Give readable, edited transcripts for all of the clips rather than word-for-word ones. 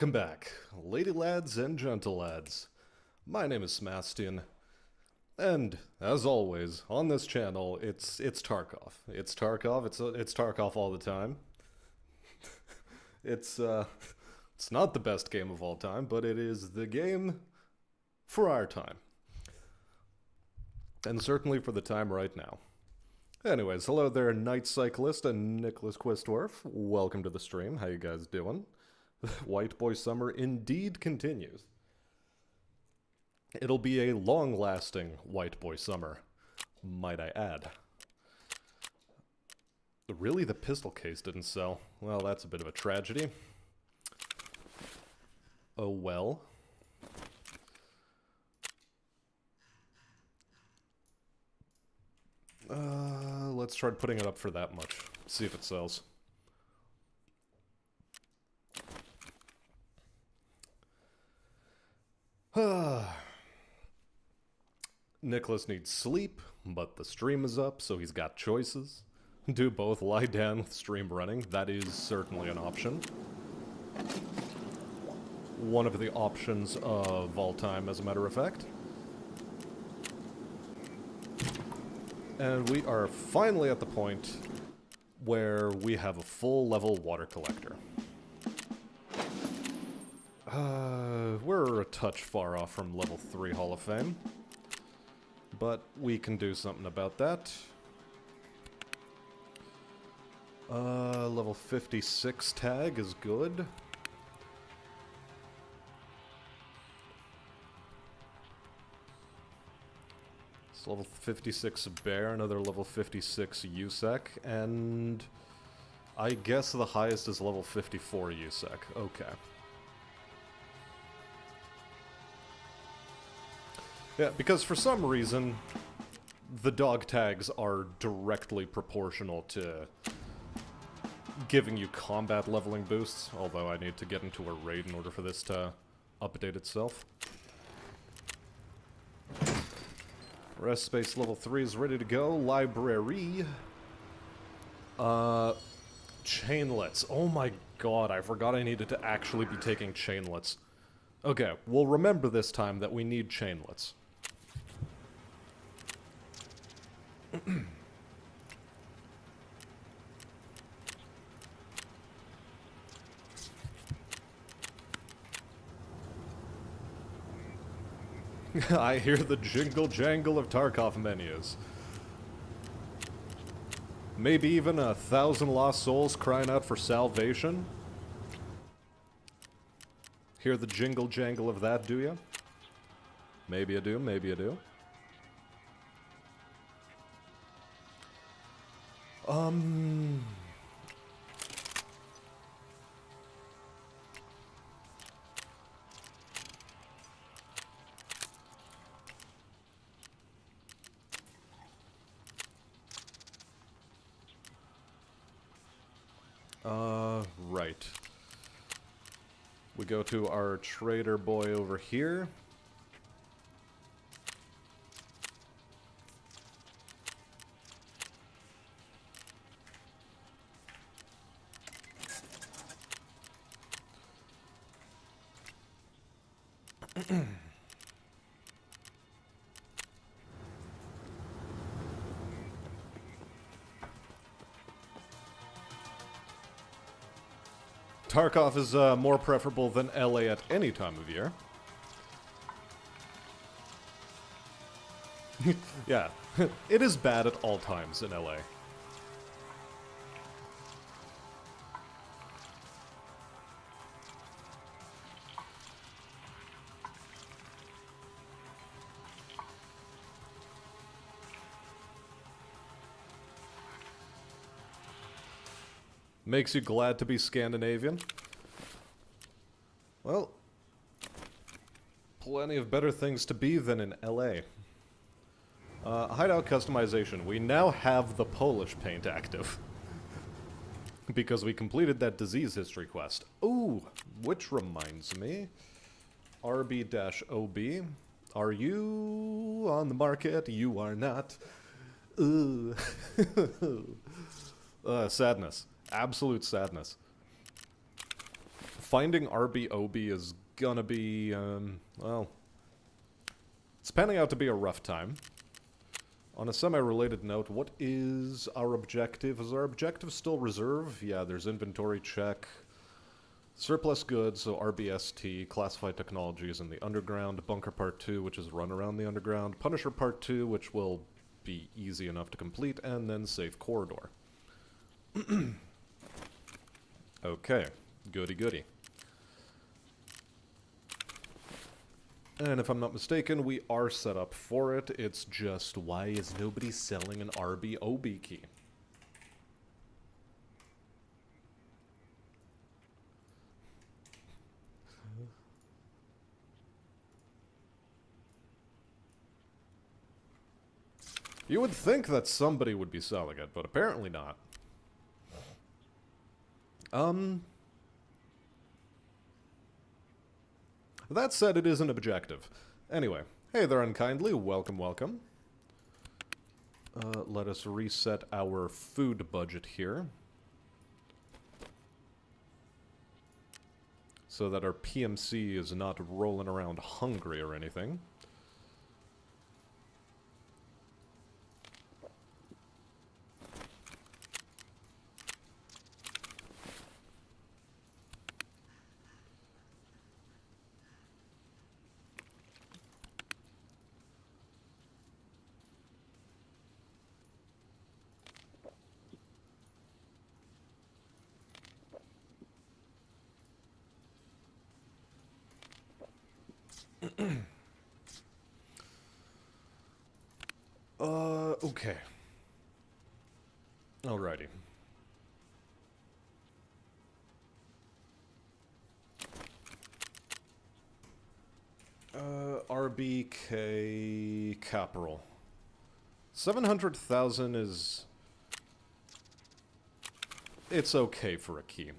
Welcome back, ladylads and gentlelads. My name is Smastian, and as always, on this channel, it's Tarkov. It's Tarkov. It's Tarkov all the time. It's it's not the best game of all time, but it is the game for our time, and certainly for the time right now. Anyways, hello there, Night Cyclist and Nicholas Quistworth. Welcome to the stream. How you guys doing? White Boy Summer indeed continues. It'll be a long-lasting White Boy Summer, might I add. Really, the pistol case didn't sell? Well, that's a bit of a tragedy. Oh well. Let's try putting it up for that much. See if it sells. Nicholas needs sleep, but the stream is up, so he's got choices. Do both lie down with stream running. That is certainly an option. One of the options of all time, as a matter of fact. And we are finally at the point where we have a full level water collector. We're a touch far off from level 3 Hall of Fame. But we can do something about that. Level 56 tag is good. It's level 56 bear, another level 56 USEC, and I guess the highest is level 54 USEC. Okay. Yeah, because for some reason, the dog tags are directly proportional to giving you combat leveling boosts, although I need to get into a raid in order for this to update itself. Rest space level 3 is ready to go. Library. Chainlets. Oh my god, I forgot I needed to actually be taking chainlets. Okay, we'll remember this time that we need chainlets. I hear the jingle jangle of Tarkov menus. Maybe even 1,000 lost souls crying out for salvation. Hear the jingle jangle of that, do you? Maybe I do, maybe I do. Right. We go to our trader boy over here. Tarkov is more preferable than LA at any time of year. Yeah, it is bad at all times in LA. Makes you glad to be Scandinavian? Well, plenty of better things to be than in LA. Hideout customization. We now have the Polish paint active. Because we completed that disease history quest. Ooh, which reminds me. RB-OB. Are you on the market? You are not. Ooh. Sadness. Absolute sadness. finding RBOB is gonna be, well, it's panning out to be a rough time. On a semi-related note, what is our objective? Is our objective still reserve? Yeah, there's inventory check. Surplus goods, so RBST, classified technologies in the underground, Bunker Part 2, which is run around the underground, Punisher Part 2, which will be easy enough to complete, and then Safe Corridor. Okay, goody goody. And if I'm not mistaken, we are set up for it. It's just, why is nobody selling an RBOB key? You would think that somebody would be selling it, but apparently not. That said, it is an objective. Anyway, hey there, Unkindly. Welcome, welcome. Let us reset our food budget here, so that our PMC is not rolling around hungry or anything. Okay. Alrighty. RBK Capital. 700,000 is... It's okay for a key.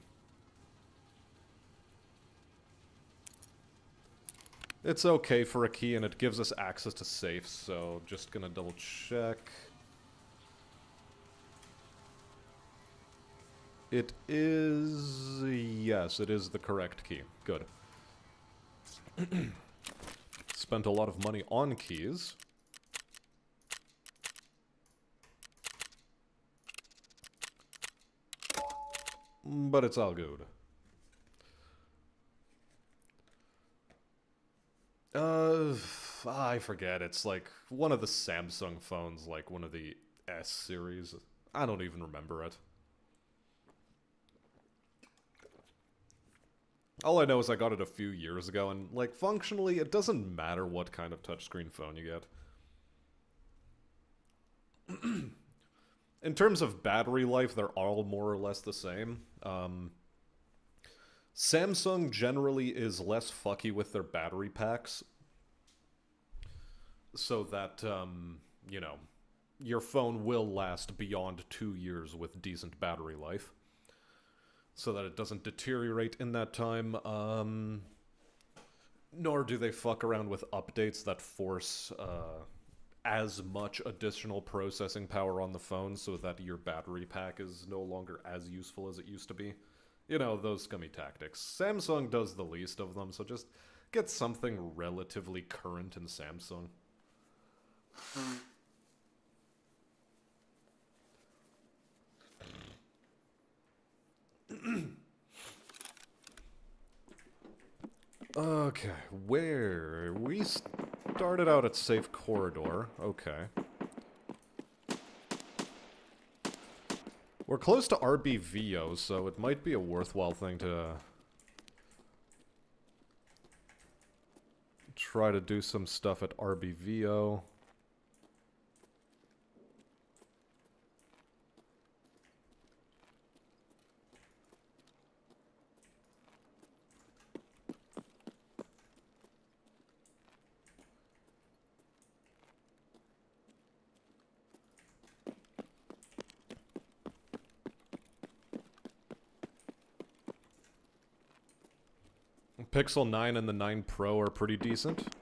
It's okay for a key, and it gives us access to safes, so just gonna double check. It is... Yes, it is the correct key. Good. Spent a lot of money on keys. But it's all good. I forget. It's like one of the Samsung phones, like one of the S series. I don't even remember it. All I know is I got it a few years ago, and, like, functionally, it doesn't matter what kind of touchscreen phone you get. In terms of battery life, they're all more or less the same. Samsung generally is less fucky with their battery packs, so that, you know, your phone will last beyond 2 years with decent battery life, so that it doesn't deteriorate in that time. Nor do they fuck around with updates that force as much additional processing power on the phone so that your battery pack is no longer as useful as it used to be. You know, those scummy tactics. Samsung does the least of them, so just get something relatively current in Samsung. Okay, where? We started out at Safe Corridor. Okay. We're close to RBVO, so it might be a worthwhile thing to try to do some stuff at RBVO. Pixel 9 and the 9 Pro are pretty decent.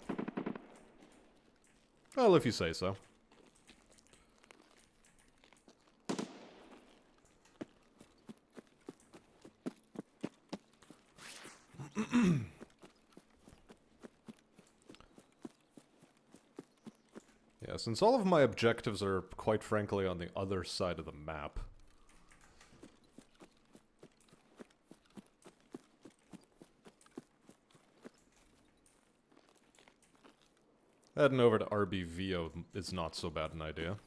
Well, if you say so. since all of my objectives are, quite frankly, on the other side of the map. Heading over to RBVO is not so bad an idea.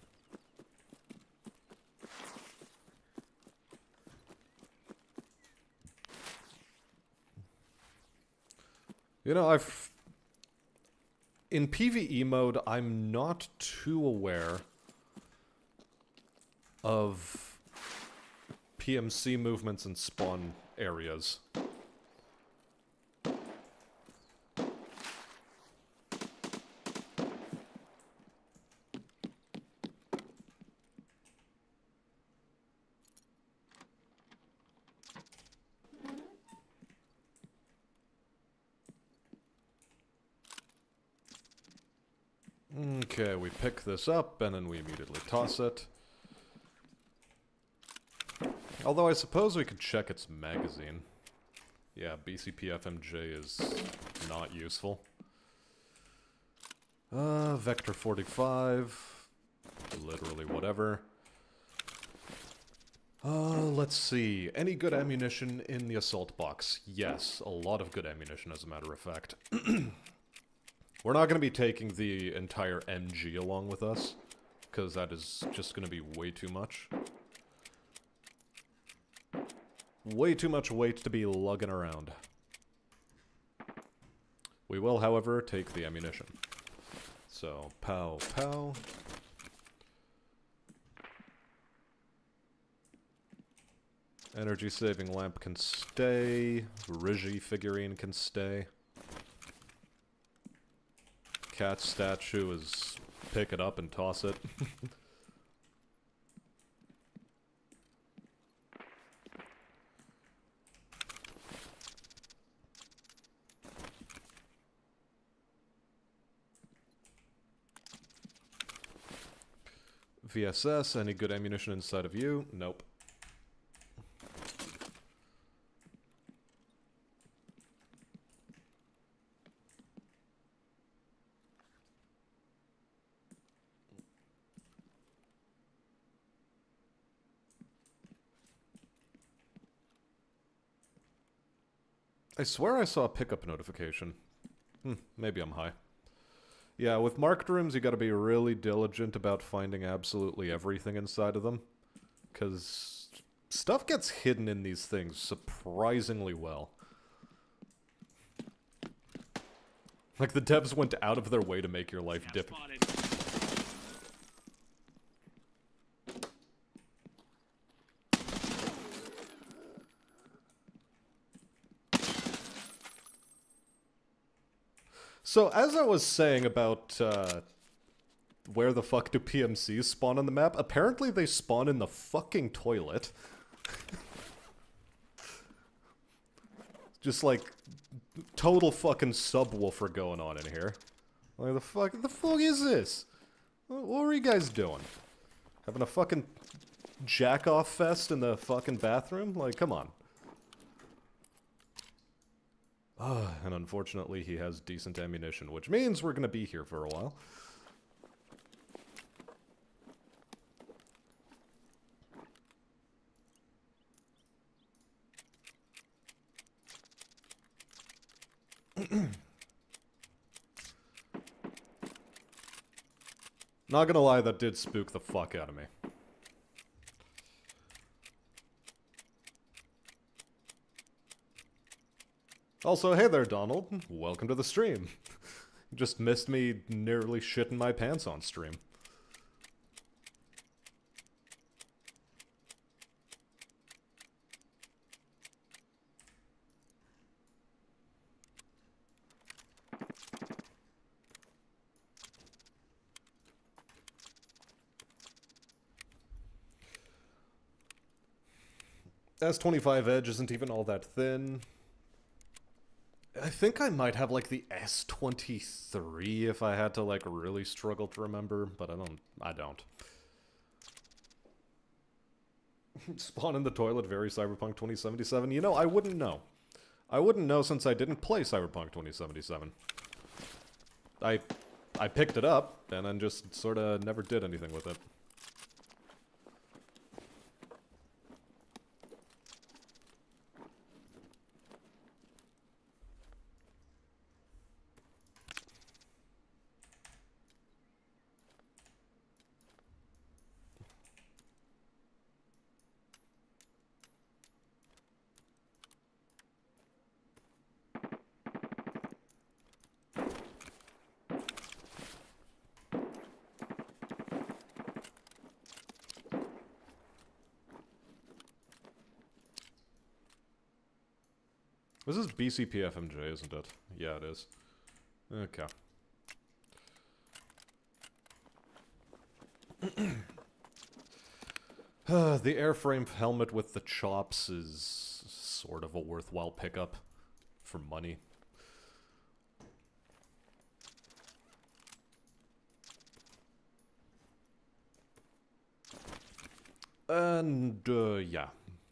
You know, in PvE mode, I'm not too aware of PMC movements and spawn areas. Okay, we pick this up, and then we immediately toss it. Although I suppose we could check its magazine. Yeah, BCP FMJ is not useful. Vector 45. Literally whatever. Let's see. Any good ammunition in the assault box? Yes, a lot of good ammunition, as a matter of fact. We're not going to be taking the entire MG along with us, because that is just going to be way too much. Way too much weight to be lugging around. We will, however, take the ammunition. So, pow, pow. Energy saving lamp can stay. Rigi figurine can stay. Cat statue is pick it up and toss it. VSS, any good ammunition inside of you? Nope. I swear I saw a pickup notification. Maybe I'm high. Yeah, with marked rooms, you gotta be really diligent about finding absolutely everything inside of them. Because stuff gets hidden in these things surprisingly well. Like, the devs went out of their way to make your life difficult. So, as I was saying about, where the fuck do PMCs spawn on the map, apparently they spawn in the fucking toilet. Just like, total fucking subwoofer going on in here. Like, the fuck is this? What are you guys doing? Having a fucking jack-off fest in the fucking bathroom? Like, come on. And unfortunately he has decent ammunition, which means we're gonna be here for a while. Not gonna lie, that did spook the fuck out of me. Also, hey there, Donald. Welcome to the stream. Just missed me nearly shitting my pants on stream. S25 Edge isn't even all that thin. I think I might have, like, the S23 if I had to, like, really struggle to remember, but I don't. Spawn in the toilet, very Cyberpunk 2077. You know, I wouldn't know. I wouldn't know since I didn't play Cyberpunk 2077. I picked it up, and then just sort of never did anything with it. This is BCP FMJ, isn't it? Yeah, it is. Okay. The airframe helmet with the chops is sort of a worthwhile pickup for money. And, yeah.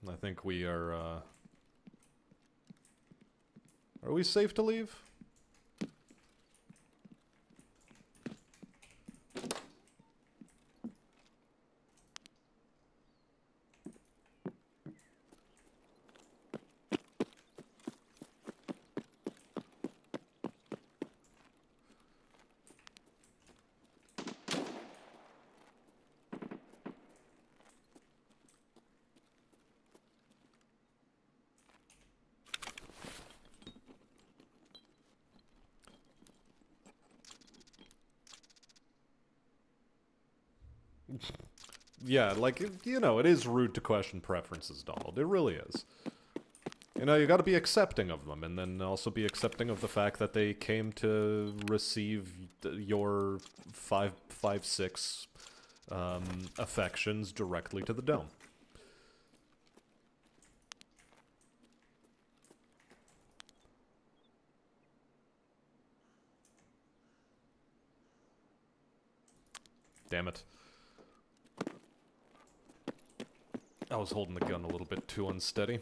I think we are we safe to leave? Yeah, like, you know, it is rude to question preferences, Donald. It really is. You know, you gotta be accepting of them, and then also be accepting of the fact that they came to receive your 556 affections directly to the dome. Damn it. I was holding the gun a little bit too unsteady.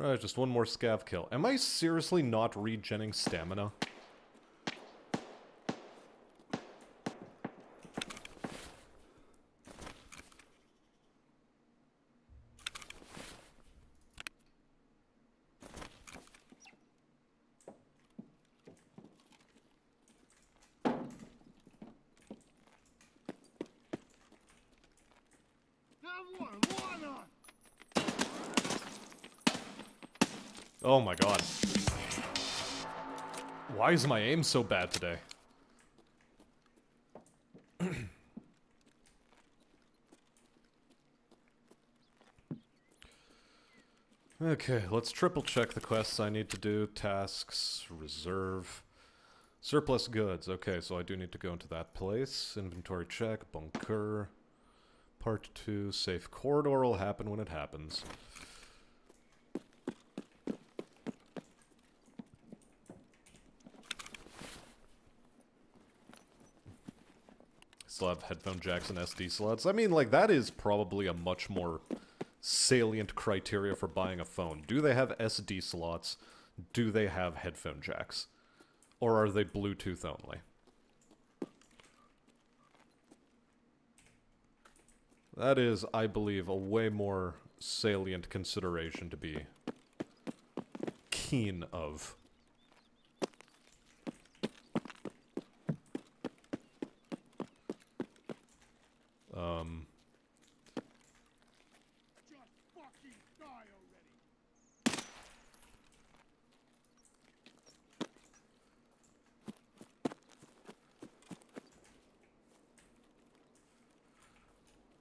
Alright, just one more scav kill. Am I seriously not regenning stamina? Oh my god. Why is my aim so bad today? Okay, let's triple check the quests I need to do. Tasks, reserve, surplus goods. Okay, so I do need to go into that place. Inventory check, bunker. Part 2, safe corridor will happen when it happens. Still have headphone jacks and SD slots. I mean, like, that is probably a much more salient criteria for buying a phone. Do they have SD slots? Do they have headphone jacks? Or are they Bluetooth only? That is, I believe, a way more salient consideration to be keen of.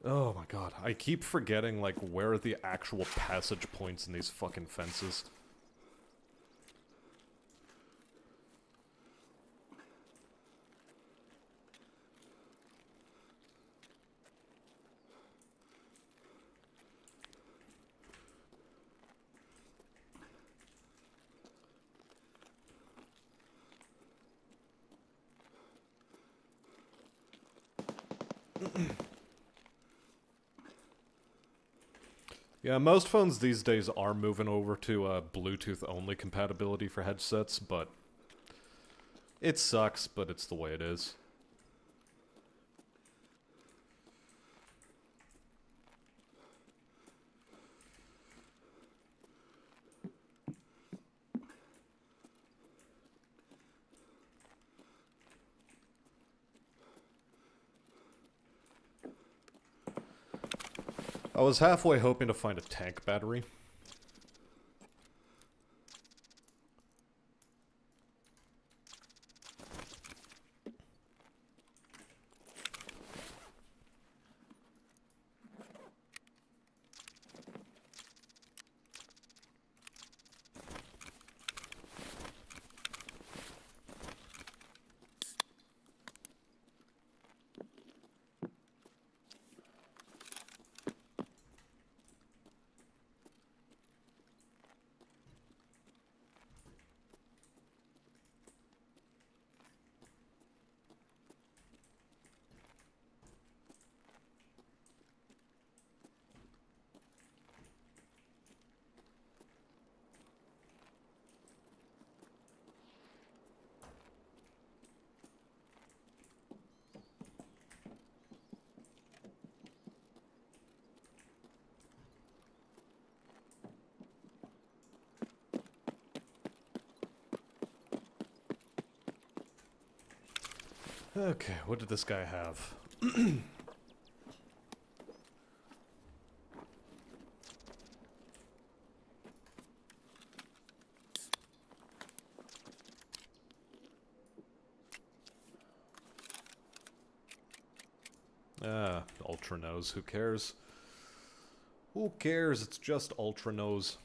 Oh my god, I keep forgetting, like, where are the actual passage points in these fucking fences. Yeah, most phones these days are moving over to Bluetooth-only compatibility for headsets, but it sucks, but it's the way it is. I was halfway hoping to find a tank battery. Okay, what did this guy have? Ultra nose, who cares? Who cares? It's just ultra nose.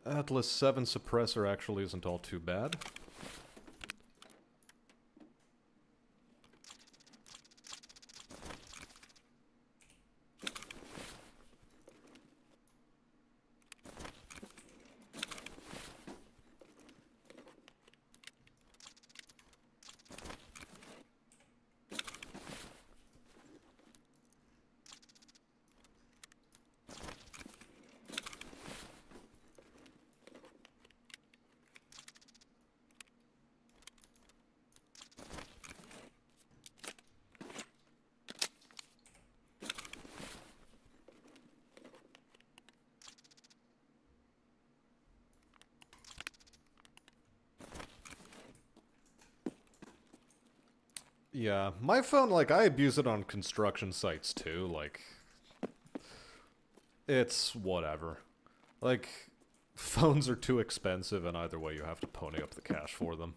Atlas 7 suppressor actually isn't all too bad. Yeah, my phone, like, I abuse it on construction sites too, like, it's whatever. Like, phones are too expensive, and either way you have to pony up the cash for them.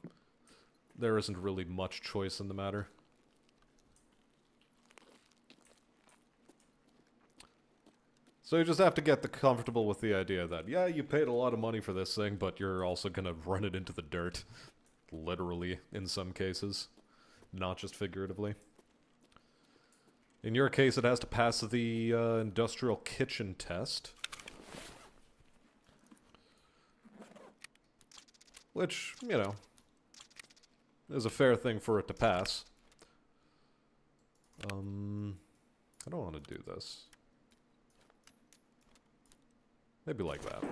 There isn't really much choice in the matter. So you just have to get comfortable with the idea that, yeah, you paid a lot of money for this thing, but you're also gonna run it into the dirt. Literally, in some cases. Not just figuratively. In your case, it has to pass the industrial kitchen test. Which, you know, is a fair thing for it to pass. I don't want to do this. Maybe like that.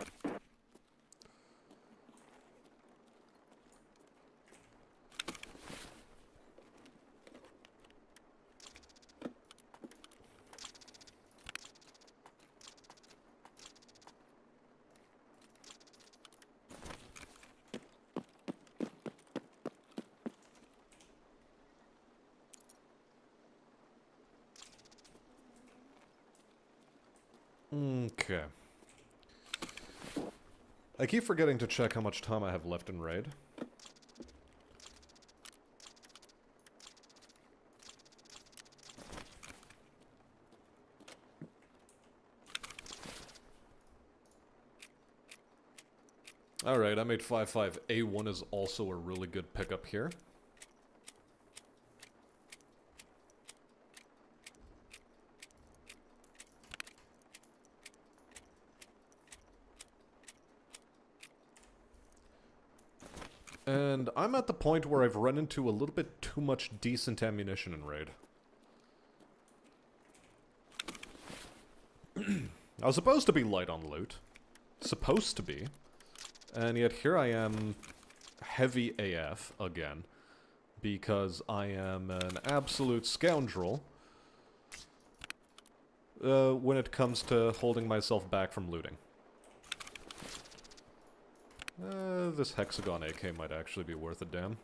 Okay. I keep forgetting to check how much time I have left in Raid. Alright, I made 5-5. A1 is also a really good pickup here. And I'm at the point where I've run into a little bit too much decent ammunition in Raid. I was supposed to be light on loot. Supposed to be. And yet here I am, heavy AF again, because I am an absolute scoundrel when it comes to holding myself back from looting. This Hexagon AK might actually be worth a damn.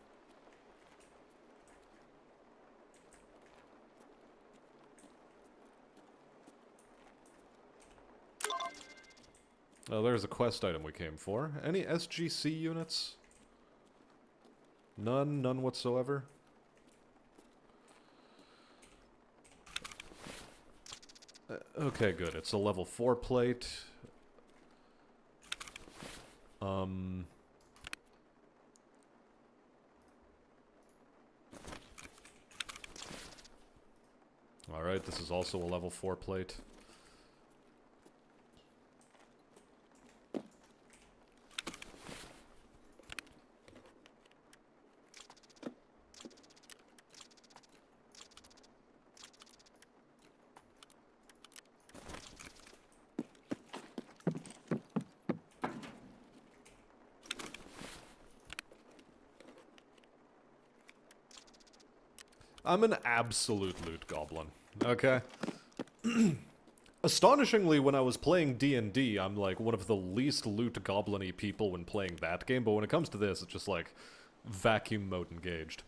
Oh, there's a quest item we came for. Any SGC units? None? None whatsoever? Okay, good. It's a level 4 plate. Alright, this is also a level 4 plate. I'm an absolute loot goblin, okay? Astonishingly, when I was playing D&D, I'm like one of the least loot goblin-y people when playing that game, but when it comes to this, it's just like vacuum mode engaged.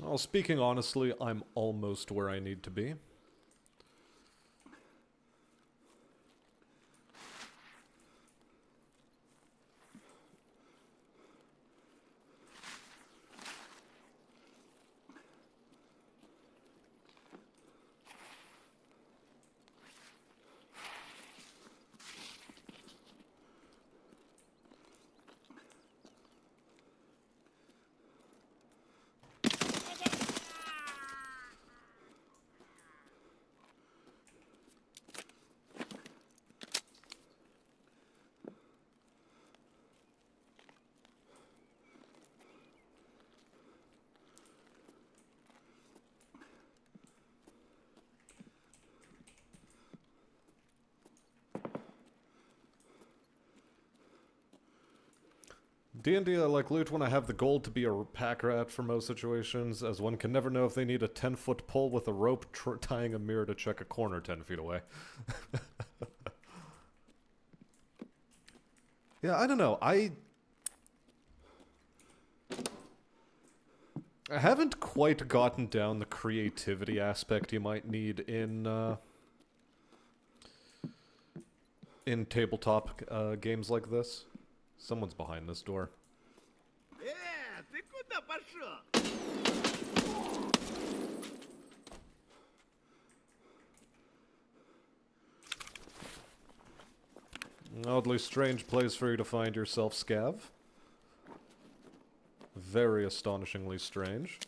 Well, speaking honestly, I'm almost where I need to be. D&D, I like loot when I have the goal to be a pack rat for most situations, as one can never know if they need a 10-foot pole with a rope tying a mirror to check a corner 10 feet away. Yeah, I don't know. I haven't quite gotten down the creativity aspect you might need in tabletop games like this. Someone's behind this door. Ты куда пошел? Oddly strange place for you to find yourself, Scav. Very astonishingly strange.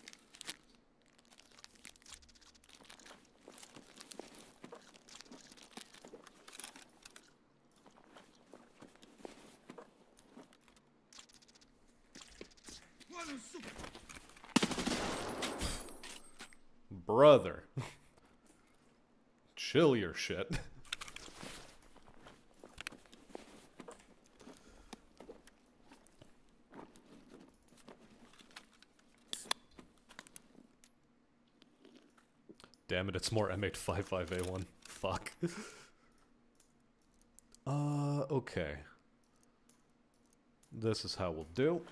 Brother. Chill your shit. Damn it, it's more M855A1. Fuck. Okay. This is how we'll do.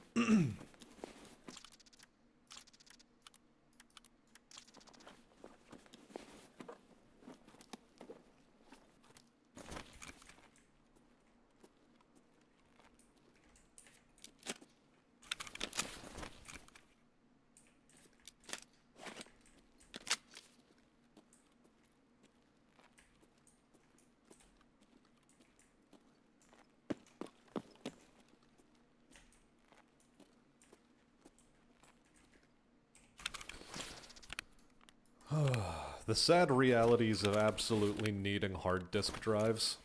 'The sad realities of absolutely needing hard disk drives.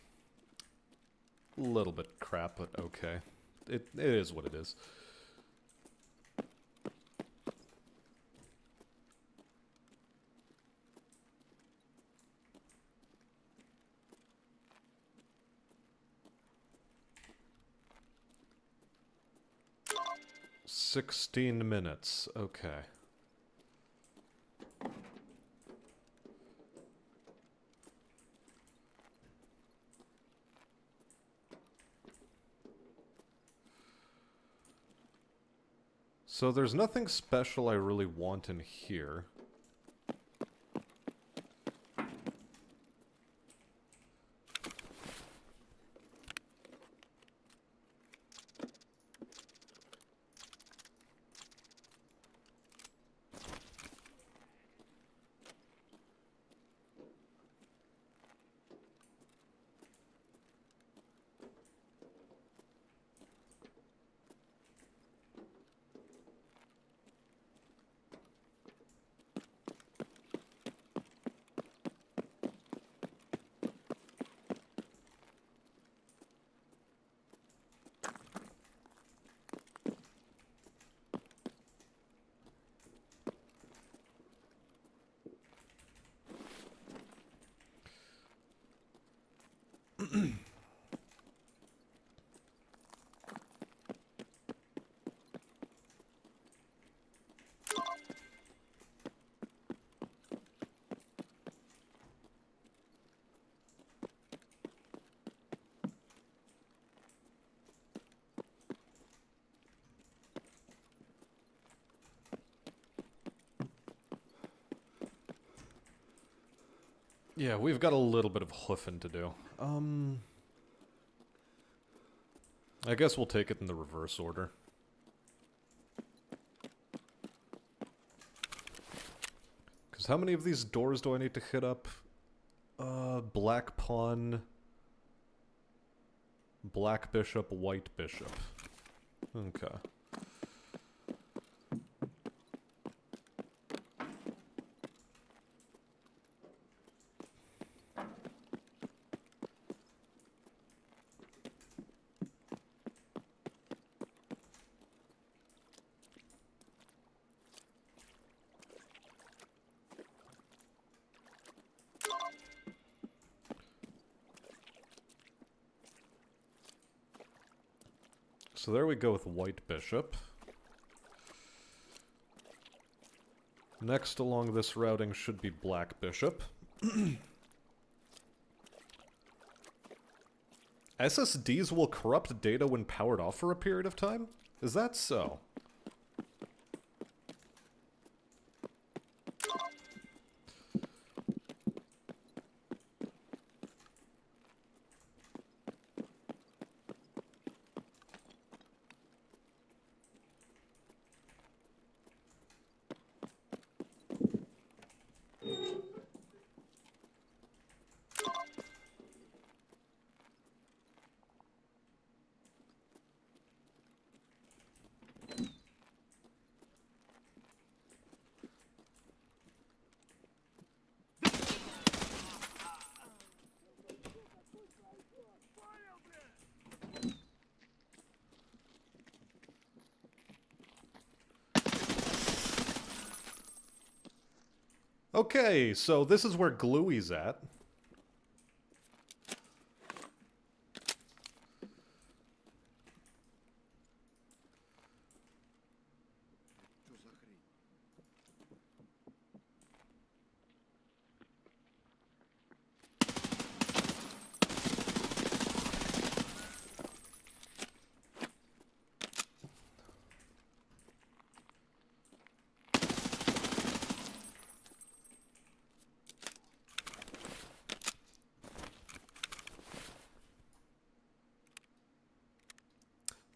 A little bit crap, but okay. It is what it is. $16, okay. So there's nothing special I really want in here. Yeah, we've got a little bit of hoofing to do. I guess we'll take it in the reverse order. Because how many of these doors do I need to hit up? Black pawn, black bishop, white bishop. Okay. So there we go with white bishop. Next along this routing should be black bishop. SSDs will corrupt data when powered off for a period of time? Is that so? Okay, so this is where Gluey's at. Что за хрень?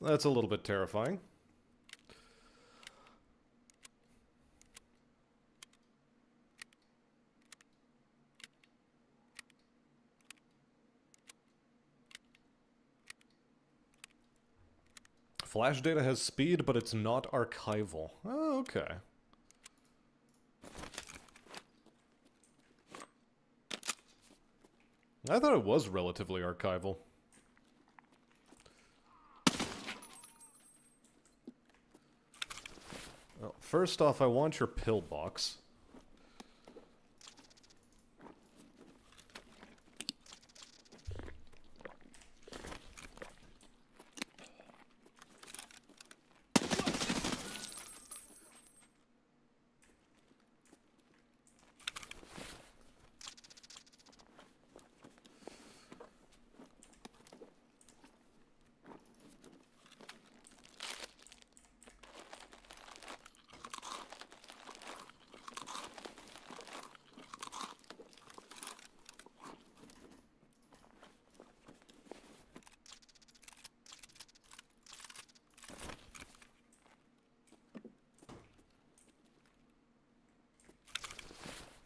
That's a little bit terrifying. Flash data has speed, but it's not archival. Oh, okay. I thought it was relatively archival. Well, first off, I want your pillbox.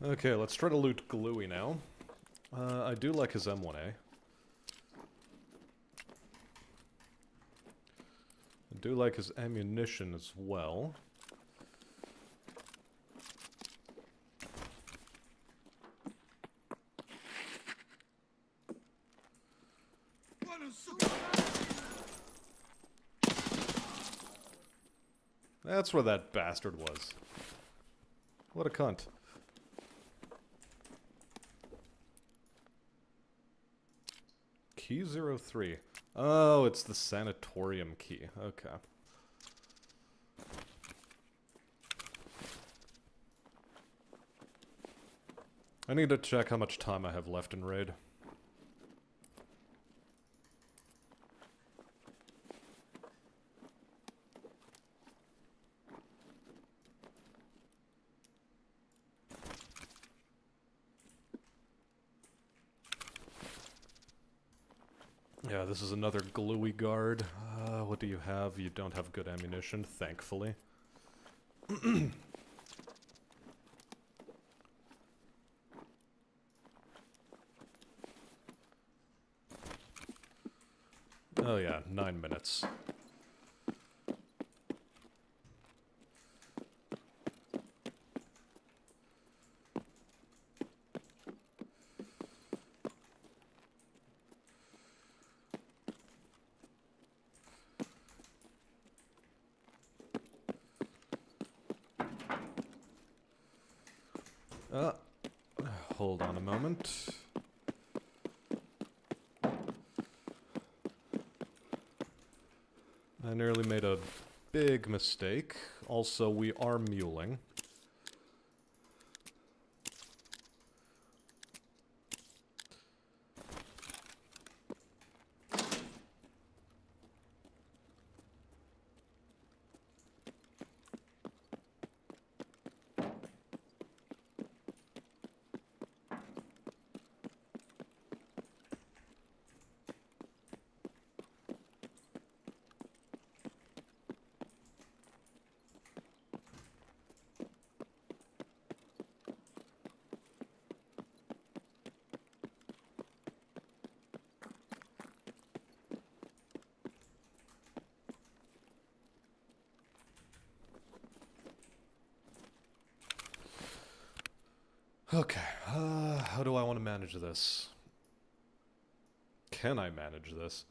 Okay, let's try to loot Gluey now. I do like his M1A. I do like his ammunition as well. That's where that bastard was. What a cunt. Key 03. Oh, it's the sanatorium key. Okay. I need to check how much time I have left in raid. Yeah, this is another Gluey guard. What do you have? You don't have good ammunition, thankfully. Oh yeah, 9 minutes. Hold on a moment. I nearly made a big mistake. Also, we are muling. Okay, how do I want to manage this? Can I manage this?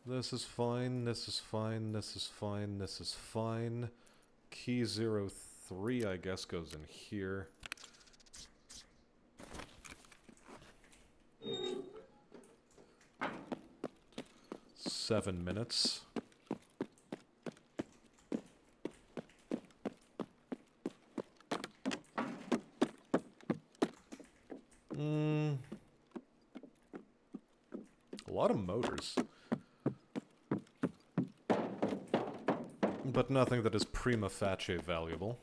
This is fine, this is fine, this is fine, this is fine. Key 03, I guess, goes in here. Seven minutes. A lot of motors. But nothing that is prima facie valuable.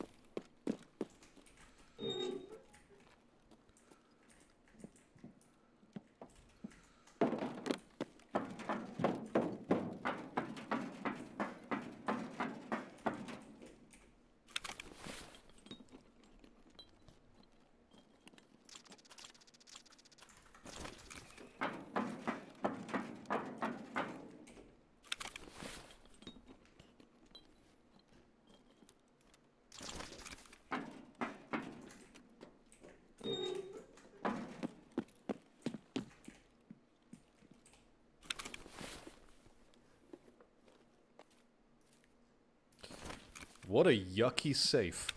What a yucky safe.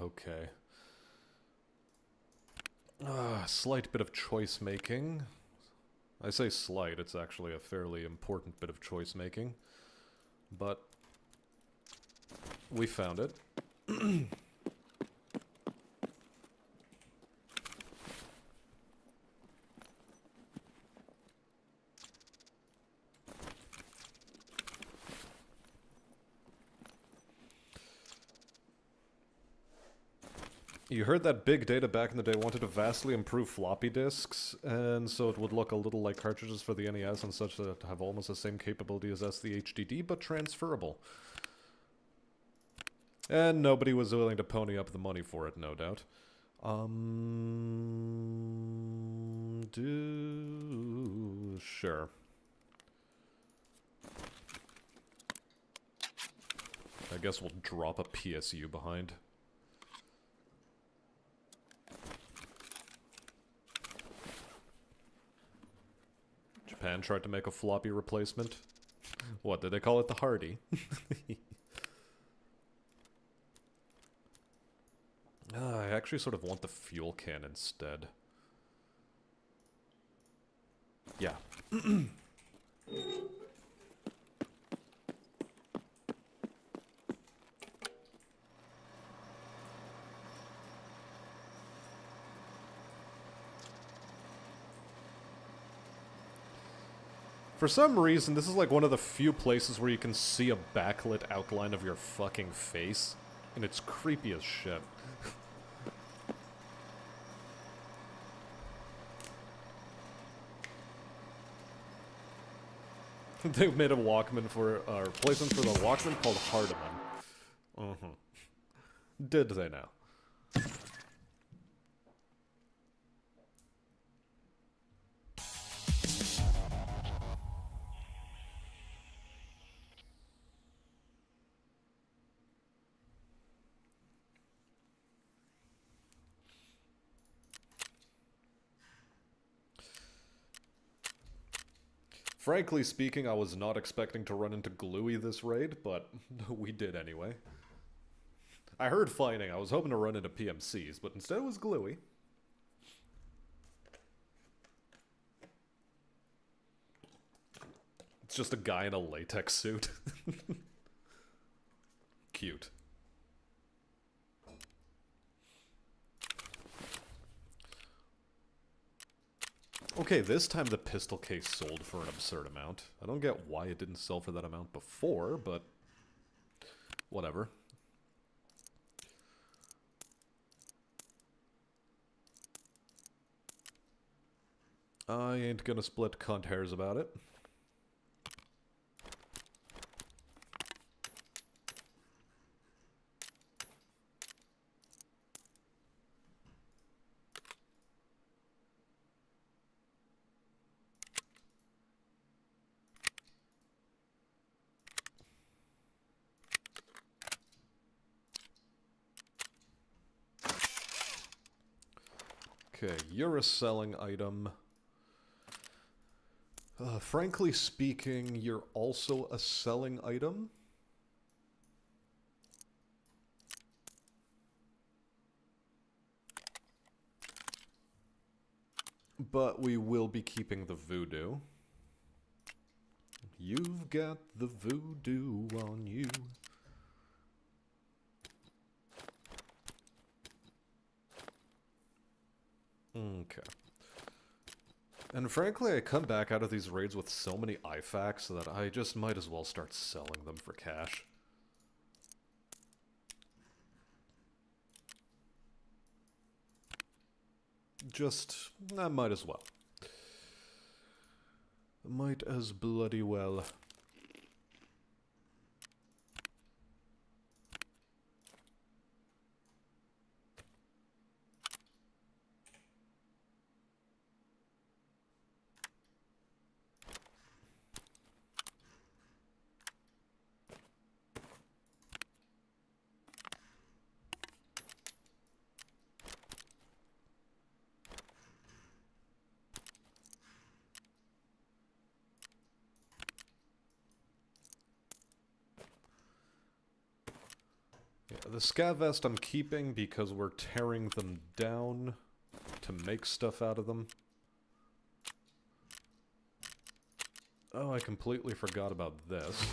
Okay. Slight bit of choice making. I say slight, it's actually a fairly important bit of choice making. But we found it. You heard that big data back in the day wanted to vastly improve floppy disks, and so it would look a little like cartridges for the NES and such that have almost the same capability as the HDD, but transferable. And nobody was willing to pony up the money for it, no doubt. Sure. I guess we'll drop a PSU behind. Japan tried to make a floppy replacement. What, did they call it the Hardy? I actually sort of want the fuel can instead. Yeah. For some reason, this is like one of the few places where you can see a backlit outline of your fucking face. And it's creepy as shit. They made a Walkman for, replacement for the Walkman called Hardiman. Did they now? Frankly speaking, I was not expecting to run into Gluey this raid, but we did anyway. I heard fighting. I was hoping to run into PMCs, but instead it was Gluey. It's just a guy in a latex suit. Cute. Okay, this time the pistol case sold for an absurd amount. I don't get why it didn't sell for that amount before, but whatever. I ain't gonna split cunt hairs about it. Okay, you're a selling item. Frankly speaking, you're also a selling item. But we will be keeping the voodoo. You've got the voodoo on you. Okay. And frankly, I come back out of these raids with so many IFAKs that I just might as well start selling them for cash. I might as well. Might as bloody well. The scav vest I'm keeping because we're tearing them down to make stuff out of them. Oh, I completely forgot about this.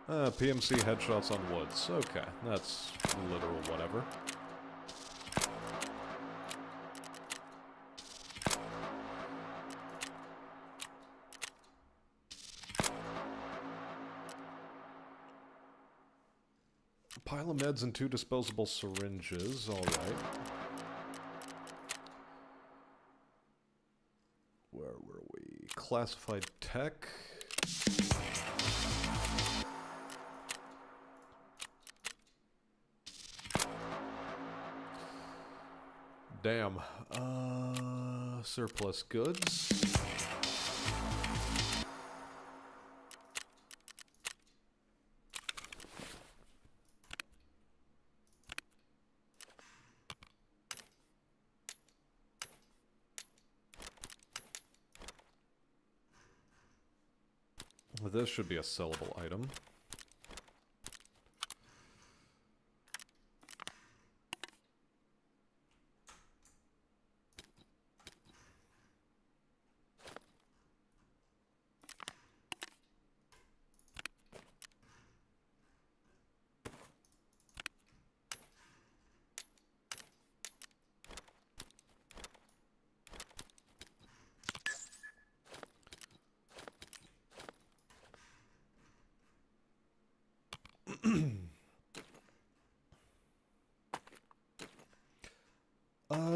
PMC headshots on woods. Okay, that's literal whatever. Pile of meds and 2 disposable syringes, alright. Where were we? Classified tech. Damn. Surplus goods. This should be a sellable item.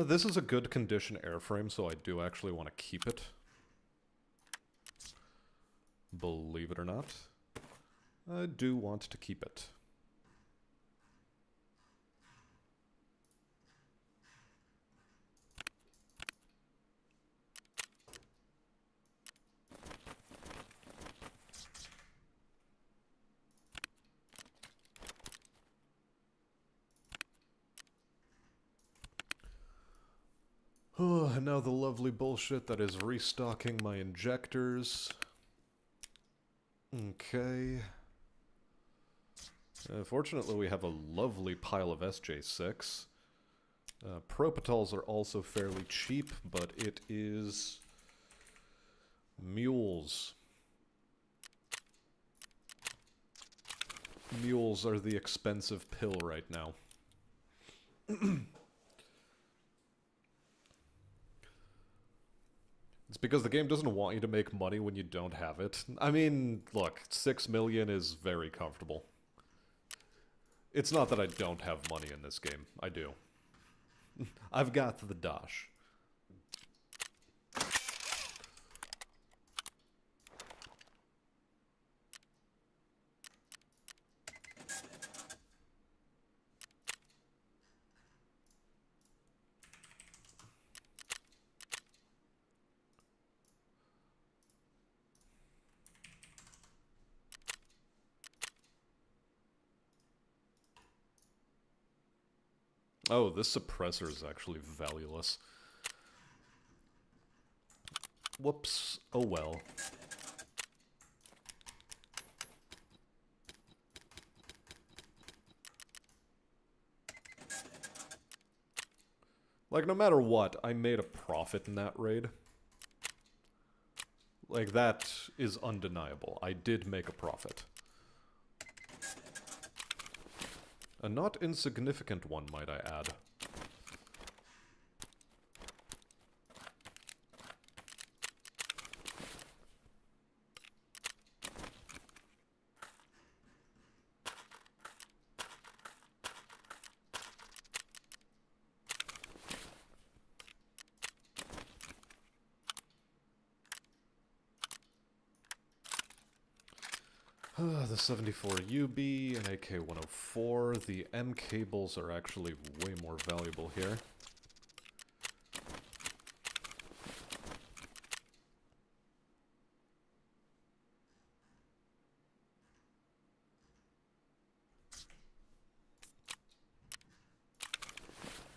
This is a good condition airframe, so I do actually want to keep it. Believe it or not. I do want to keep it. Oh, and now the lovely bullshit that is restocking my injectors. Okay. Fortunately, we have a lovely pile of SJ6. Propitols are also fairly cheap, but it is mules. Mules are the expensive pill right now. It's because the game doesn't want you to make money when you don't have it. I mean, look, 6 million is very comfortable. It's not that I don't have money in this game. I do. I've got the dosh. Oh, this suppressor is actually valueless. Whoops. Oh well. Like, no matter what, I made a profit in that raid. Like, that is undeniable. I did make a profit. A not insignificant one, might I add. The 74 UB and AK-104. The M cables are actually way more valuable here.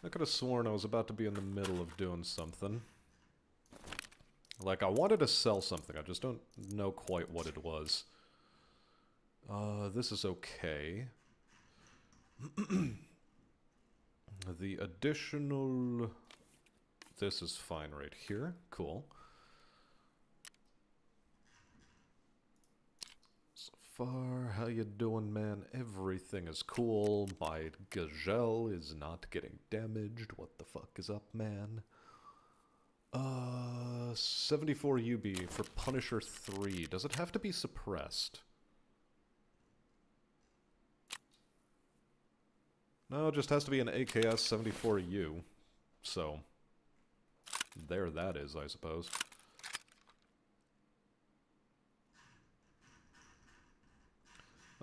I could have sworn I was about to be in the middle of doing something. Like, I wanted to sell something, I just don't know quite what it was. This is okay. The additional... This is fine right here. Cool. So far, how you doing, man? Everything is cool. My gazelle is not getting damaged. What the fuck is up, man? 74 UB for Punisher 3. Does it have to be suppressed? No, it just has to be an AKS 74U. So, there that is, I suppose.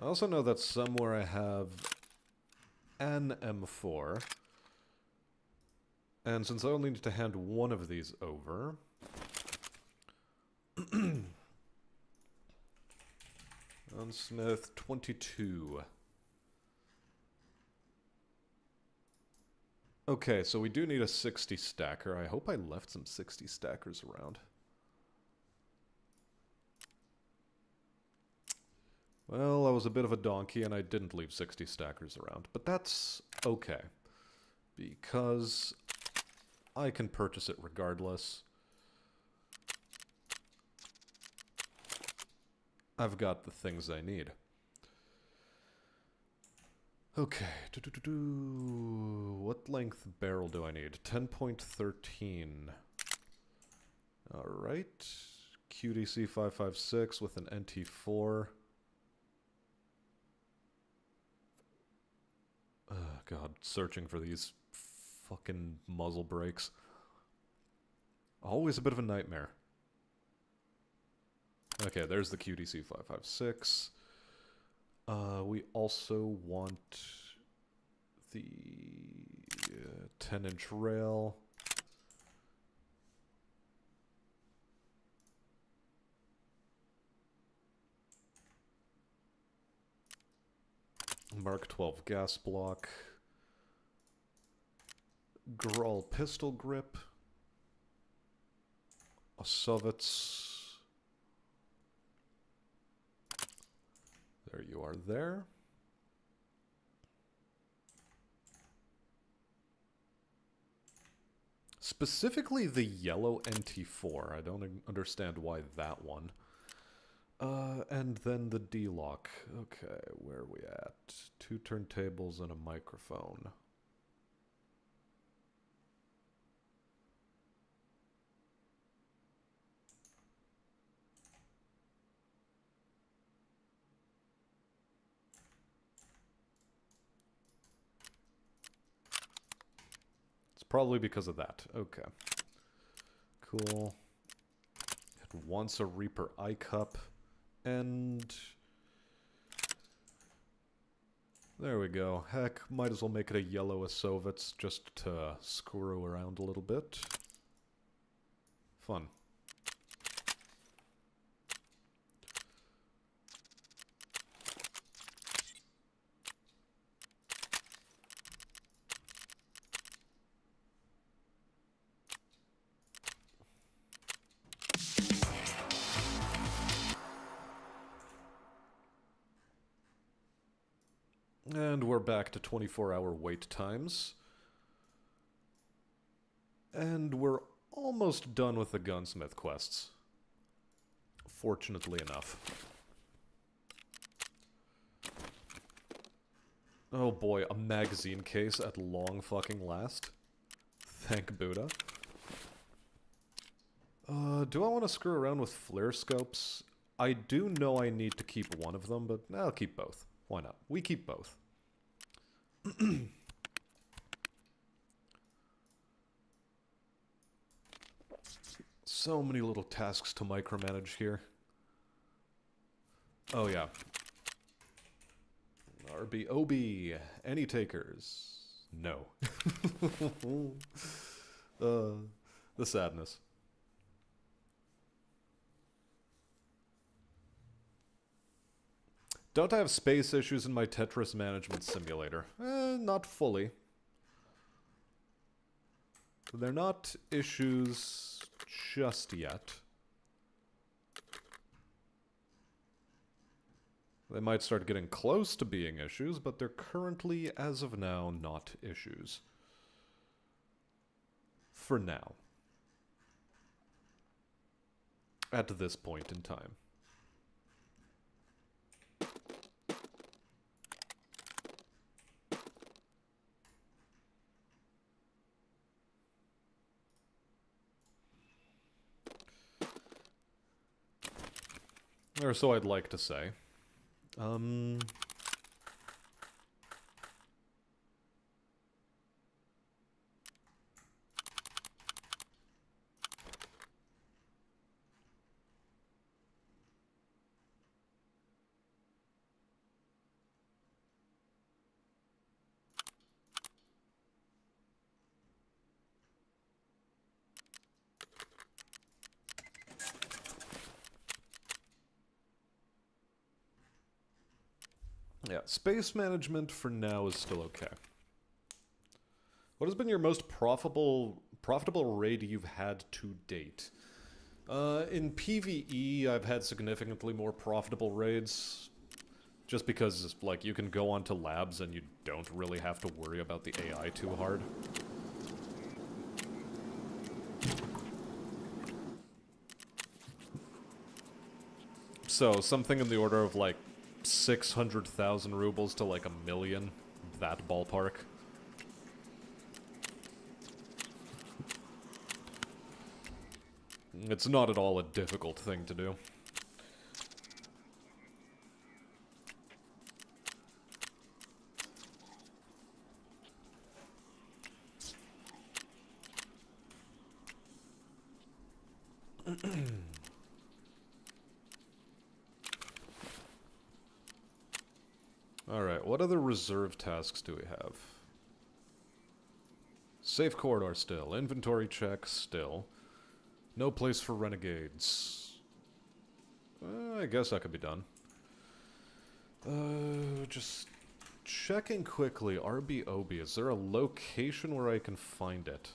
I also know that somewhere I have an M4. And since I only need to hand one of these over... Gunsmith 22. Okay, so we do need a 60 stacker. I hope I left some 60 stackers around. Well, I was a bit of a donkey and I didn't leave 60 stackers around. But that's okay. Because I can purchase it regardless. I've got the things I need. Okay. What length barrel do I need? 10.13. Alright. QDC 556 with an NT4. Oh, God. Searching for these fucking muzzle brakes. Always a bit of a nightmare. Okay, there's the QDC 556. We also want the 10-inch rail. Mark 12 gas block. Grawl pistol grip. Osovitz. There you are there. Specifically the yellow NT4. I don't understand why that one. And then the D-lock. Okay, where are we at? 2 turntables and a microphone. probably because of that. Okay. Cool. It wants a Reaper Eye Cup. And... there we go. Heck, might as well make it a yellow Asovitz just to screw around a little bit. Fun. And we're back to 24-hour wait times. And we're almost done with the gunsmith quests. Fortunately enough. Oh boy, a magazine case at long fucking last. Thank Buddha. Do I want to screw around with flare scopes? I do know I need to keep one of them, but I'll keep both. Why not? We keep both. So many little tasks to micromanage here. Oh yeah. RBOB. Any takers? No. The sadness. Don't I have space issues in my Tetris management simulator? Not fully. They're not issues just yet. They might start getting close to being issues, but they're currently, as of now, not issues. For now. At this point in time. Or so I'd like to say. Yeah, space management for now is still okay. What has been your most profitable raid you've had to date? In PvE, I've had significantly more profitable raids. Just because, like, you can go onto labs and you don't really have to worry about the AI too hard. So, something in the order of, like, 600,000 rubles to, like, 1,000,000. That ballpark. It's not at all a difficult thing to do. Alright, what other reserve tasks do we have? Safe corridor still. Inventory check still. No place for renegades. I guess that could be done. Just checking quickly. RBOB. Is there a location where I can find it?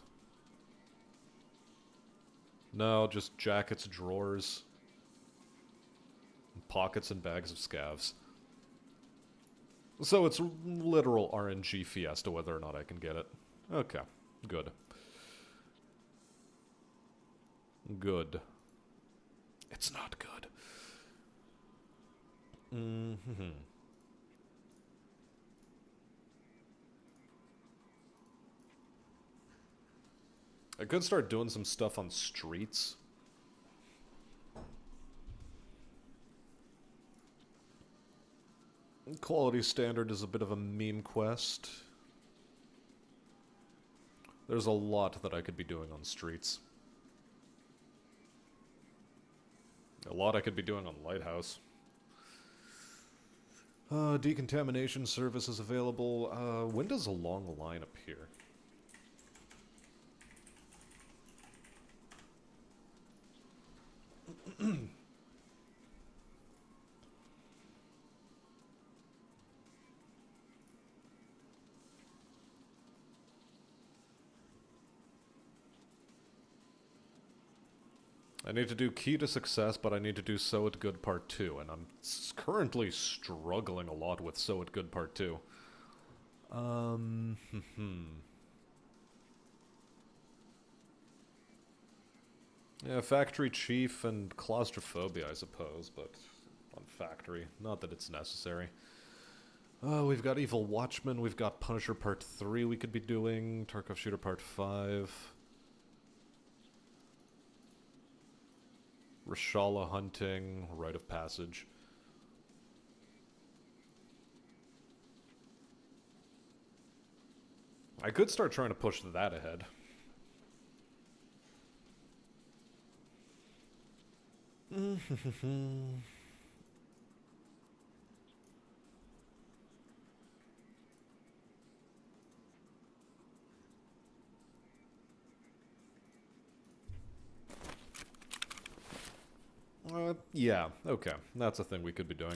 No, just jackets, drawers, pockets, and bags of scavs. So it's literal RNG fiesta whether or not I can get it. Okay, good. Good. It's not good. I could start doing some stuff on streets. Quality standard is a bit of a meme quest. There's a lot that I could be doing on streets. A lot I could be doing on Lighthouse. Decontamination service is available. When does a long line appear? I need to do Key to Success, but I need to do So It Good Part 2, and I'm currently struggling a lot with So It Good Part 2. Yeah, Factory Chief and Claustrophobia, I suppose, but on Factory. Not that it's necessary. We've got Evil Watchman, we've got Punisher Part 3 we could be doing, Tarkov Shooter Part 5. Rashala hunting, Rite of Passage. I could start trying to push that ahead. Yeah, okay. That's a thing we could be doing.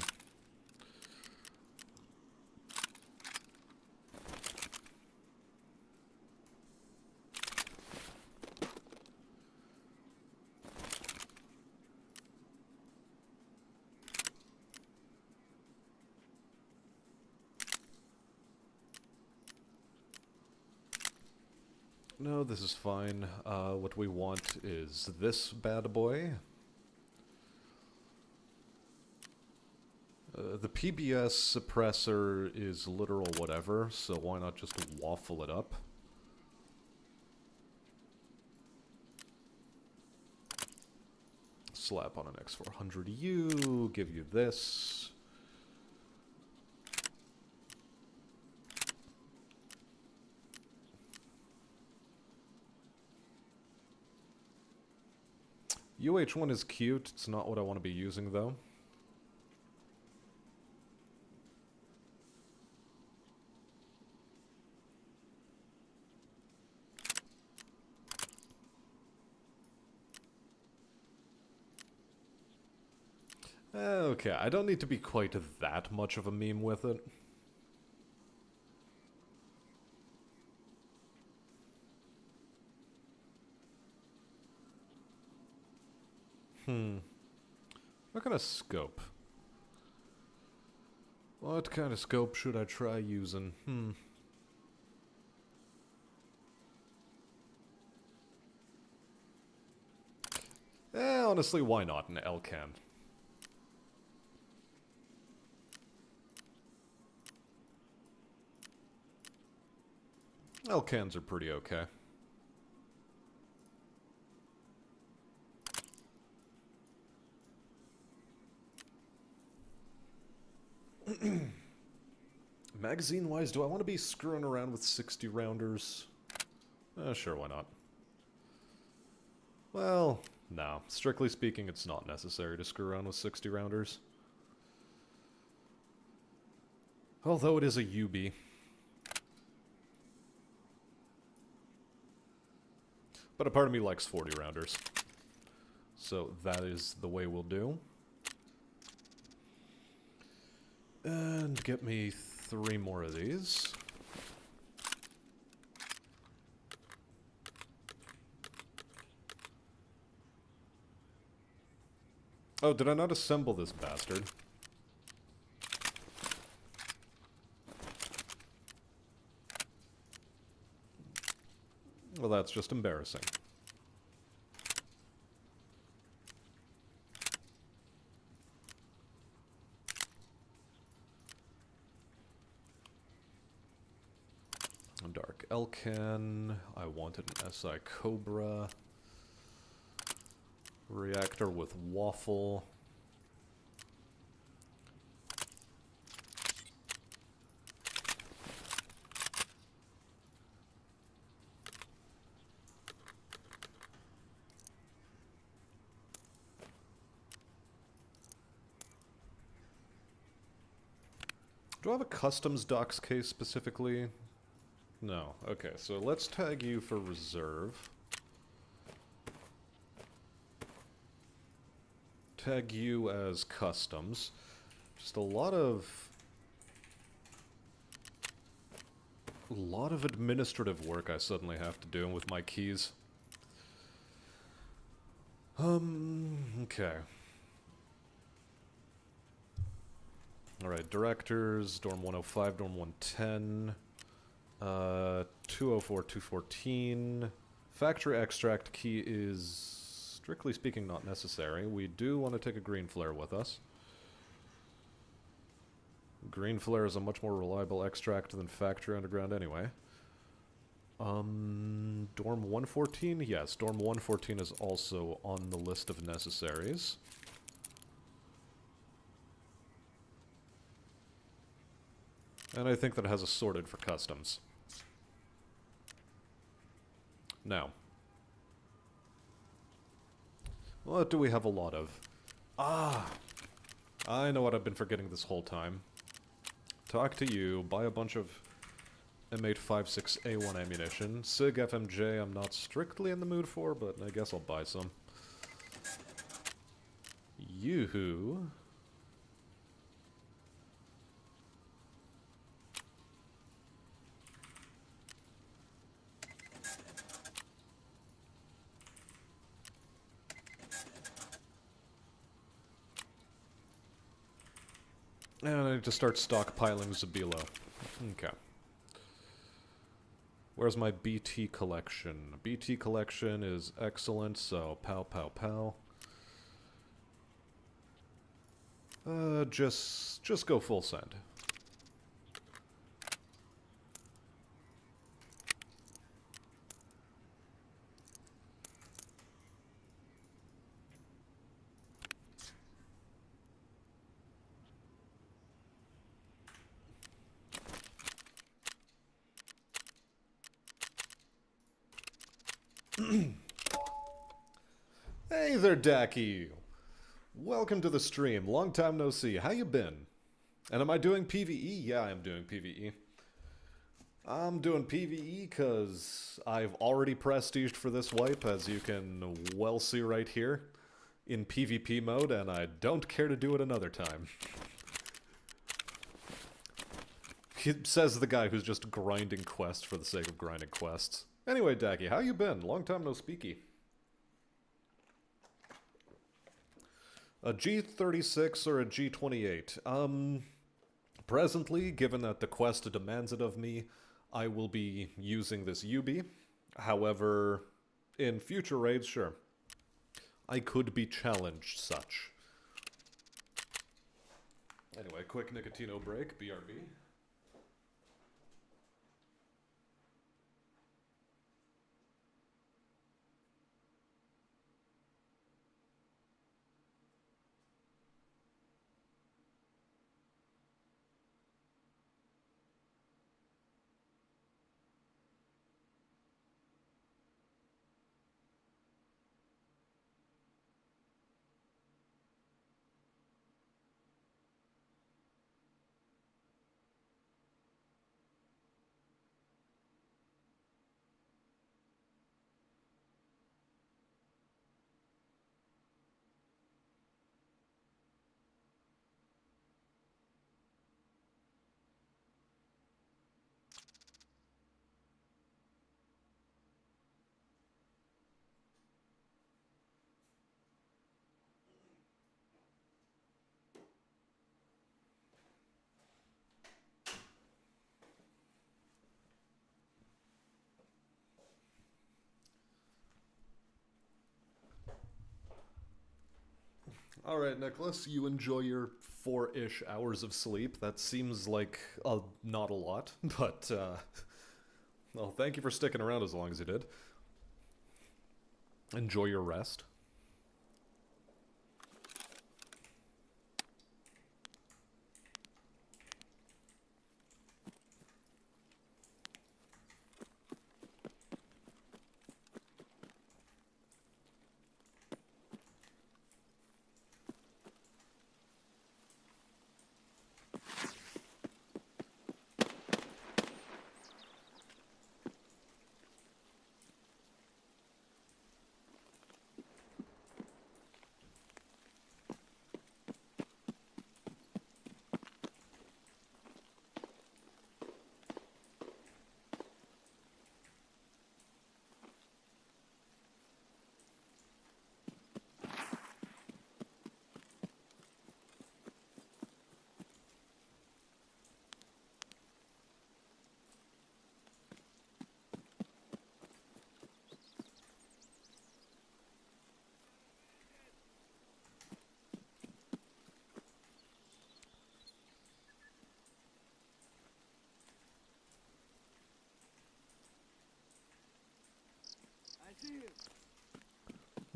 No, this is fine. What we want is this bad boy. The PBS suppressor is literal whatever, so why not just waffle it up? Slap on an X400U, give you this. UH1 is cute, it's not what I want to be using though. Okay, I don't need to be quite that much of a meme with it. What kind of scope? What kind of scope should I try using? Honestly, why not an L-can? L-cans are pretty okay. Magazine-wise, do I want to be screwing around with 60 rounders? Sure, why not? Well, no. Strictly speaking, it's not necessary to screw around with 60 rounders. Although it is a UB. But a part of me likes 40 rounders. So that is the way we'll do. And get me 3 more of these. Oh, did I not assemble this bastard? Well, that's just embarrassing. Dark Elkan. I wanted an SI Cobra. Reactor with waffle. Do I have a customs docs case specifically? No. Okay, so let's tag you for reserve. Tag you as customs. Just a lot of administrative work I suddenly have to do with my keys. Okay. Alright, directors, dorm 105, dorm 110, 204, 214. Factory extract key is, strictly speaking, not necessary. We do want to take a green flare with us. Green flare is a much more reliable extract than factory underground anyway. Dorm 114? Yes, dorm 114 is also on the list of necessaries. And I think that has a sorted for customs. Now. What do we have a lot of? Ah! I know what I've been forgetting this whole time. Talk to you, buy a bunch of M856A1 ammunition. SIG FMJ I'm not strictly in the mood for, but I guess I'll buy some. Yoo-hoo. And I need to start stockpiling Zabilo. Okay. Where's my BT collection? BT collection is excellent, so pow pow pow. Just go full send. Hey there, Dacky! Welcome to the stream. Long time no see. How you been? And am I doing PvE? Yeah, I'm doing PvE. I'm doing PvE because I've already prestiged for this wipe, as you can well see right here, in PvP mode, and I don't care to do it another time. Says the guy who's just grinding quests for the sake of grinding quests. Anyway, Dacky, how you been? Long time no speaky. A G36 or a G28? Presently, given that the quest demands it of me, I will be using this UB. However, in future raids, sure. I could be challenged such. Anyway, quick Nicotino break, BRB. Alright, Nicholas, you enjoy your 4-ish hours of sleep. That seems like not a lot, but, well, thank you for sticking around as long as you did. Enjoy your rest.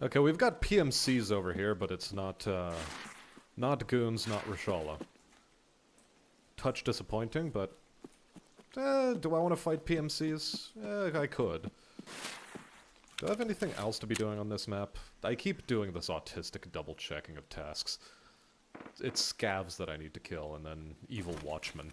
Okay, we've got PMCs over here, but it's not, not goons, not Reshala. Touch disappointing, but... do I want to fight PMCs? I could. Do I have anything else to be doing on this map? I keep doing this autistic double-checking of tasks. It's scavs that I need to kill, and then evil watchmen.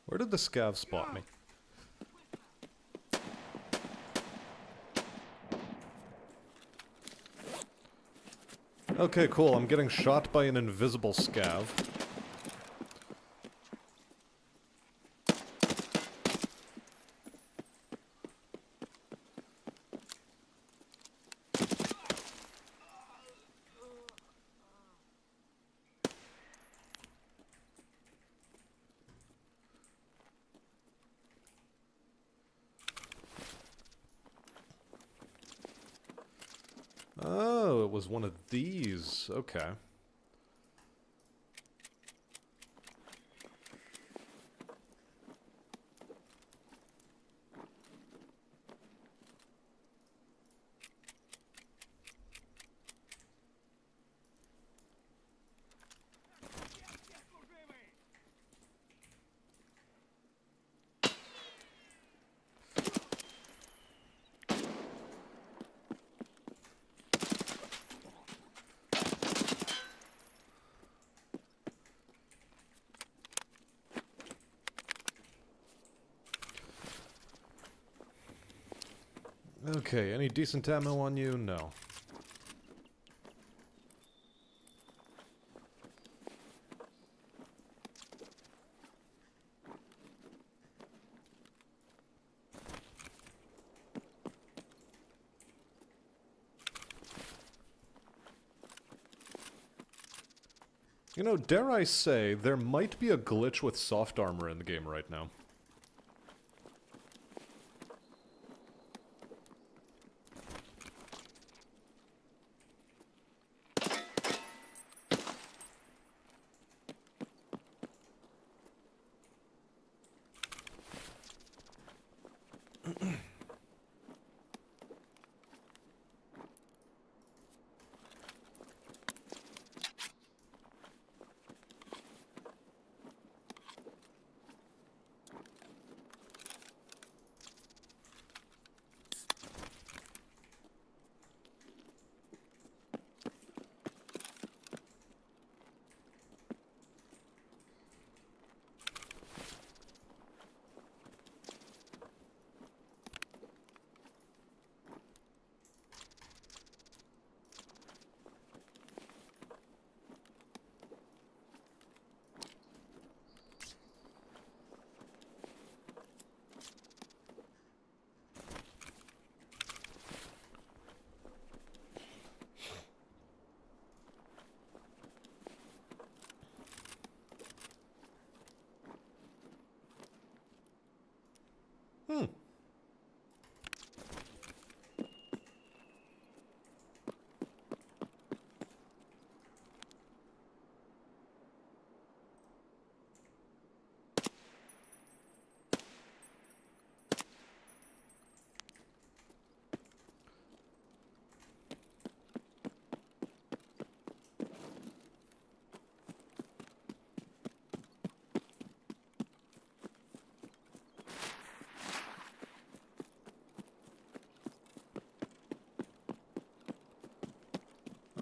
Where did the scav spot me? Okay, cool. I'm getting shot by an invisible scav. Oh, it was one of these. Okay. Okay, any decent ammo on you? No. You know, dare I say, there might be a glitch with soft armor in the game right now.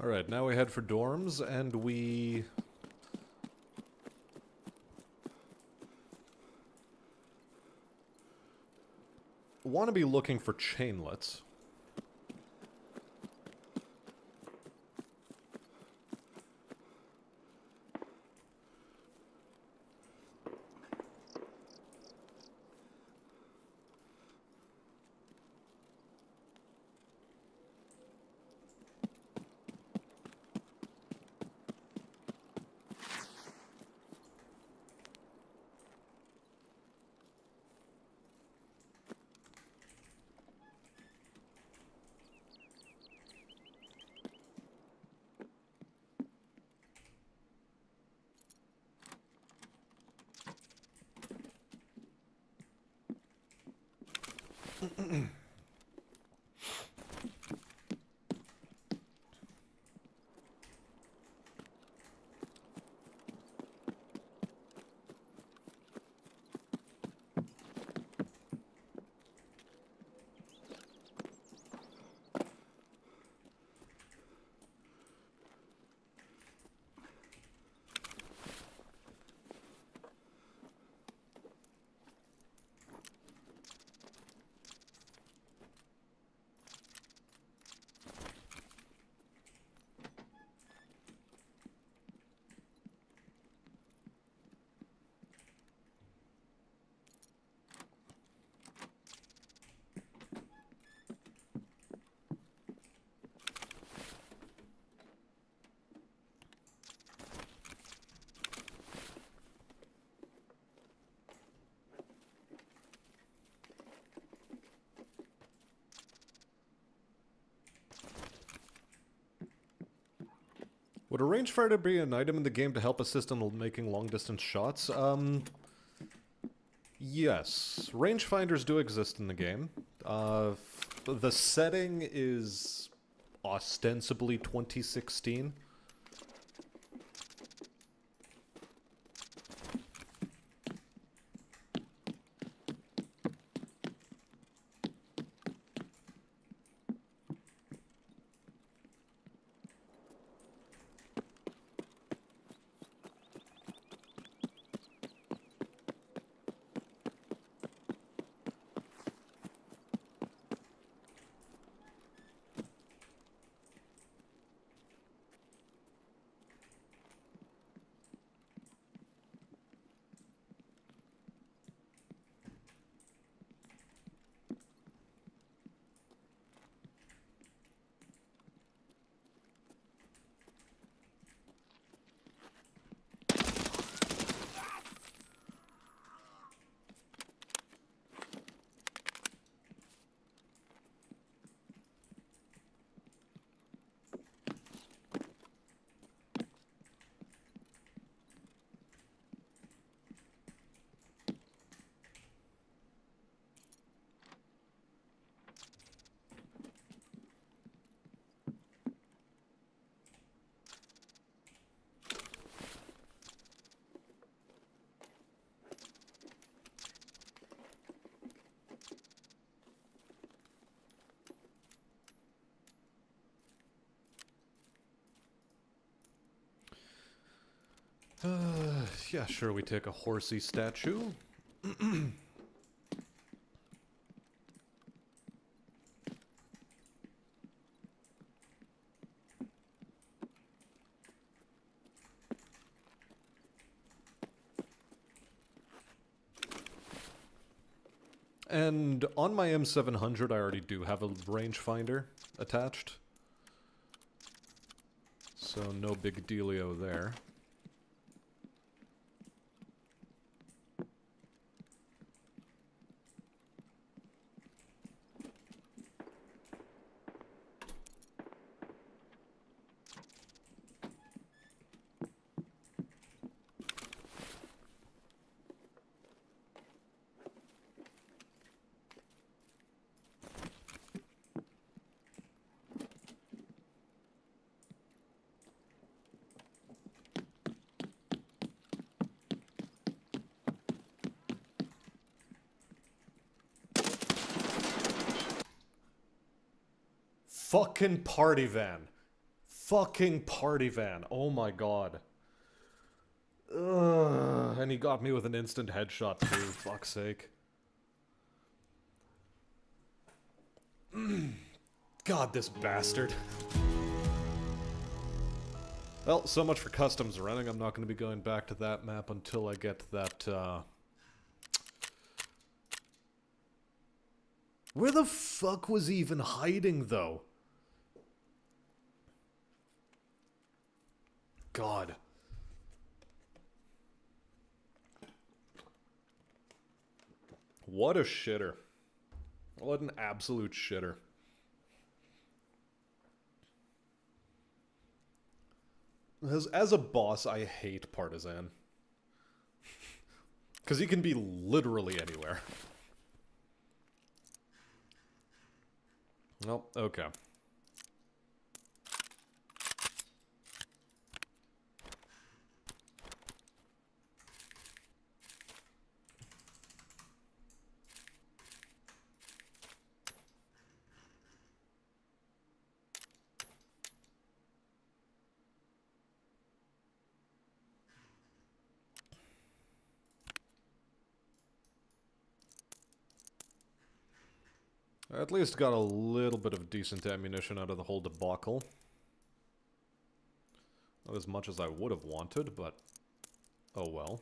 Alright, now we head for dorms, and we... want to be looking for chainlets. Would a rangefinder be an item in the game to help assist in making long-distance shots? Yes. Rangefinders do exist in the game. The setting is ostensibly 2016. Yeah, sure, we take a horsey statue. And on my M700, I already do have a rangefinder attached. So no big dealio there. Fucking party van. fucking party van. Oh my god. Ugh, and he got me with an instant headshot too, fuck's sake. God, this bastard. Well, so much for customs running. I'm not going to be going back to that map until I get that, Where the fuck was he even hiding, though? God. What a shitter. What an absolute shitter. As a boss, I hate Partisan. Because he can be literally anywhere. Well, okay. I at least got a little bit of decent ammunition out of the whole debacle. Not as much as I would have wanted, but oh well.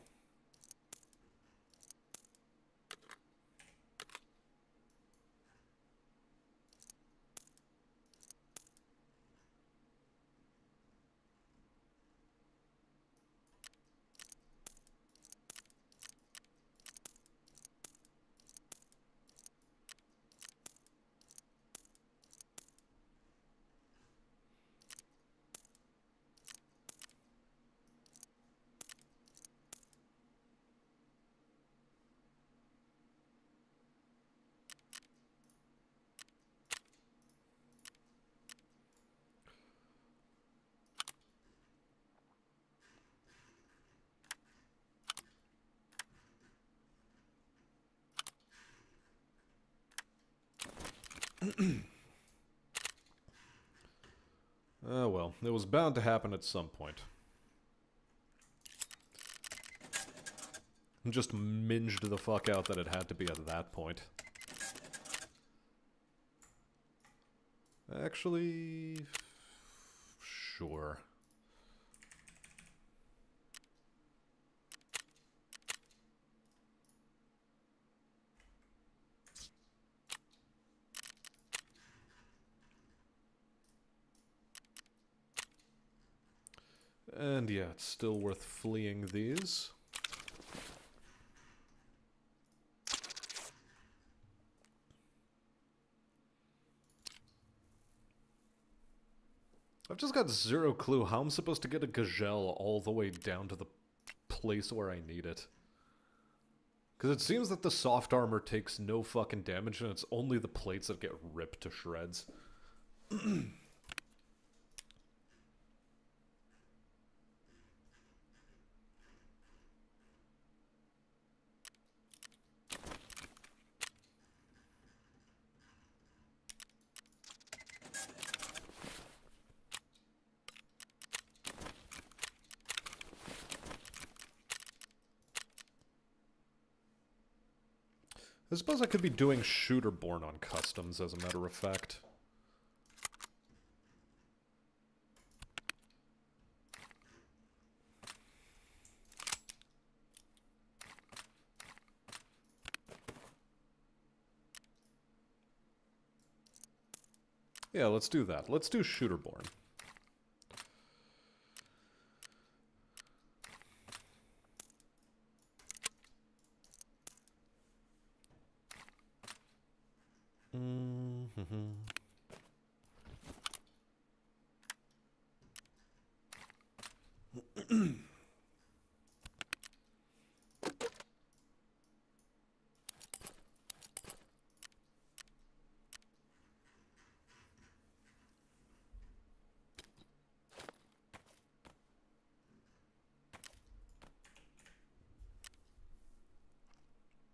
Oh well, it was bound to happen at some point. Just minged the fuck out that it had to be at that point. Actually... sure. And yeah, it's still worth fleeing these. I've just got zero clue how I'm supposed to get a gazelle all the way down to the place where I need it. Because it seems that the soft armor takes no fucking damage and it's only the plates that get ripped to shreds. I suppose I could be doing Shooterborn on customs, as a matter of fact. Yeah, let's do that. Let's do Shooterborn.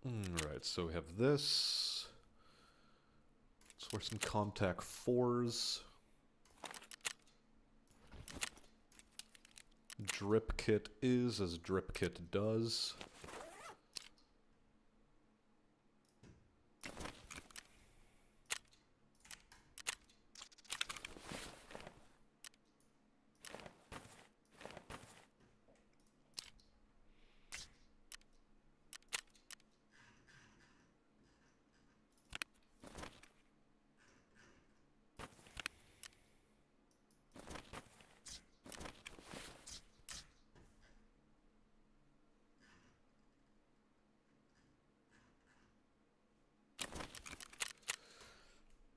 Alright, so we have this. Let's wear some Comtac 4s. Drip kit is as drip kit does.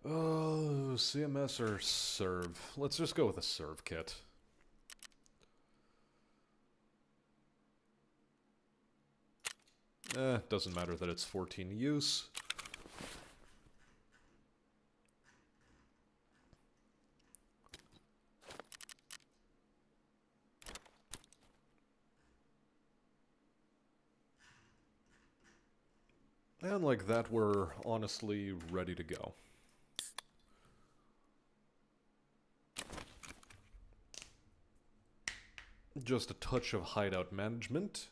Oh, CMS or serve? Let's just go with a serve kit. Doesn't matter that it's 14 use. And like that, we're honestly ready to go. Just a touch of hideout management.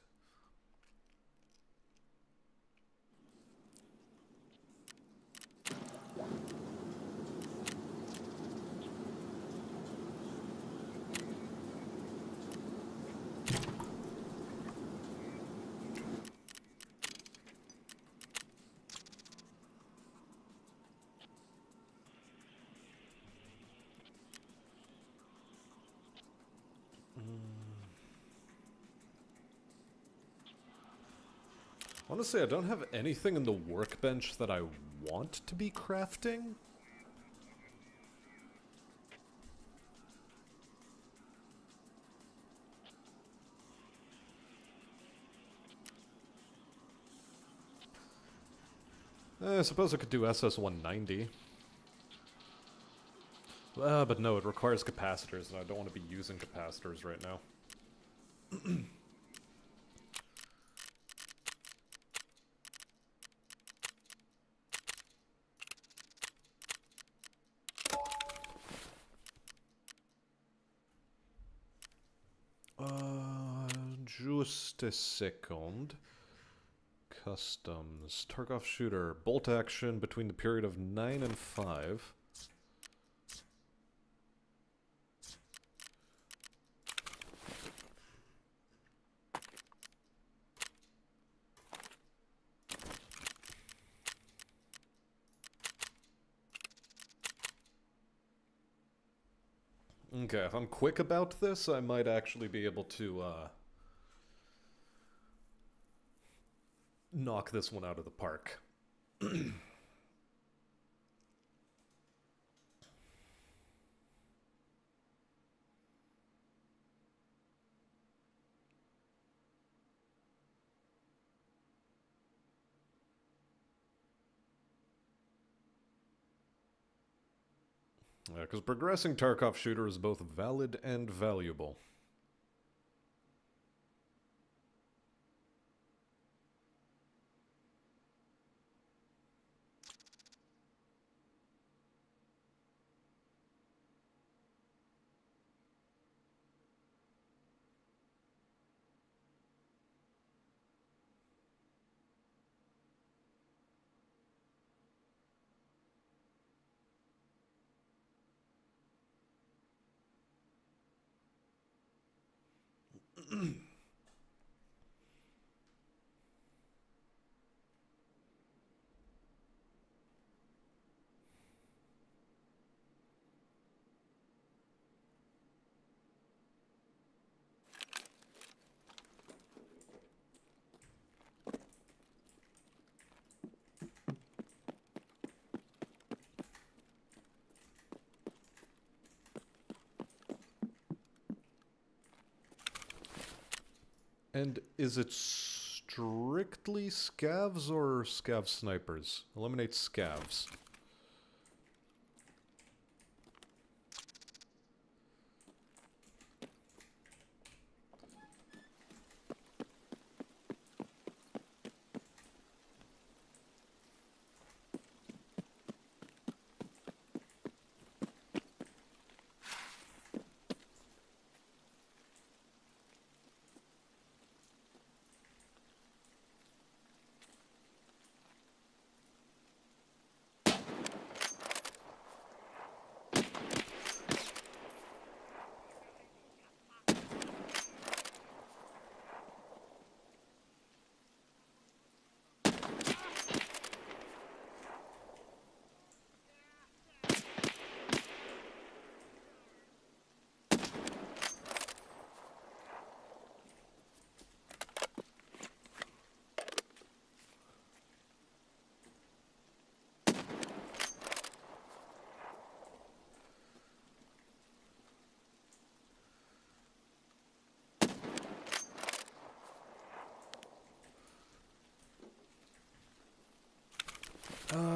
Honestly, I don't have anything in the workbench that I want to be crafting. I suppose I could do SS-190. But no, it requires capacitors, and I don't want to be using capacitors right now. Just a second. Customs. Tarkov shooter. Bolt action between the period of 9 and 5. Okay, if I'm quick about this, I might actually be able to, knock this one out of the park. Yeah, because progressing Tarkov shooter is both valid and valuable. And is it strictly scavs or scav snipers? Eliminate scavs.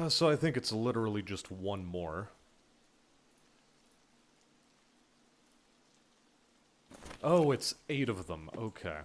So I think it's literally just one more. Oh, it's 8 of them. Okay.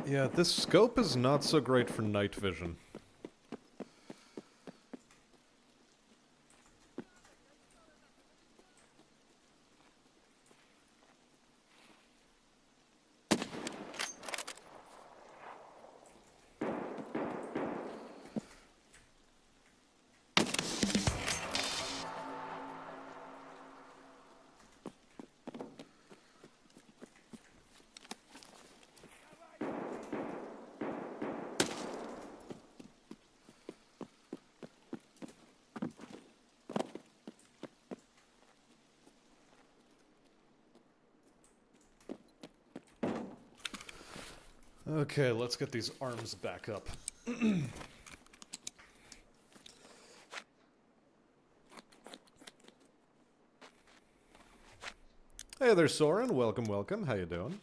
Yeah, this scope is not so great for night vision. Okay, let's get these arms back up. Hey there, Soren. Welcome, welcome. How you doing?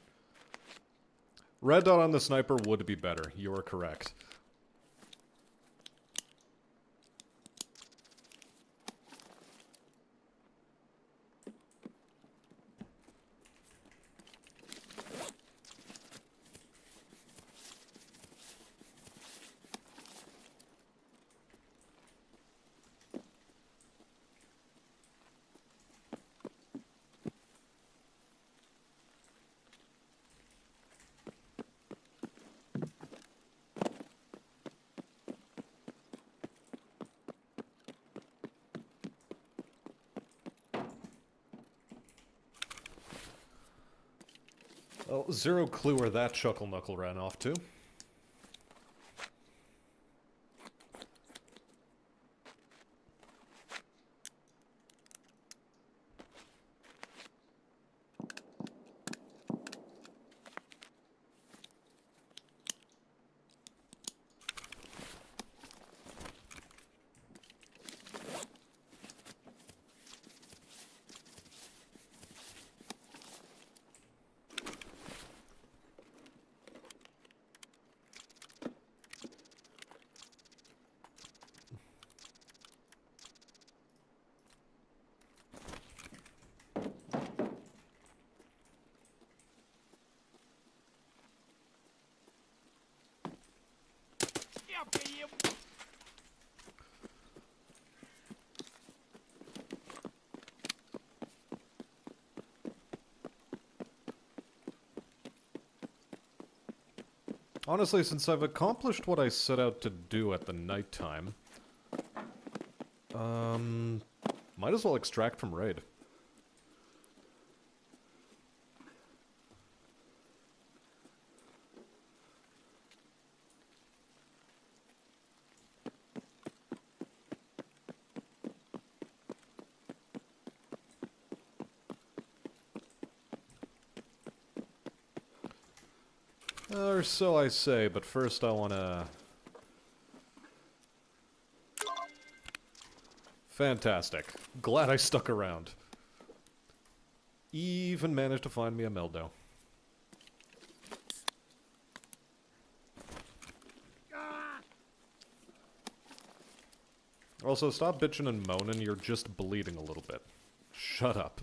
Red dot on the sniper would be better. You're correct. Well, zero clue where that chuckle knuckle ran off to. Honestly, since I've accomplished what I set out to do at the nighttime, might as well extract from raid. Or so I say, but first I wanna... Fantastic. Glad I stuck around. Even managed to find me a Meldo. Also, stop bitching and moaning, you're just bleeding a little bit. Shut up.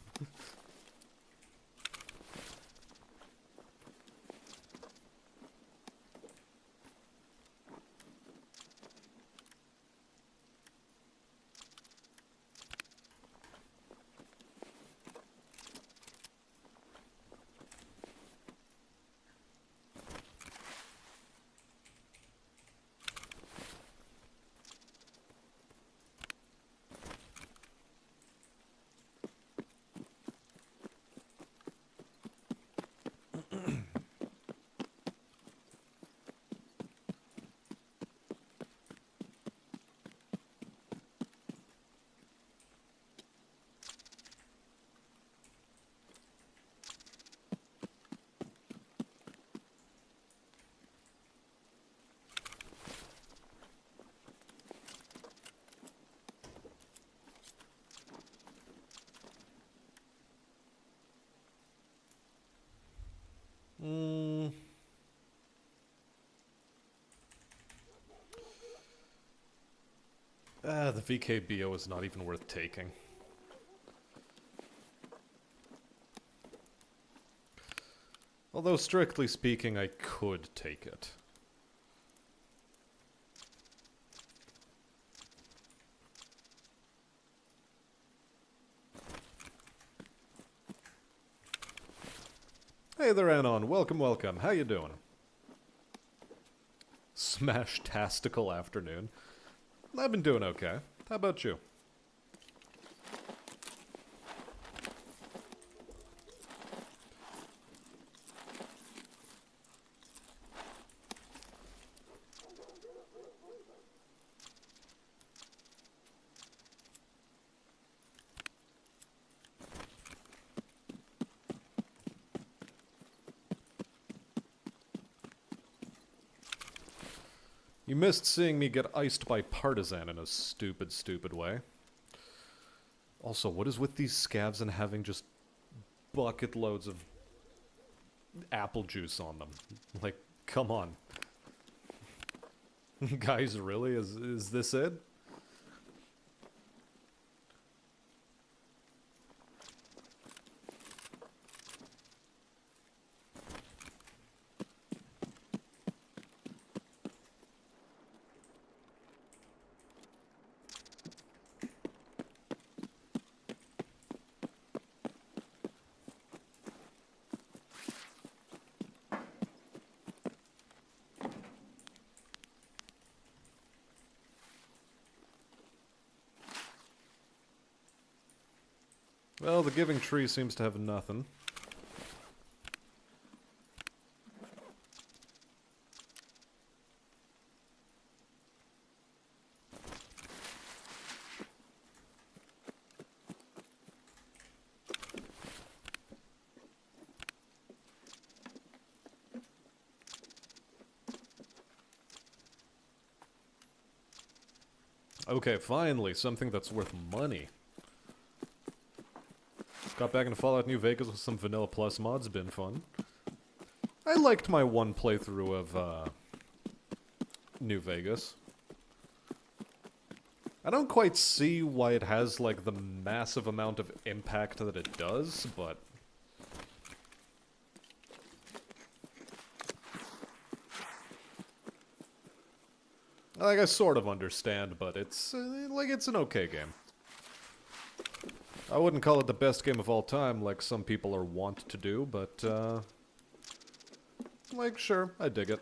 The VKBO is not even worth taking. Although, strictly speaking, I could take it. Hey there, Anon. Welcome, welcome. How you doing? Smash-tastical afternoon. I've been doing okay. How about you? You missed seeing me get iced by Partisan in a stupid, stupid way. Also, what is with these scavs and having just bucket loads of apple juice on them? Like, come on. Guys, really? Is this it? Well, the Giving Tree seems to have nothing. Okay, finally, something that's worth money. Got back into Fallout New Vegas with some Vanilla Plus mods, been fun. I liked my one playthrough of, New Vegas. I don't quite see why it has, like, the massive amount of impact that it does, but... like, I sort of understand, but it's, like, it's an okay game. I wouldn't call it the best game of all time, like some people are wont to do, but, like, sure, I dig it.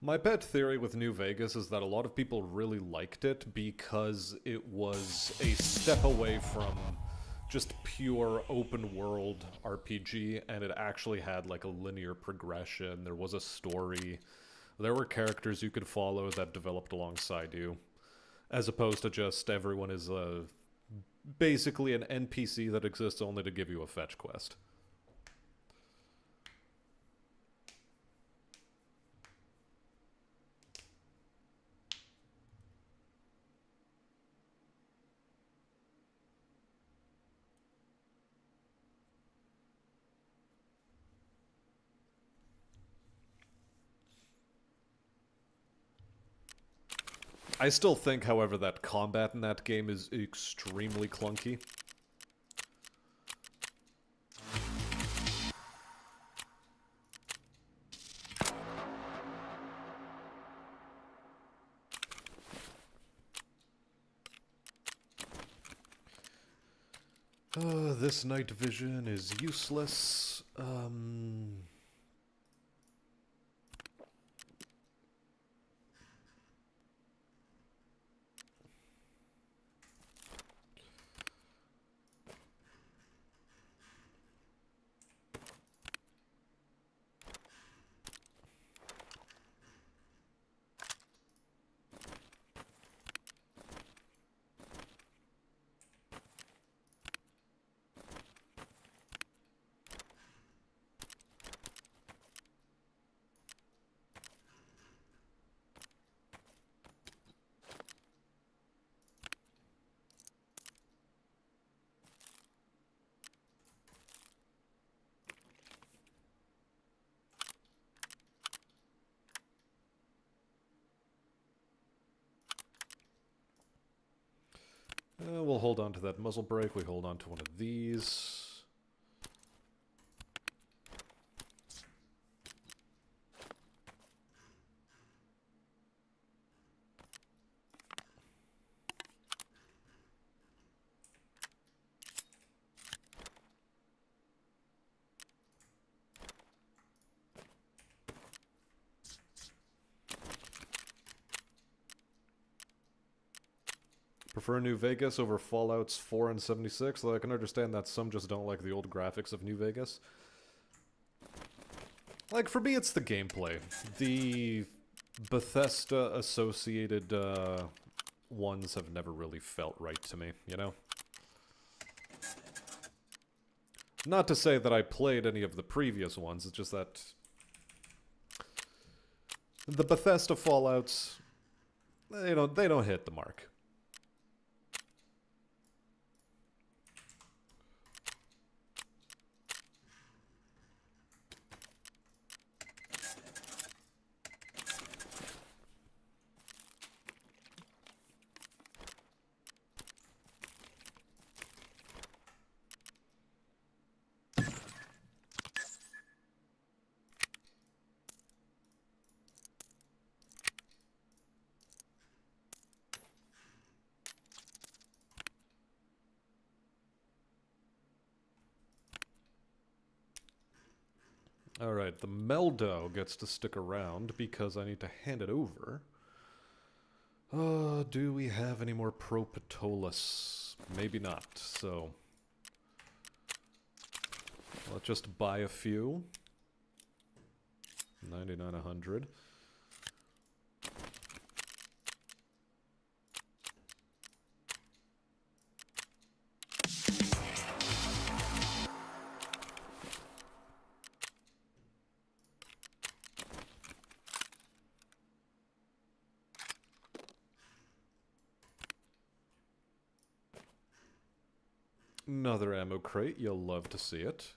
My pet theory with New Vegas is that a lot of people really liked it because it was a step away from just pure open world RPG, and it actually had like a linear progression. There was a story. There were characters you could follow that developed alongside you, as opposed to just everyone is basically an NPC that exists only to give you a fetch quest. I still think, however, that combat in that game is extremely clunky. This night vision is useless. We'll hold on to that muzzle brake. We hold on to one of these. Prefer New Vegas over Fallouts 4 and 76, though I can understand that some just don't like the old graphics of New Vegas. Like, for me, it's the gameplay. The Bethesda-associated ones have never really felt right to me, you know? Not to say that I played any of the previous ones, it's just that the Bethesda Fallouts, they don't hit the mark. Alright, the Meldo gets to stick around because I need to hand it over. Do we have any more Propetolus? Maybe not, so... let's just buy a few. 99, 100. Another ammo crate, you'll love to see it.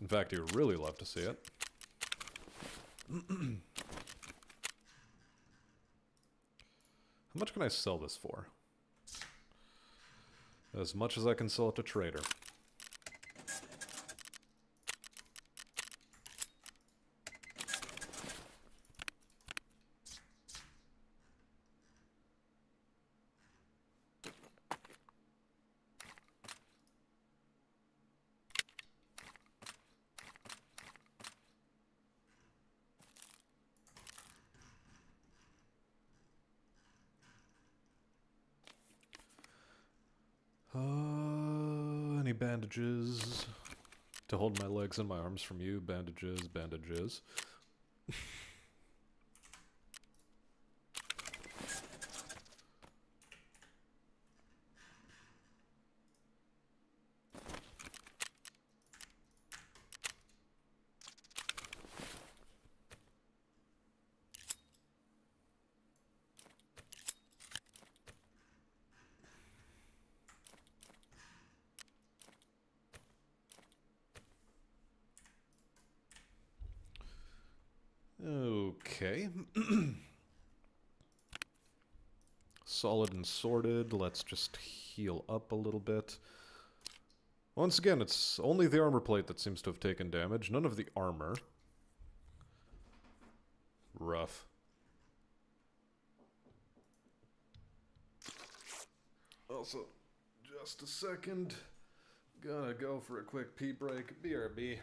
In fact, you really love to see it. How much can I sell this for? As much as I can sell it to trader. Any bandages to hold my legs and my arms from you? Bandages, bandages. Okay. Solid and sorted. Let's just heal up a little bit. Once again, it's only the armor plate that seems to have taken damage. None of the armor. Rough. Also, just a second. Gotta go for a quick pee break. BRB.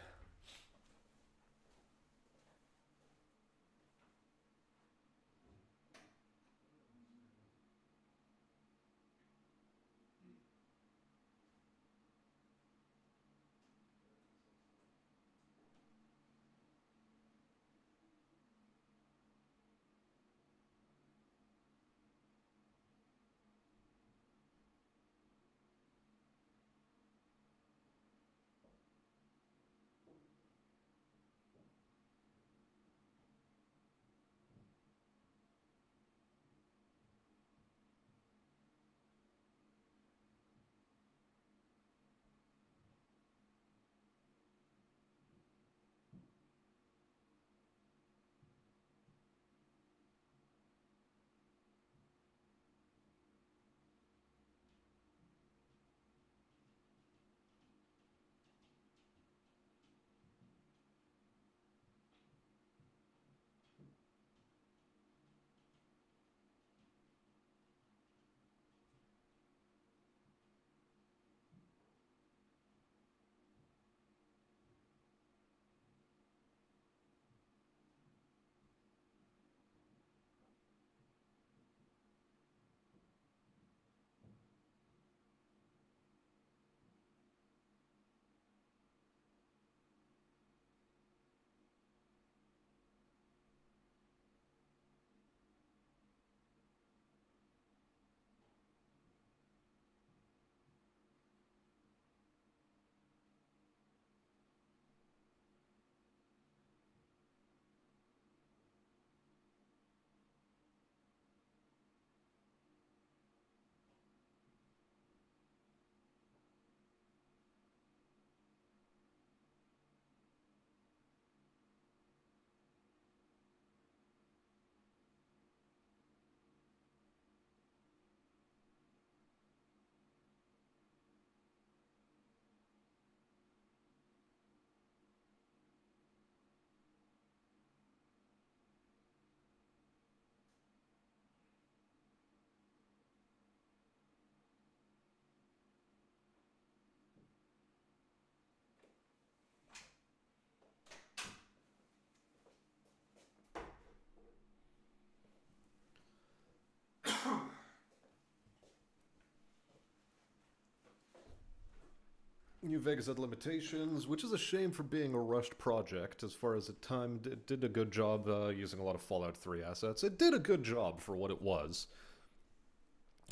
New Vegas had limitations, which is a shame for being a rushed project. As far as it did a good job using a lot of Fallout 3 assets. It did a good job for what it was.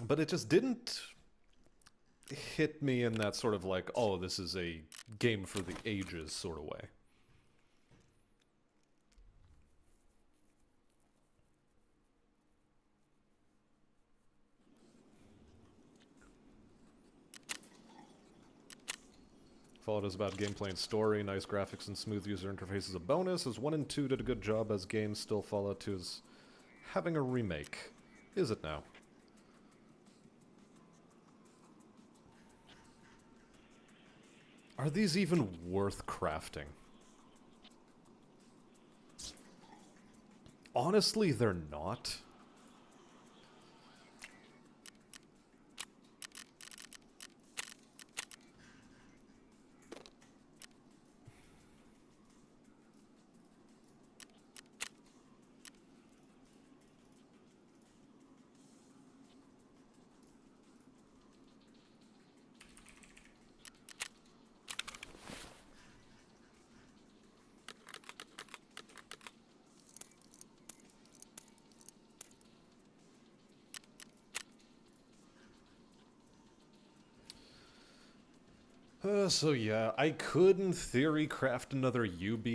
But it just didn't hit me in that sort of like, oh, this is a game for the ages sort of way. Fallout is about gameplay and story, nice graphics and smooth user interface is a bonus, as 1 and 2 did a good job as games, still Fallout 2 is having a remake. Is it now? Are these even worth crafting? Honestly, they're not. So yeah, I could in theory craft another UB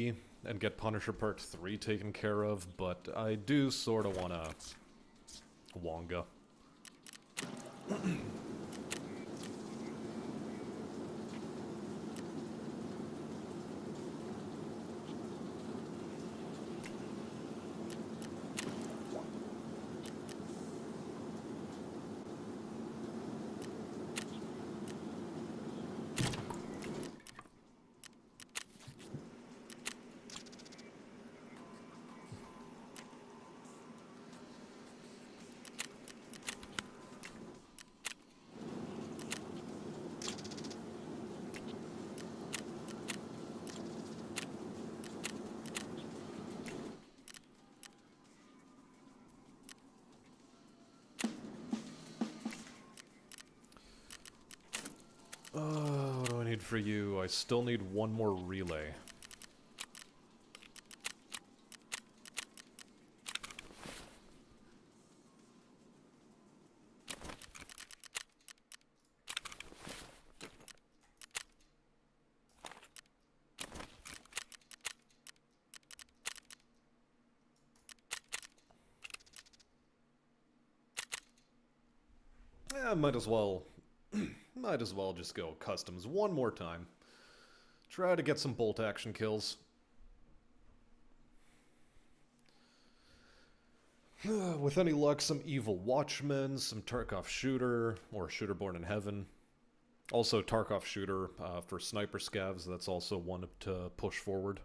and get Punisher Part 3 taken care of, but I do sort of want to Wonga. What do I need for you? I still need one more relay. Yeah, might as well just go customs one more time. Try to get some bolt action kills. With any luck, some evil watchmen, some Tarkov shooter, or shooter born in heaven. Also Tarkov shooter for sniper scavs, that's also one to push forward.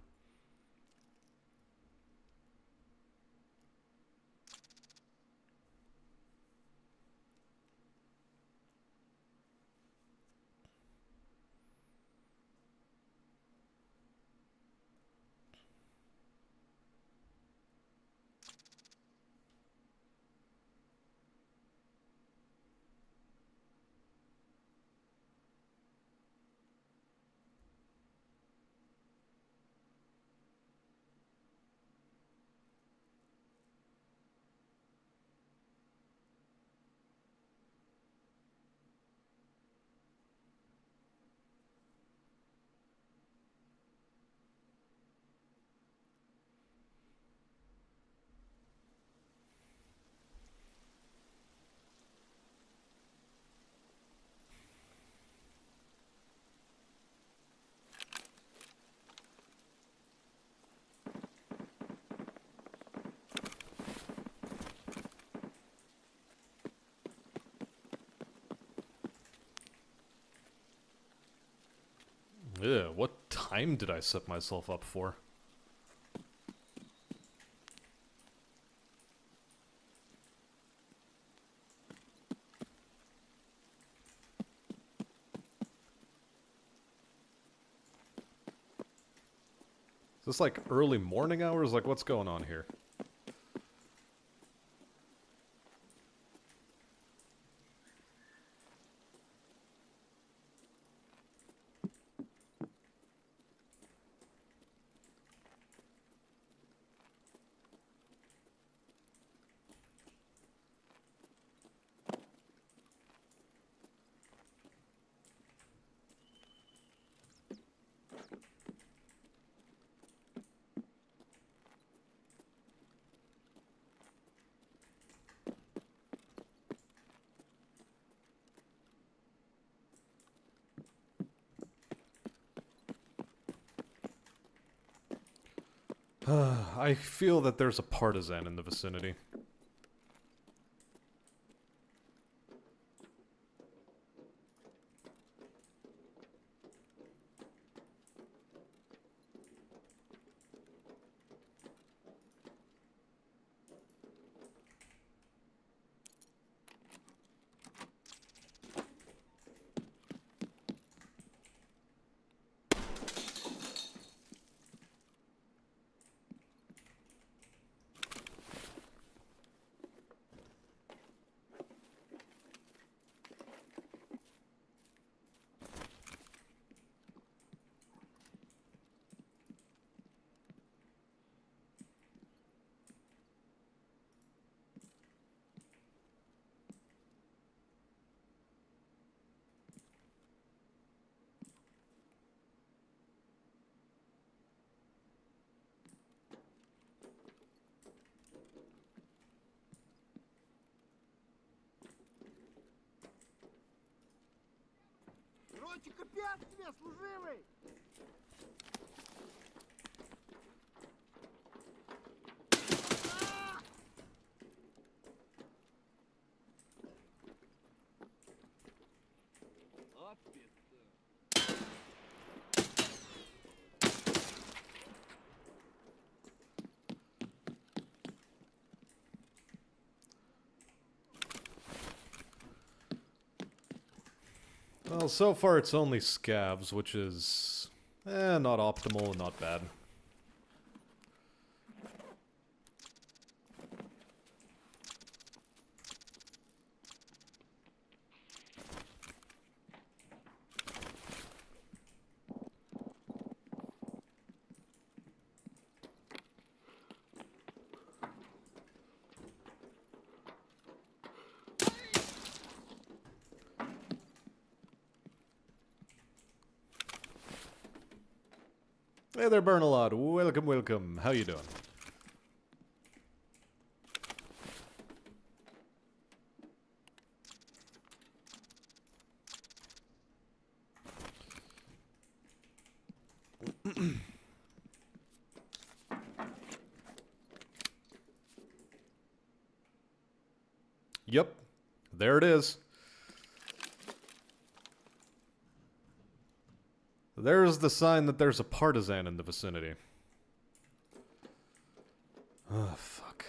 Ew, what time did I set myself up for? Is this like early morning hours? Like, what's going on here? I feel that there's a partisan in the vicinity. Короче, капец тебе, служивый! Well, so far it's only scavs, which is... not optimal and not bad. Hey there, Bernalod. Welcome, welcome. How you doing? Yep. There it is. There's the sign that there's a partisan in the vicinity. Oh, fuck.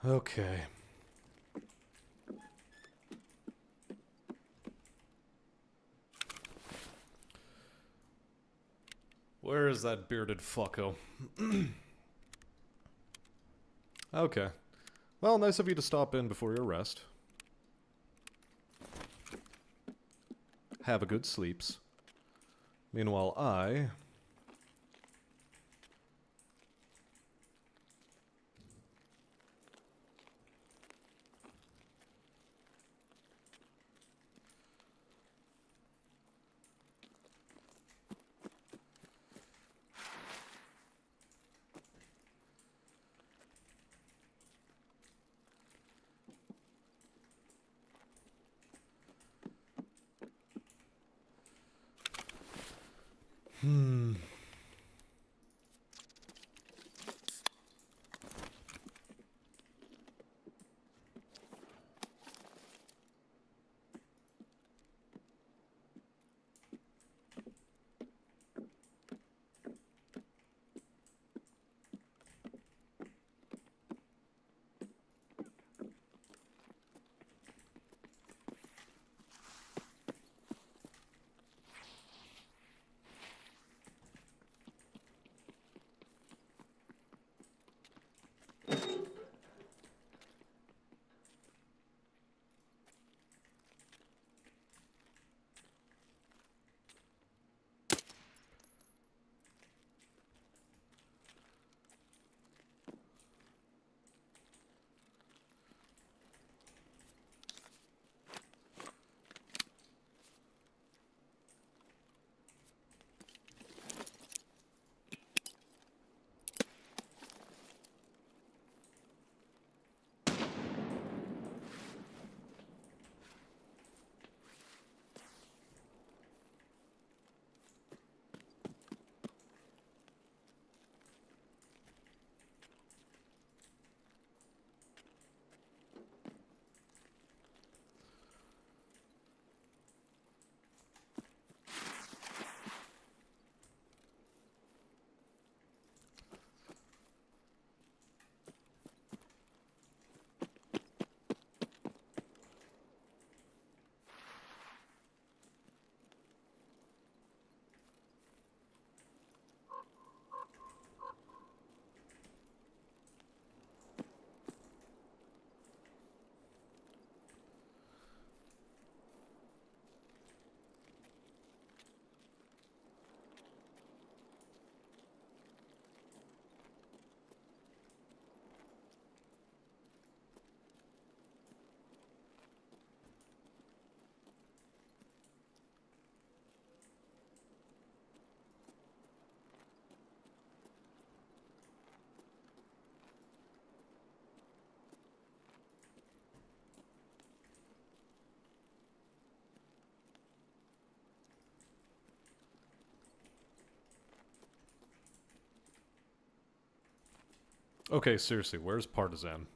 Okay. Where is that bearded fucko? Okay. Well, nice of you to stop in before your rest. Have a good sleeps. Meanwhile, I... Okay, seriously, where's Partisan?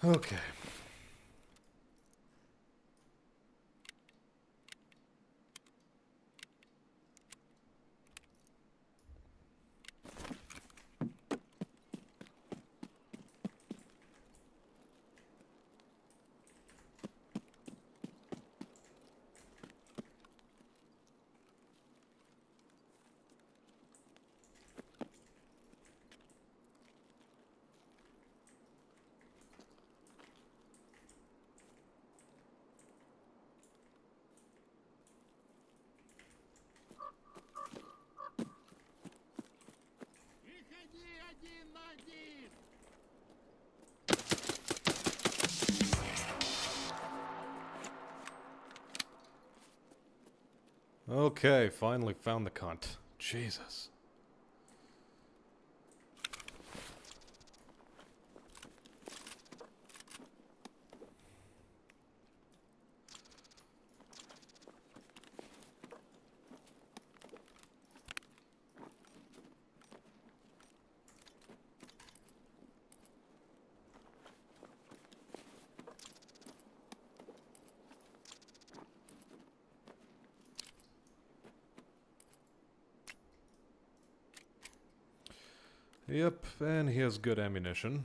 Okay. Выходи один на один! Okay, finally found the cunt. Jesus. Yep, and he has good ammunition.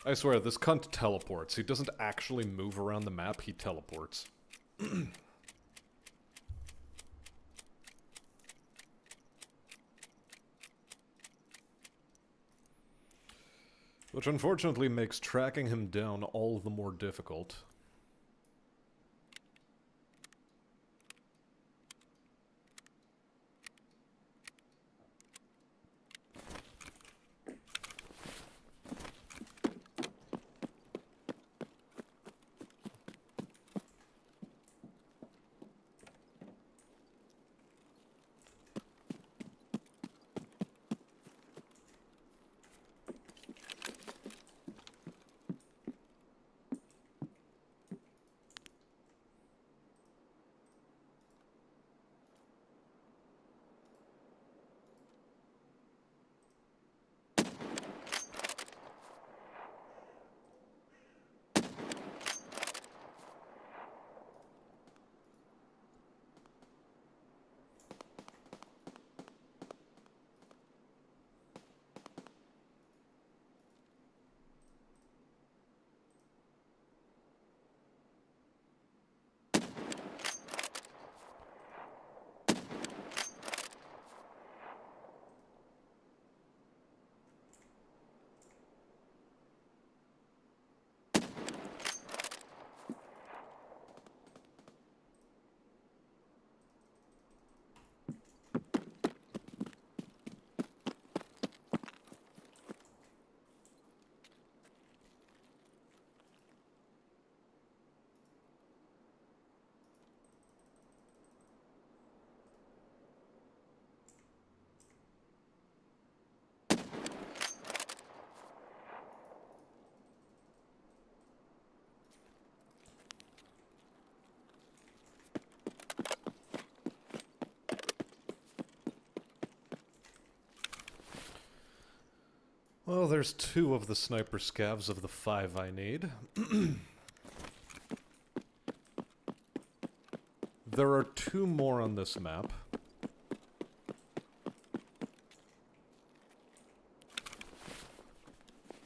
I swear, this cunt teleports. He doesn't actually move around the map, he teleports. Which unfortunately makes tracking him down all the more difficult. Well, there's 2 of the sniper scavs of the 5 I need. There are 2 more on this map.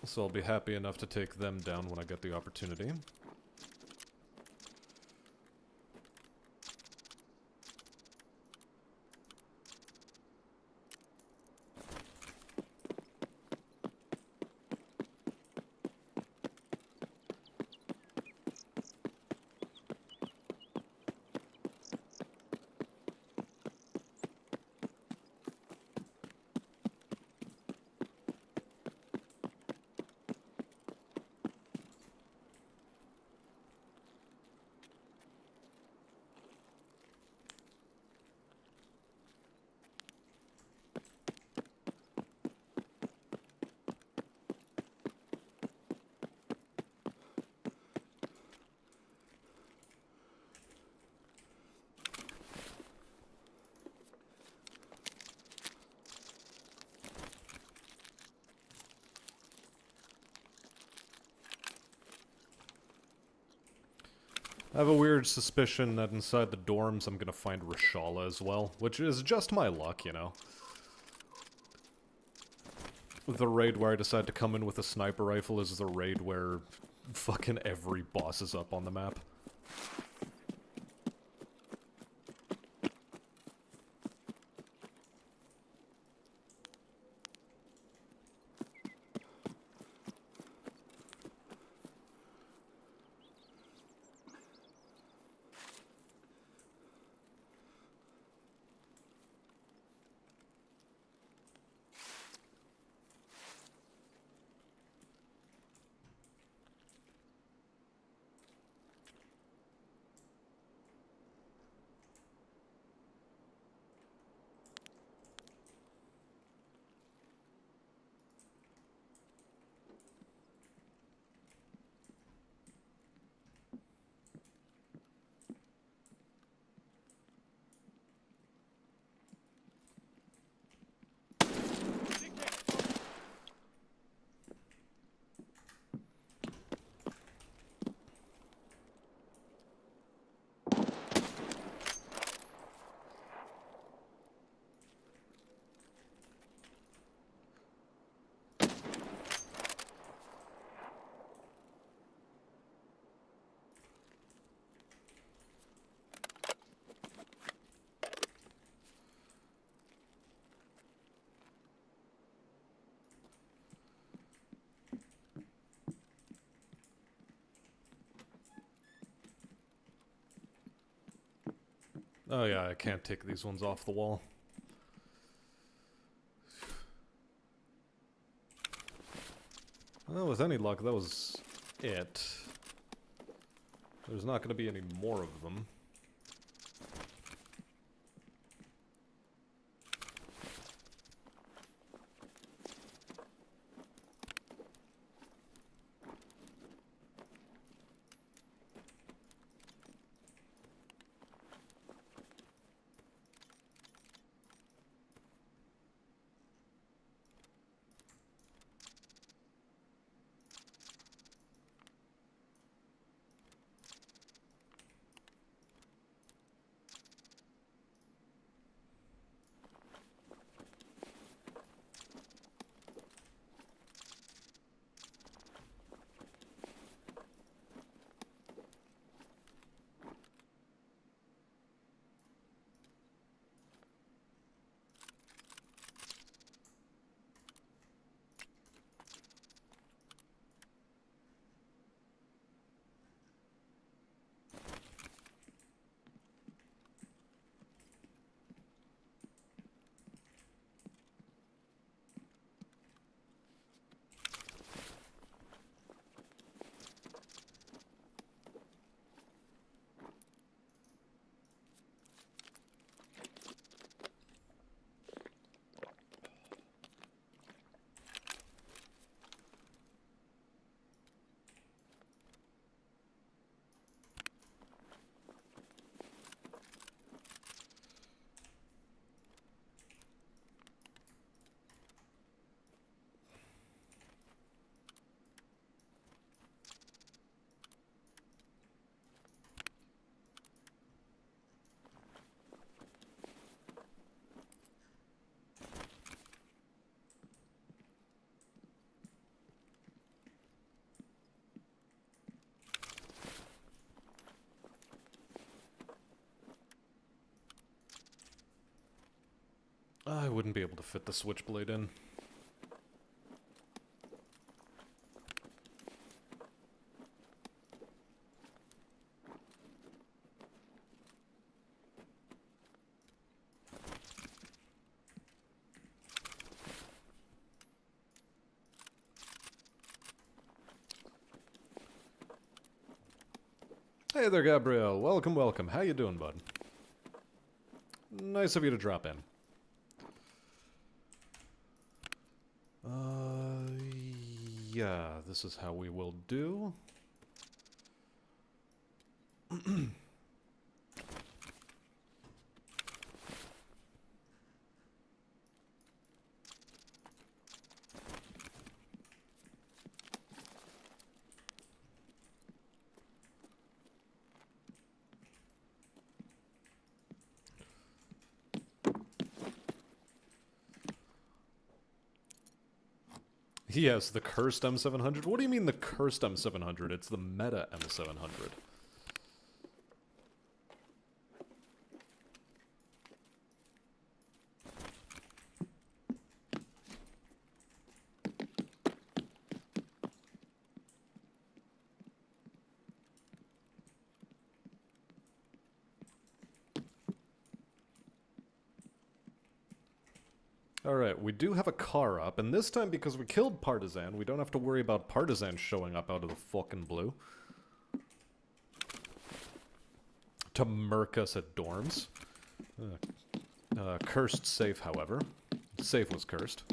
So I'll be happy enough to take them down when I get the opportunity. I have a weird suspicion that inside the dorms I'm gonna find Reshala as well, which is just my luck, you know. The raid where I decide to come in with a sniper rifle is the raid where fucking every boss is up on the map. Oh yeah, I can't take these ones off the wall. Well, with any luck, that was it. There's not going to be any more of them. wouldn't be able to fit the switchblade in. Hey there, Gabriel. Welcome, welcome. How you doing, bud? Nice of you to drop in. Yeah, this is how we will do. Yes, the cursed M700. What do you mean the cursed M700? It's the meta M700. Alright, we do have a car up, and this time because we killed Partisan, we don't have to worry about Partisan showing up out of the fucking blue. To murk us at dorms. Cursed safe, however. Safe was cursed.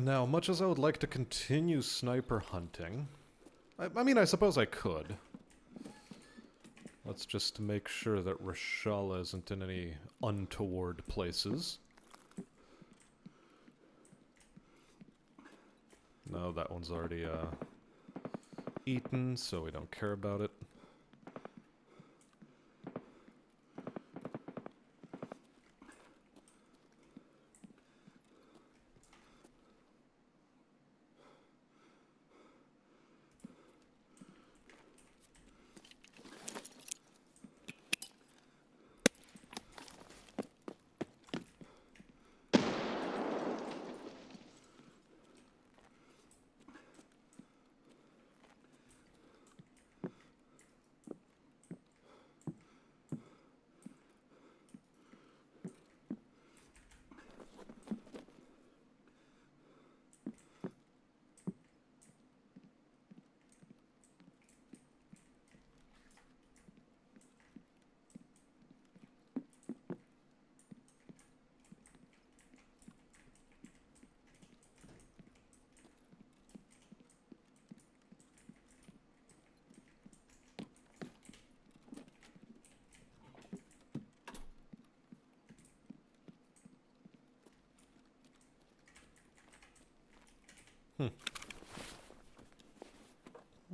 Now, much as I would like to continue sniper hunting, I mean, I suppose I could. Let's just make sure that Rashala isn't in any untoward places. No, that one's already, eaten, so we don't care about it.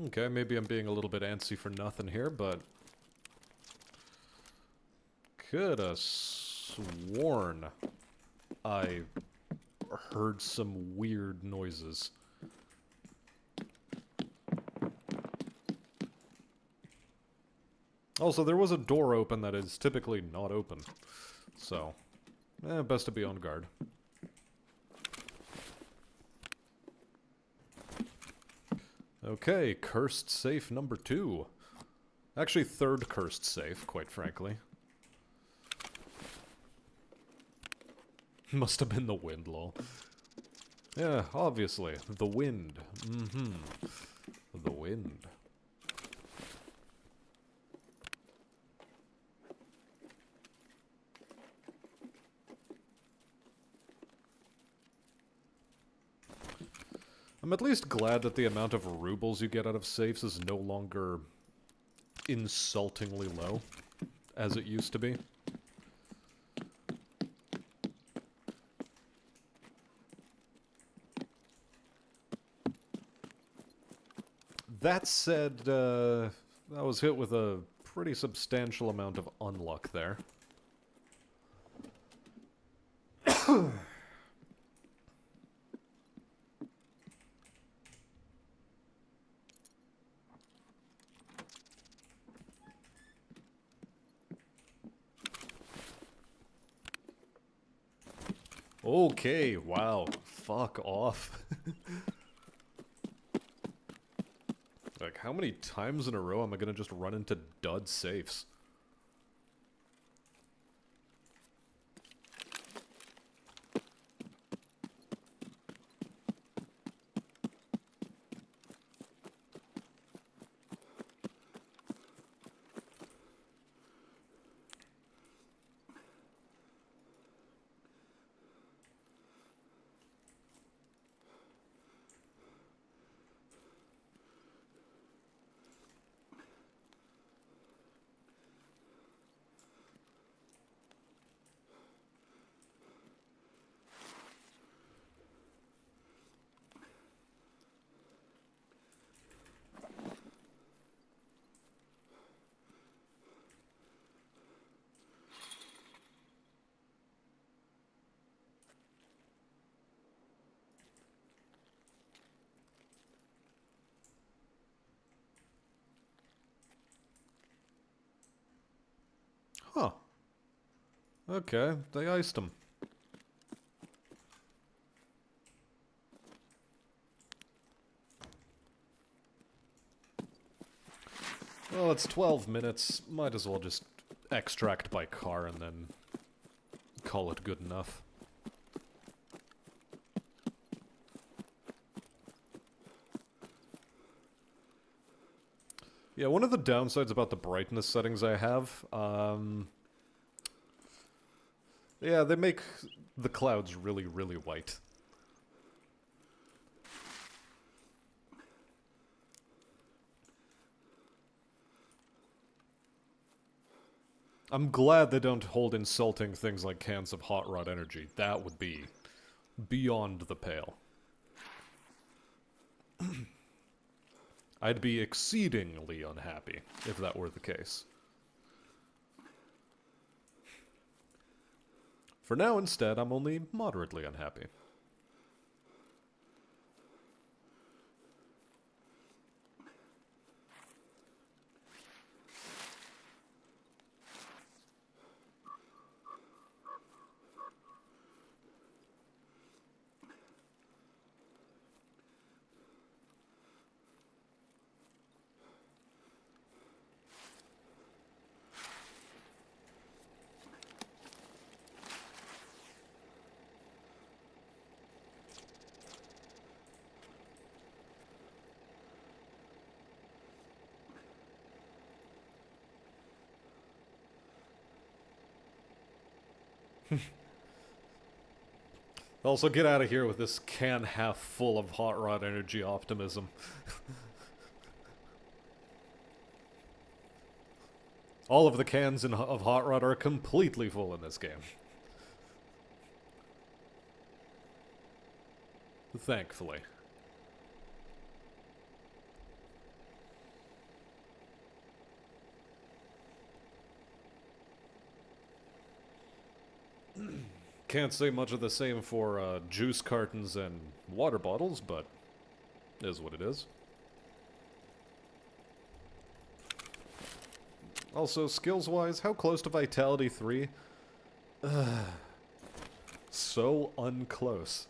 Okay, maybe I'm being a little bit antsy for nothing here, but coulda sworn I heard some weird noises. Also, there was a door open that is typically not open, so best to be on guard. Okay, cursed safe number 2. Actually, third cursed safe, quite frankly. Must have been the wind, lol. Yeah, obviously. The wind. Mm-hmm. The wind. I'm at least glad that the amount of rubles you get out of safes is no longer insultingly low, as it used to be. That said, I was hit with a pretty substantial amount of unluck there. Okay, wow. Fuck off. Like, how many times in a row am I gonna just run into dud safes? Huh. Okay, they iced him. Well, it's 12 minutes. Might as well just extract by car and then call it good enough. Yeah, one of the downsides about the brightness settings I have, yeah, they make the clouds really, really white. I'm glad they don't hold insulting things like cans of hot rod energy. That would be beyond the pale. I'd be exceedingly unhappy if that were the case. For now, instead, I'm only moderately unhappy. Also, get out of here with this can half full of hot rod energy optimism. All of the cans of hot rod are completely full in this game. Thankfully. Can't say much of the same for juice cartons and water bottles, but is what it is. Also, skills-wise, how close to Vitality 3? So unclose.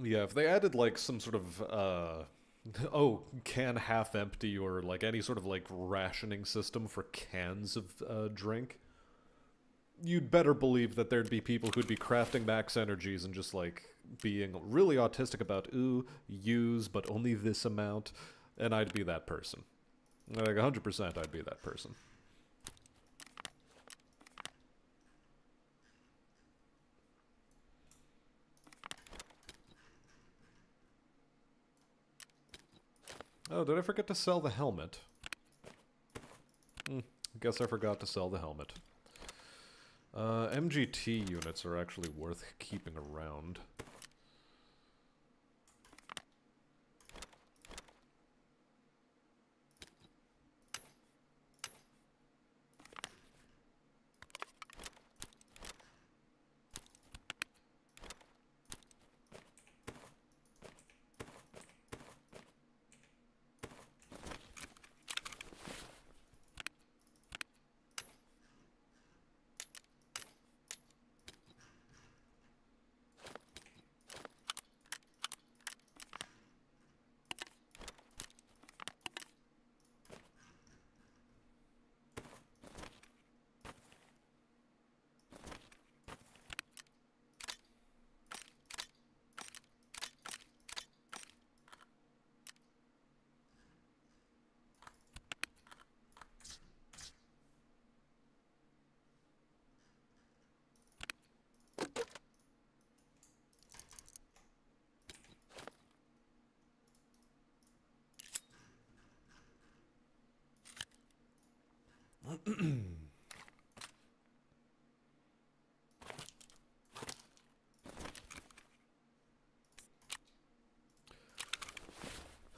Yeah, if they added like some sort of oh, can half empty or like any sort of like rationing system for cans of drink, you'd better believe that there'd be people who'd be crafting max energies and just like being really autistic about, ooh, use but only this amount, and I'd be that person. Like 100% I'd be that person. Oh, did I forget to sell the helmet? Guess I forgot to sell the helmet. MGT units are actually worth keeping around.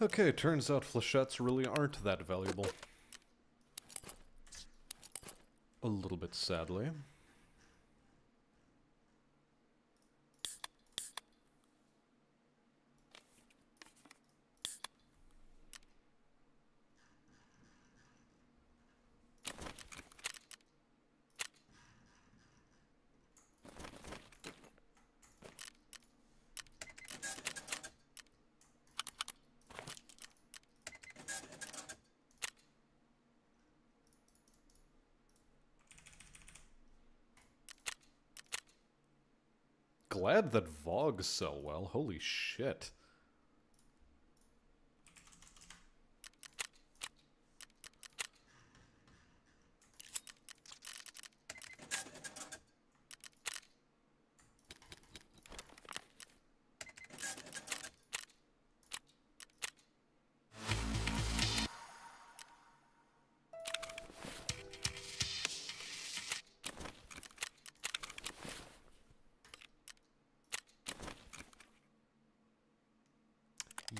Okay, turns out flechettes really aren't that valuable. A little bit sadly. Glad that Vogs sell well. Holy shit.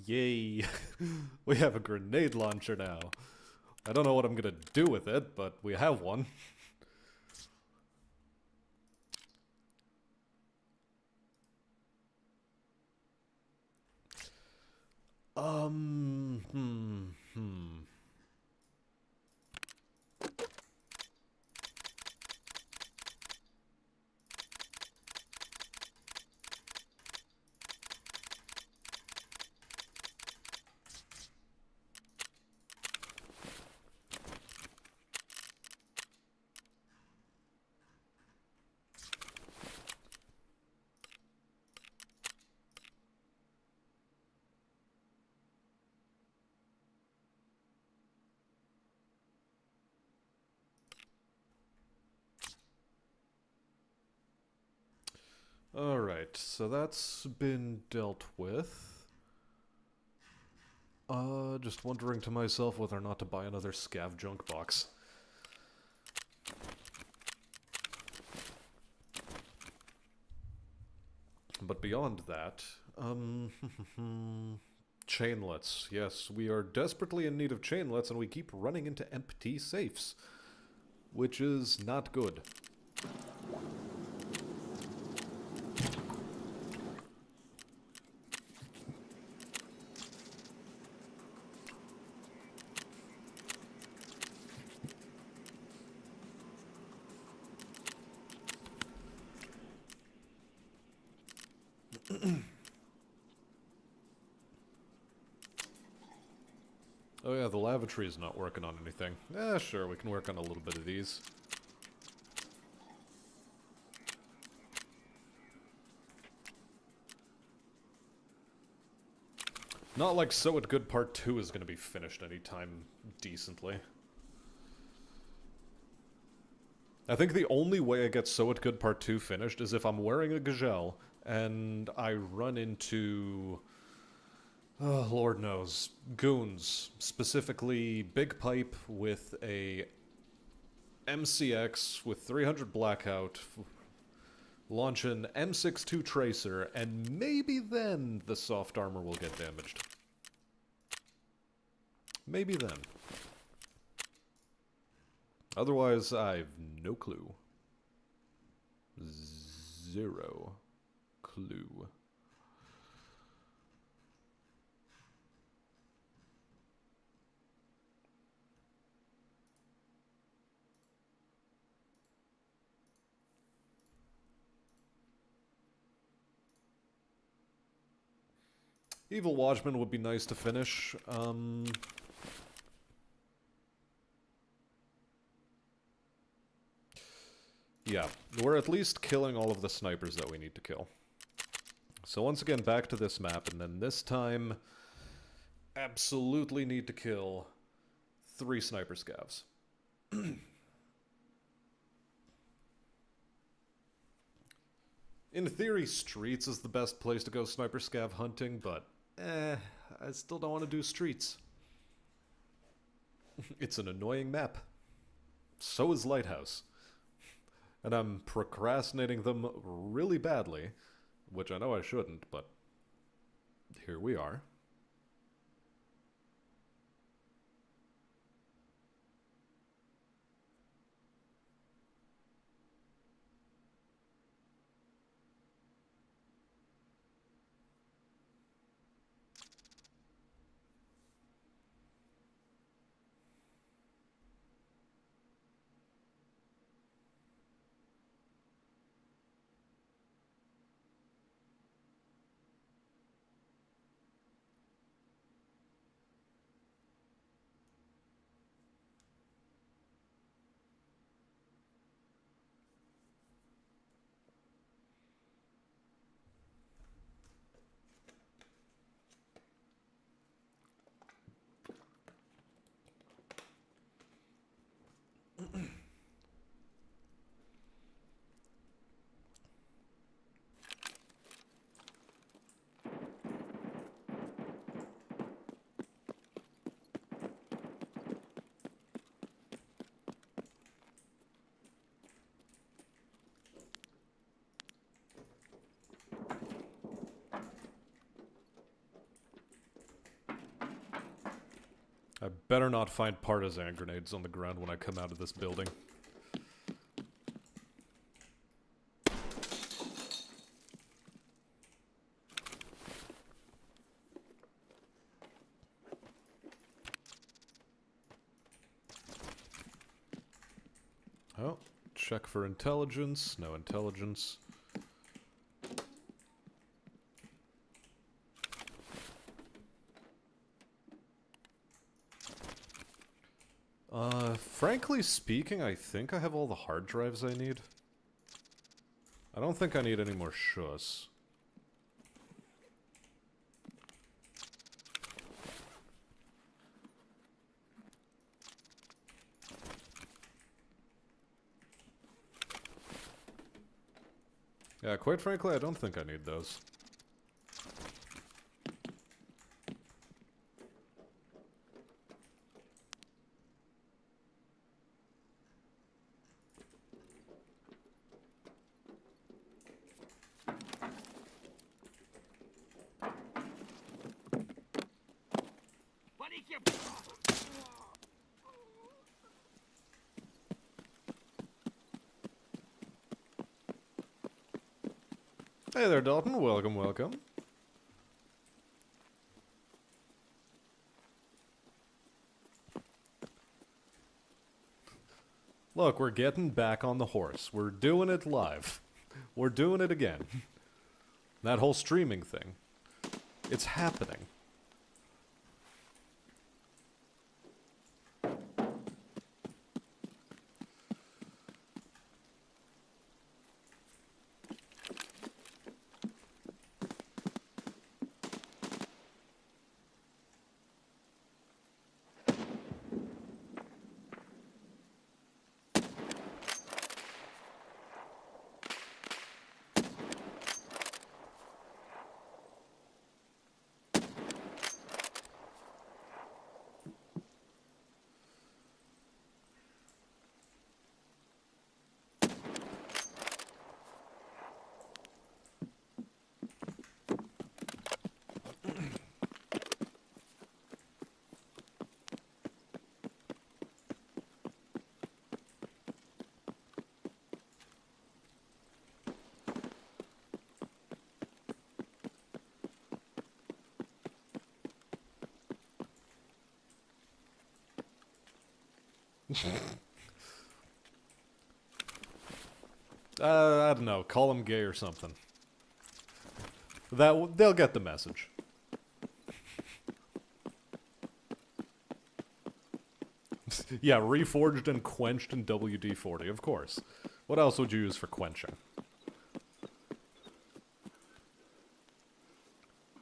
Yay. We have a grenade launcher now. I don't know what I'm gonna do with it, but we have one. Um, hmm, hmm. Alright, so that's been dealt with. Just wondering to myself whether or not to buy another scav junk box. But beyond that, chainlets. Yes, we are desperately in need of chainlets, and we keep running into empty safes, which is not good. Oh yeah, the lavatory is not working on anything. Yeah, sure, we can work on a little bit of these. Not like So It Good Part 2 is going to be finished anytime decently. I think the only way I get So It Good Part 2 finished is if I'm wearing a gazelle and I run into... oh, Lord knows. Goons. Specifically, Big Pipe with a MCX with 300 Blackout, launch an M62 Tracer, and maybe then the soft armor will get damaged. Maybe then. Otherwise, I've no clue. Zero clue. Evil Watchman would be nice to finish. Yeah, we're at least killing all of the snipers that we need to kill. So once again, back to this map, and then this time, absolutely need to kill 3 sniper scavs. In theory, streets is the best place to go sniper scav hunting, but I still don't want to do streets. It's an annoying map. So is Lighthouse. And I'm procrastinating them really badly, which I know I shouldn't, but here we are. I better not find partisan grenades on the ground when I come out of this building. Oh, check for intelligence. No intelligence. Frankly speaking, I think I have all the hard drives I need. I don't think I need any more shuss. Yeah, quite frankly, I don't think I need those. Hey there, Dalton. Welcome, welcome. Look, we're getting back on the horse. We're doing it live. We're doing it again. That whole streaming thing. It's happening. I don't know, call him gay or something. They'll get the message. Yeah, reforged and quenched in WD-40, of course. What else would you use for quenching?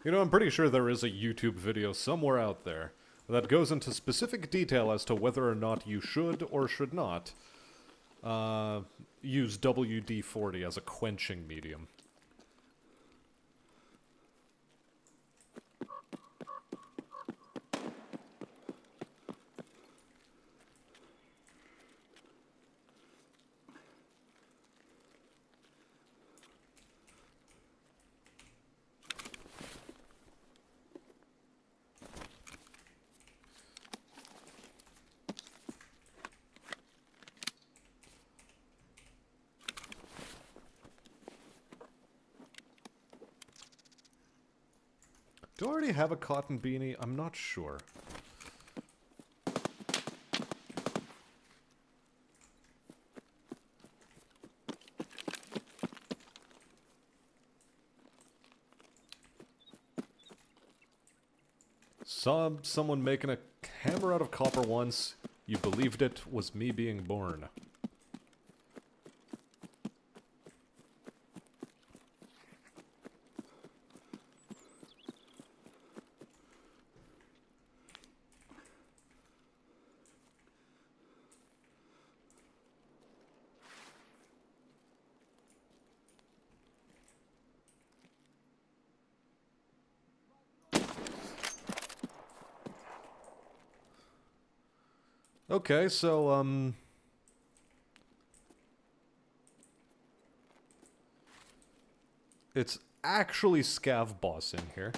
You know, I'm pretty sure there is a YouTube video somewhere out there that goes into specific detail as to whether or not you should or should not use WD-40 as a quenching medium. Do I already have a cotton beanie? I'm not sure. Saw someone making a hammer out of copper once. You believed it was me being born. Okay, so, it's actually Scav Boss in here.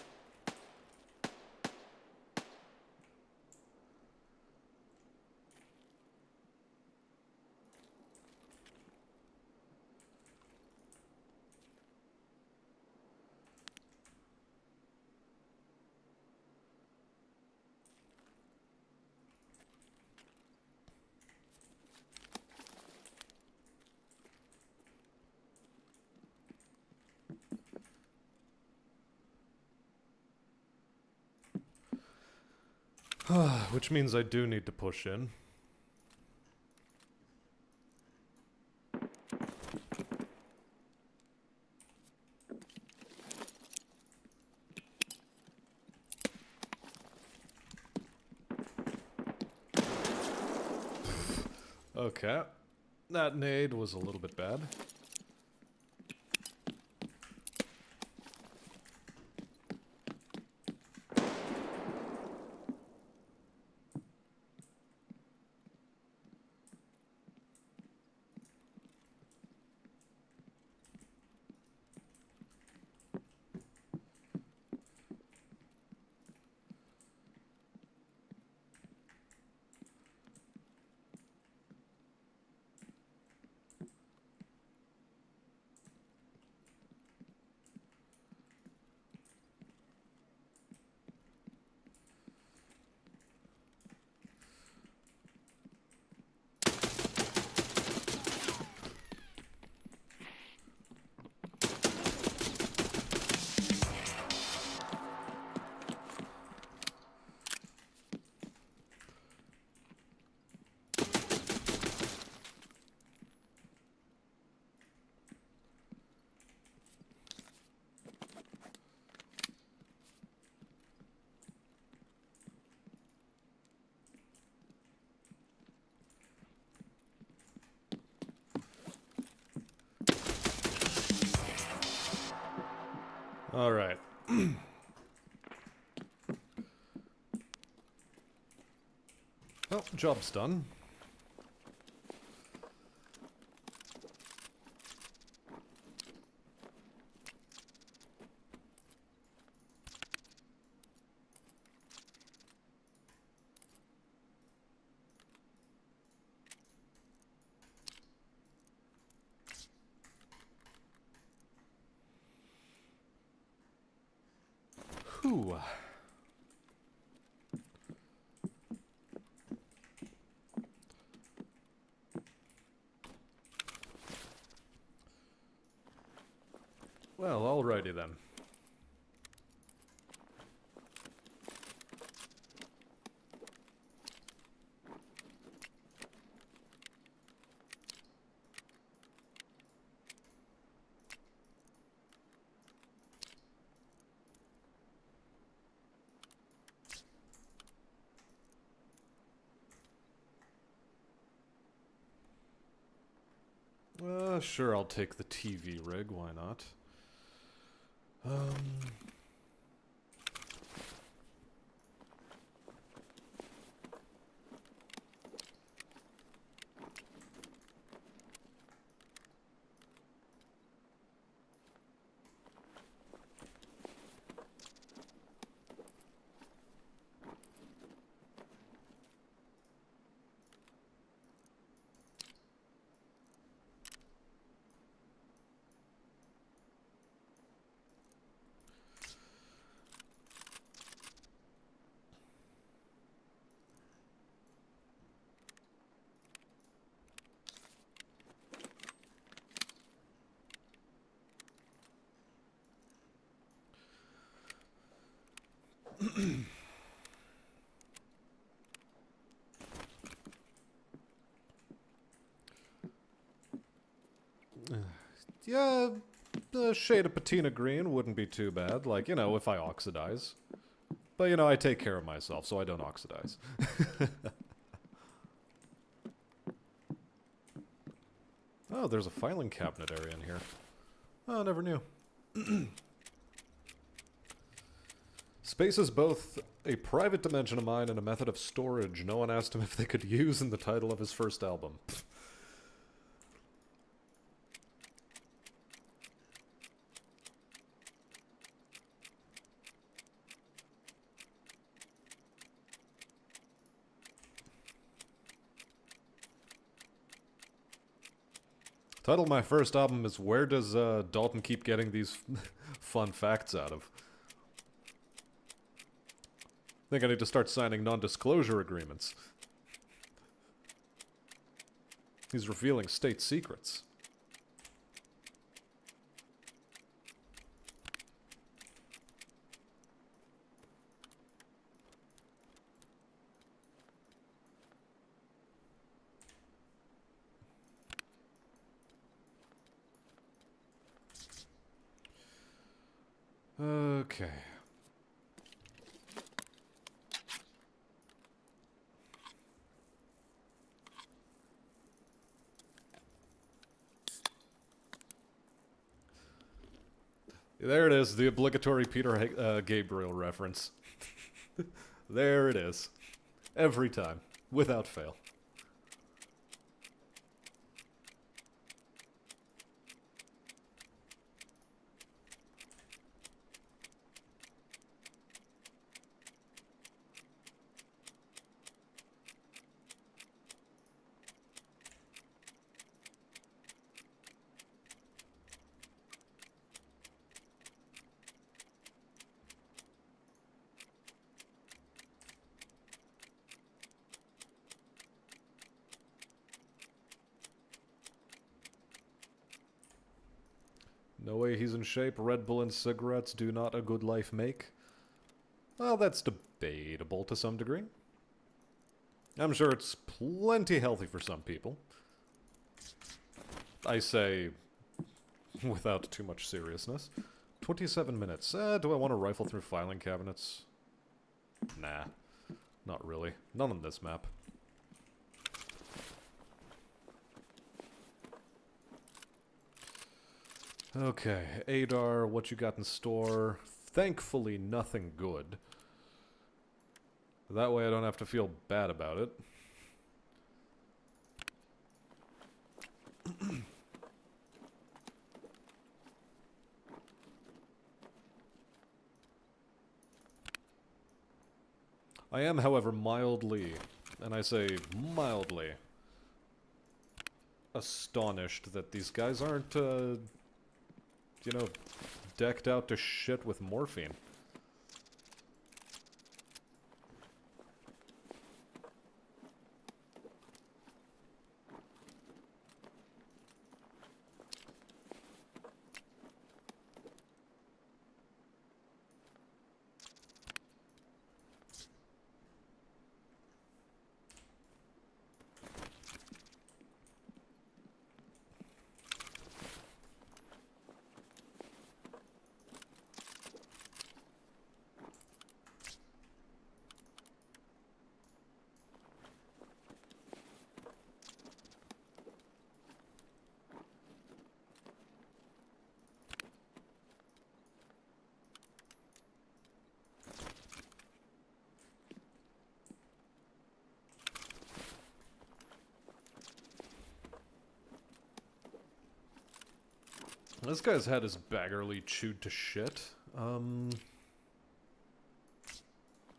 Which means I do need to push in. Okay. That nade was a little bit bad. Alright. Well, job's done. Whew. Well, alrighty then. Sure, I'll take the TV rig, why not? Yeah, a shade of patina green wouldn't be too bad, like, you know, if I oxidize. But, you know, I take care of myself, so I don't oxidize. Oh, there's a filing cabinet area in here. Oh, I never knew. Space is both a private dimension of mine and a method of storage no one asked him if they could use in the title of his first album. Title of my first album is Where Does Dalton Keep Getting These Fun Facts Out of? I think I need to start signing non-disclosure agreements. He's revealing state secrets. Okay. There it is, the obligatory Peter Gabriel reference. There it is. Every time. Without fail. No way he's in shape. Red Bull and cigarettes do not a good life make. Well, that's debatable to some degree. I'm sure it's plenty healthy for some people. I say, without too much seriousness. 27 minutes. Do I want to rifle through filing cabinets? Nah. Not really. Not on this map. Okay, Adar, what you got in store? Thankfully, nothing good. That way I don't have to feel bad about it. I am, however, mildly, and I say mildly, astonished that these guys aren't, you know, decked out to shit with morphine. This guy's head is baggerly chewed to shit.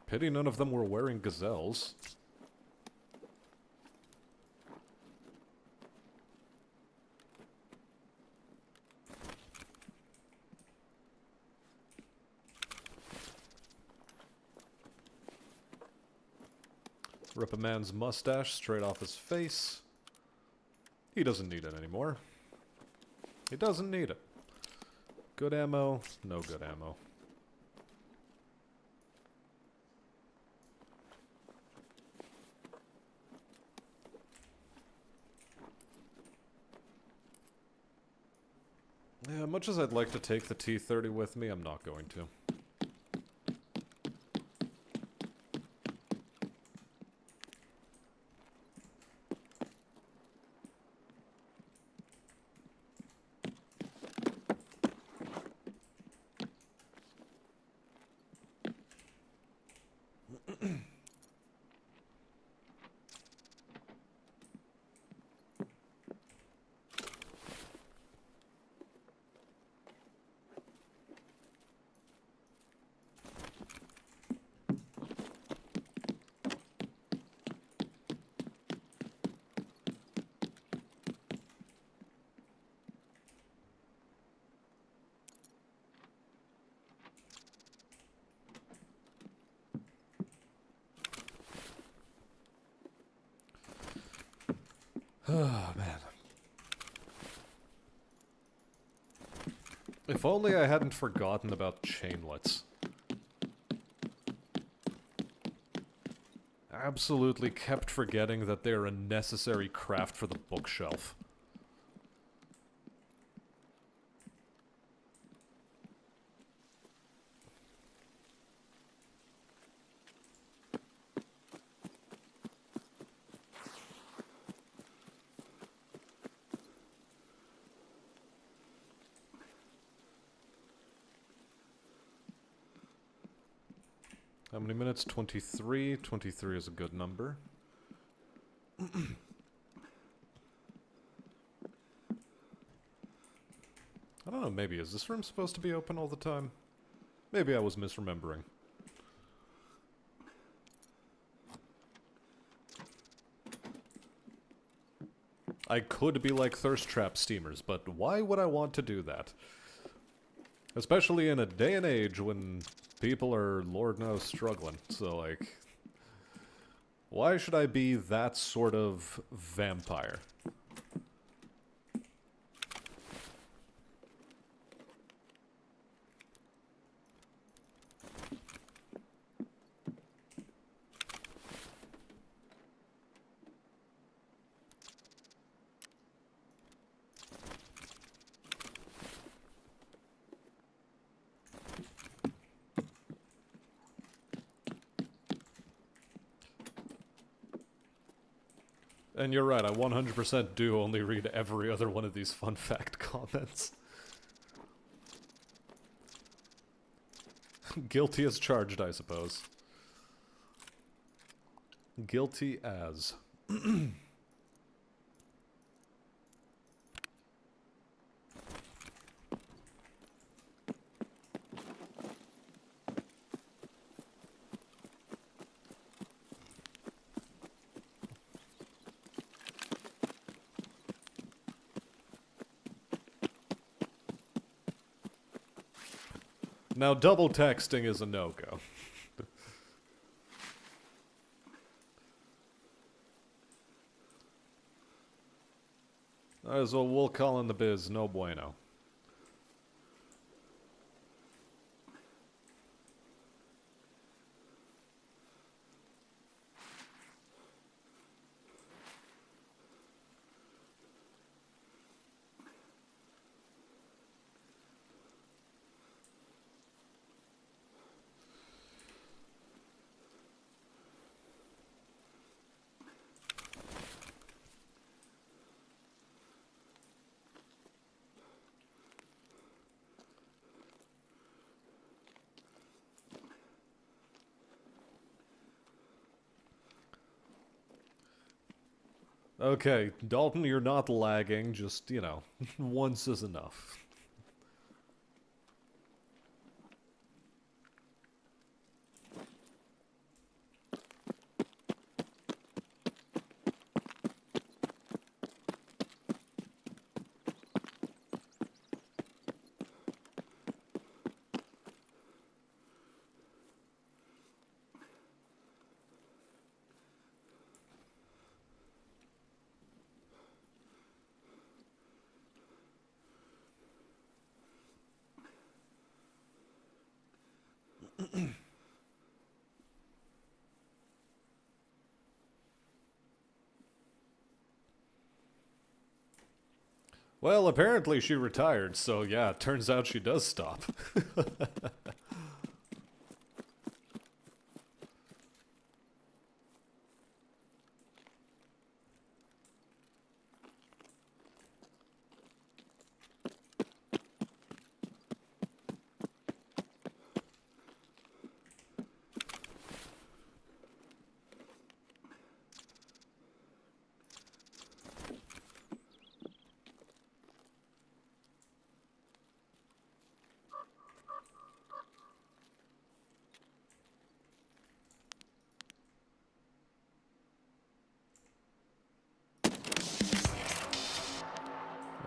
Pity none of them were wearing gazelles. Rip a man's mustache straight off his face. He doesn't need it anymore. He doesn't need it. Good ammo, no good ammo. Yeah, much as I'd like to take the T-30 with me, I'm not going to. Oh, man. If only I hadn't forgotten about chainlets. Absolutely kept forgetting that they're a necessary craft for the bookshelf. How many minutes? 23. 23 is a good number. I don't know, maybe. Is this room supposed to be open all the time? Maybe I was misremembering. I could be like thirst trap steamers, but why would I want to do that? Especially in a day and age when people are, Lord knows, struggling. So, like, why should I be that sort of vampire? And you're right, I 100% do only read every other one of these fun fact comments. Guilty as charged, I suppose. Guilty as. Now, double texting is a no-go. So we'll call in the biz, no bueno. Okay, Dalton, you're not lagging, just, you know, once is enough. Well, apparently she retired, so yeah, it turns out she does stop.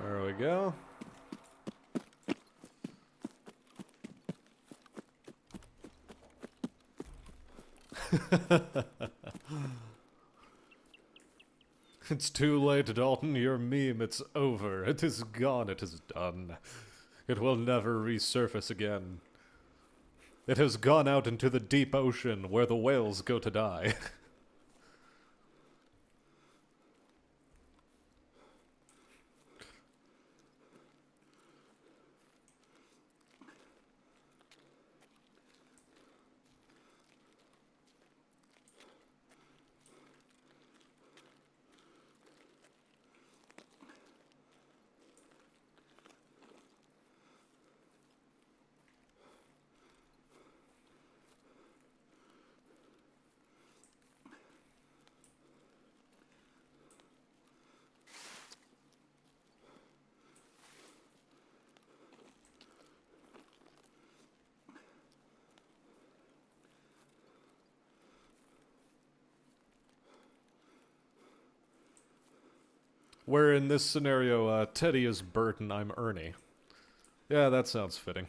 There we go. It's too late, Dalton. Your meme, it's over. It is gone. It is done. It will never resurface again. It has gone out into the deep ocean where the whales go to die. Where in this scenario, Teddy is Bert and I'm Ernie. Yeah, that sounds fitting.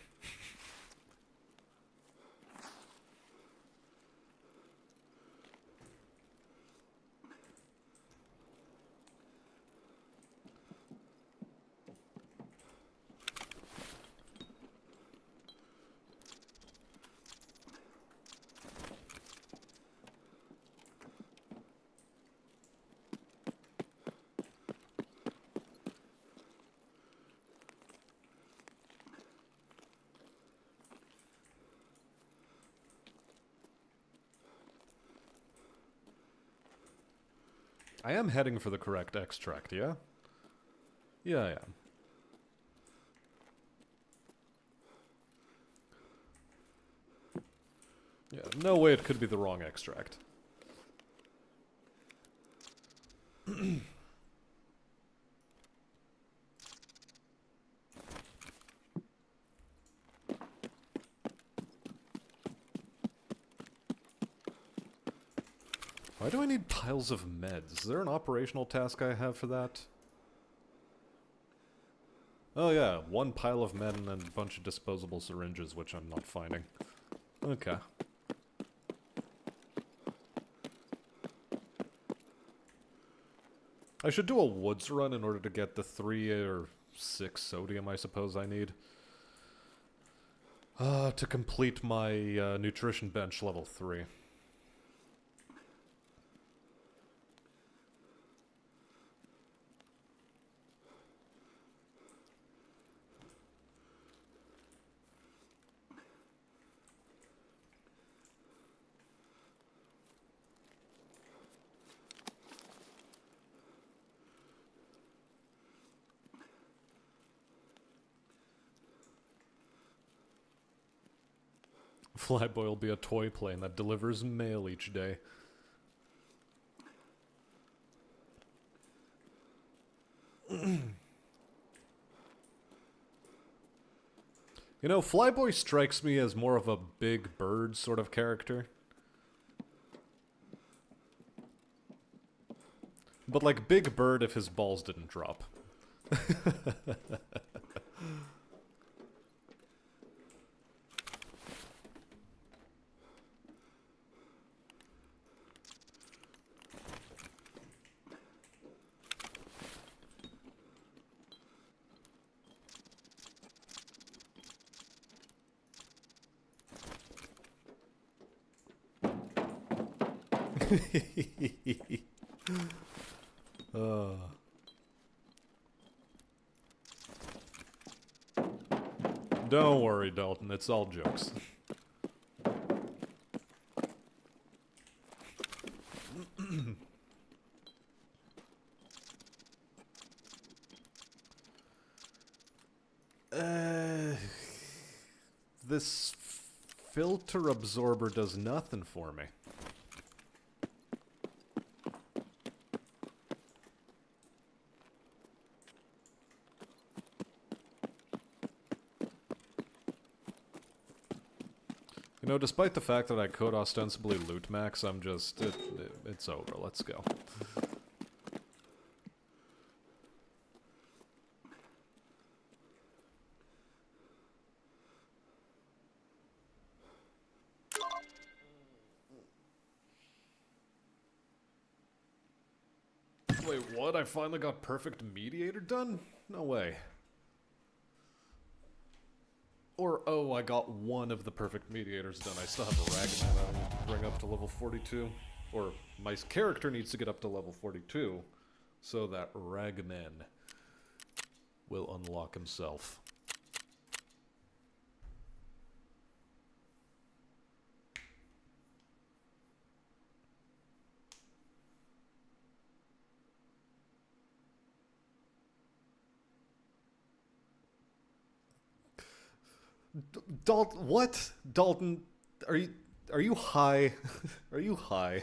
I am heading for the correct extract, yeah? Yeah, I am. Yeah, no way it could be the wrong extract. Why do I need piles of meds? Is there an operational task I have for that? Oh yeah, one pile of med and then a bunch of disposable syringes, which I'm not finding. Okay. I should do a woods run in order to get the 3 or 6 sodium I suppose I need. To complete my nutrition bench level 3. Flyboy will be a toy plane that delivers mail each day. You know, Flyboy strikes me as more of a big bird sort of character. But like Big Bird if his balls didn't drop. Don't worry, Dalton, it's all jokes. This filter absorber does nothing for me. You know, despite the fact that I could ostensibly loot max, I'm just... it's over. Let's go. Wait, what? I finally got perfect mediator done? No way. Or, oh, I got one of the perfect mediators done. I still have a ragavan I need to bring up to level 42. Or, my character needs to get up to level 42, so that ragavan will unlock himself. Dalton, what? Dalton, are you high? Are you high?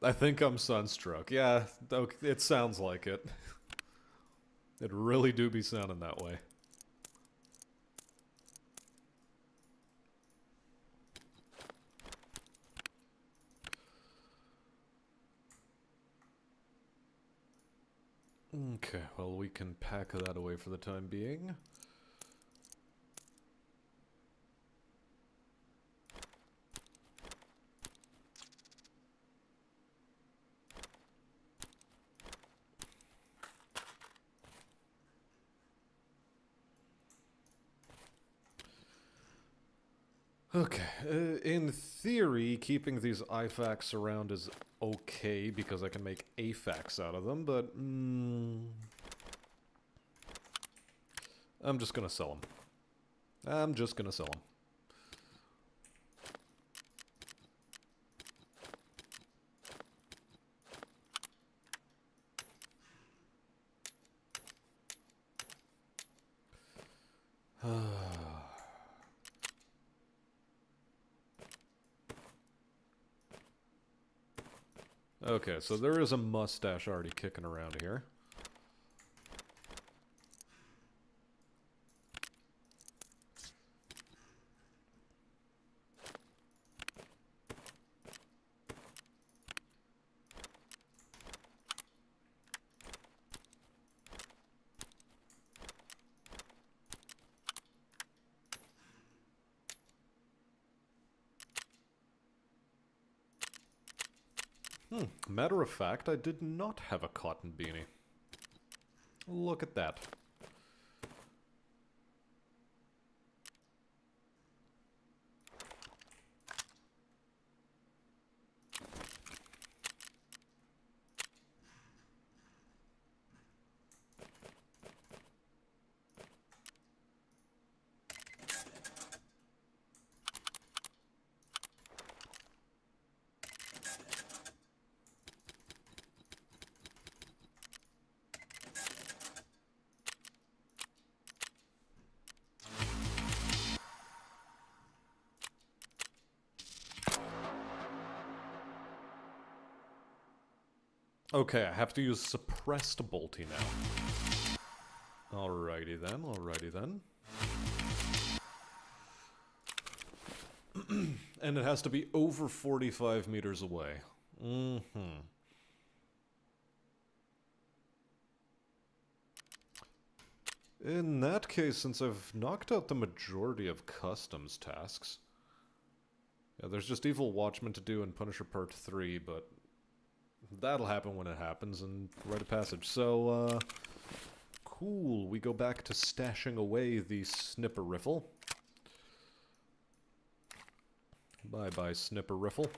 I think I'm sunstruck. Yeah, it sounds like it. It really do be sounding that way. Okay, well, we can pack that away for the time being. Okay, in theory, keeping these IFACs around is okay because I can make AFACs out of them, but I'm just gonna sell them. I'm just gonna sell them. Okay, so there is a mustache already kicking around here. Matter of fact, I did not have a cotton beanie. Look at that. Okay, I have to use suppressed bolty now. Alrighty then, alrighty then. And it has to be over 45 meters away. In that case, since I've knocked out the majority of customs tasks... Yeah, there's just Evil Watchman to do in Punisher Part 3, but That'll happen when it happens, and rite of passage. So, cool. We go back to stashing away the snipper riffle. Bye-bye, snipper riffle.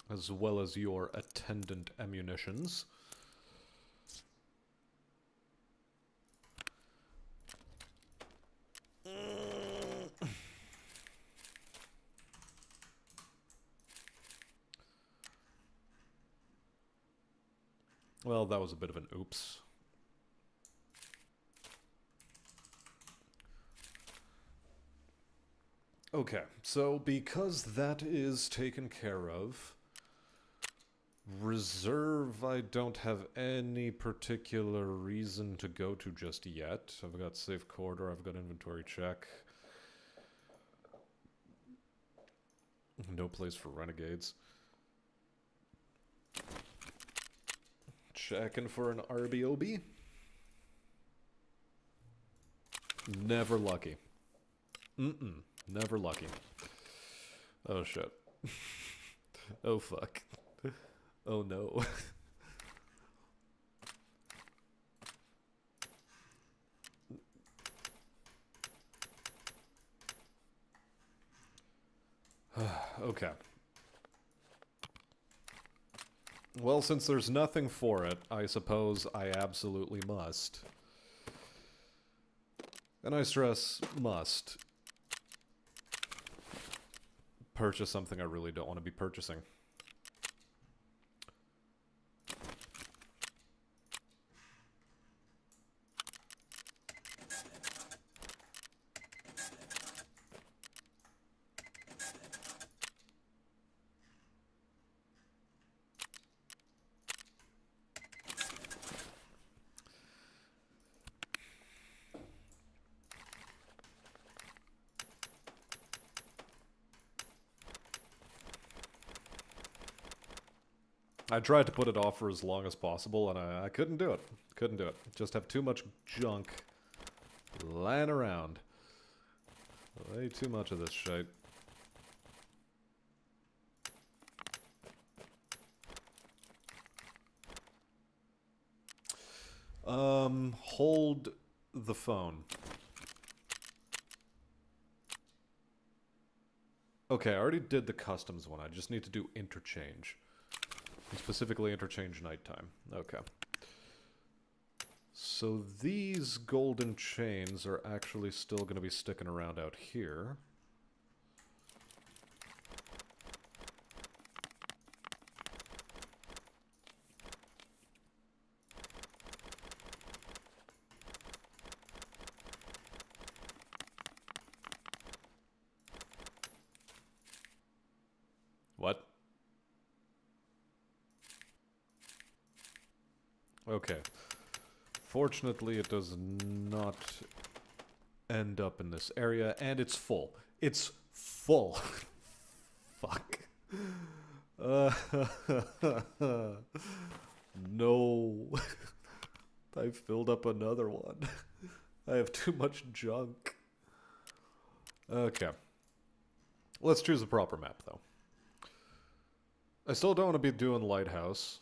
As well as your attendant ammunitions. Well, that was a bit of an oops. Okay, so because that is taken care of, reserve I don't have any particular reason to go to just yet. I've got safe corridor, I've got inventory check. No place for renegades. Checking for an RBOB. Never lucky. Never lucky. Oh shit. Oh fuck. Oh no. Okay. Well, since there's nothing for it, I suppose I absolutely must. And I stress must. Purchase something I really don't want to be purchasing. I tried to put it off for as long as possible, and I couldn't do it. Couldn't do it. Just have too much junk lying around. Way too much of this shit. Hold the phone. Okay, I already did the customs one. I just need to do interchange. Specifically interchange nighttime. Okay. So these golden chains are actually still going to be sticking around out here. What? Okay. Fortunately, it does not end up in this area, and it's full. It's full. Fuck. No. I filled up another one. I have too much junk. Okay. Let's choose a proper map, though. I still don't want to be doing Lighthouse.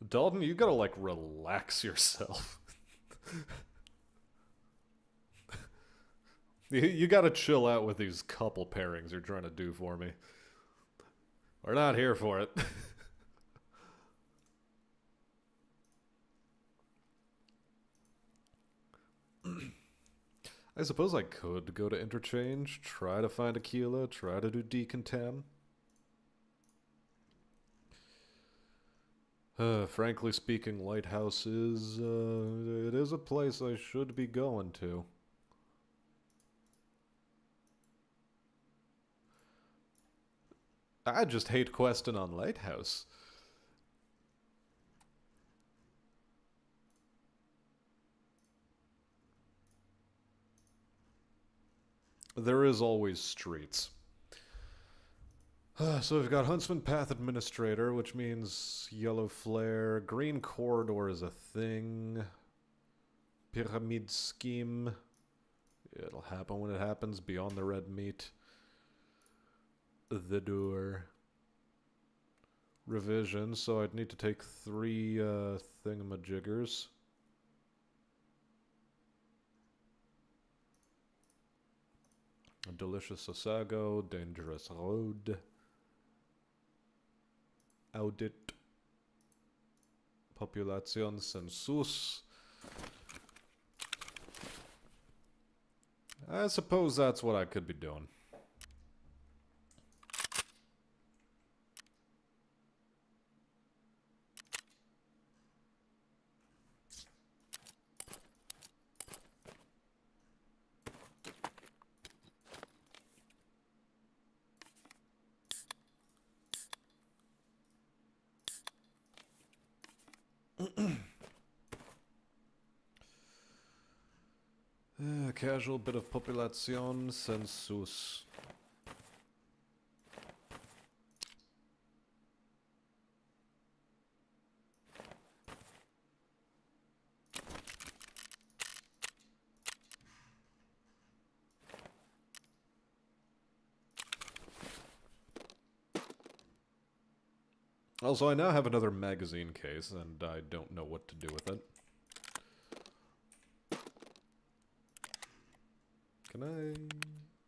Dalton, you gotta, like, relax yourself. You gotta chill out with these couple pairings you're trying to do for me. We're not here for it. I suppose I could go to interchange, try to find Aquila, try to do decontam. Frankly speaking, Lighthouse is, it is a place I should be going to. I just hate questing on Lighthouse. There is always streets. So we've got Huntsman Path Administrator, which means Yellow Flare. Green Corridor is a thing. Pyramid Scheme. It'll happen when it happens. Beyond the Red Meat. The Door. Revision, so I'd need to take 3 thingamajiggers. A Delicious Osago, Dangerous Road. Audit. Population Census. I suppose that's what I could be doing. Casual bit of population census. Also, I now have another magazine case, and I don't know what to do with it. Can I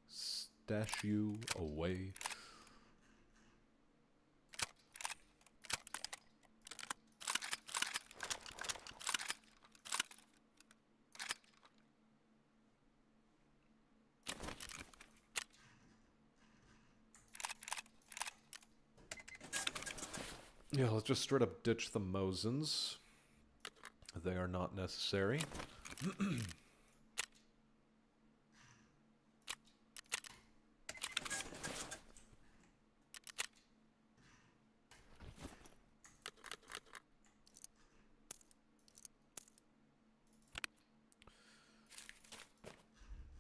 stash you away? Yeah, let's just straight up ditch the Mosins. They are not necessary.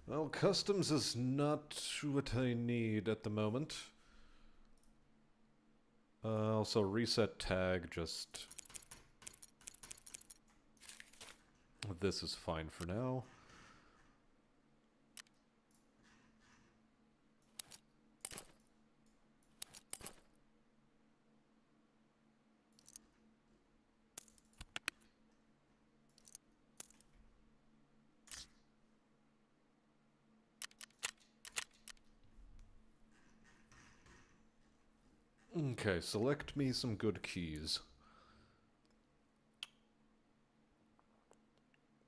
Well, customs is not what I need at the moment. Also, reset tag, just... This is fine for now. Okay, select me some good keys.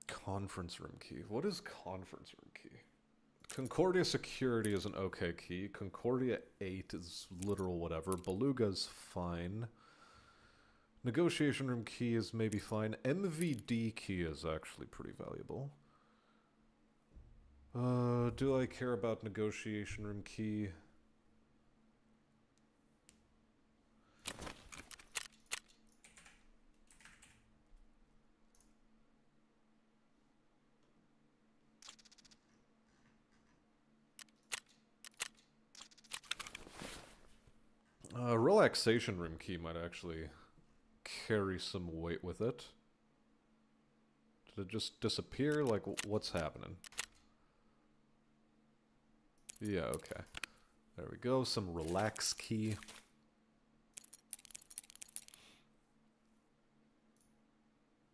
Conference room key. What is conference room key? Concordia Security is an okay key. Concordia 8 is literal whatever. Beluga's fine. Negotiation room key is maybe fine. MVD key is actually pretty valuable. Do I care about negotiation room key? Relaxation room key might actually carry some weight with it. Did it just disappear? Like, what's happening? Yeah, okay. There we go, some relax key.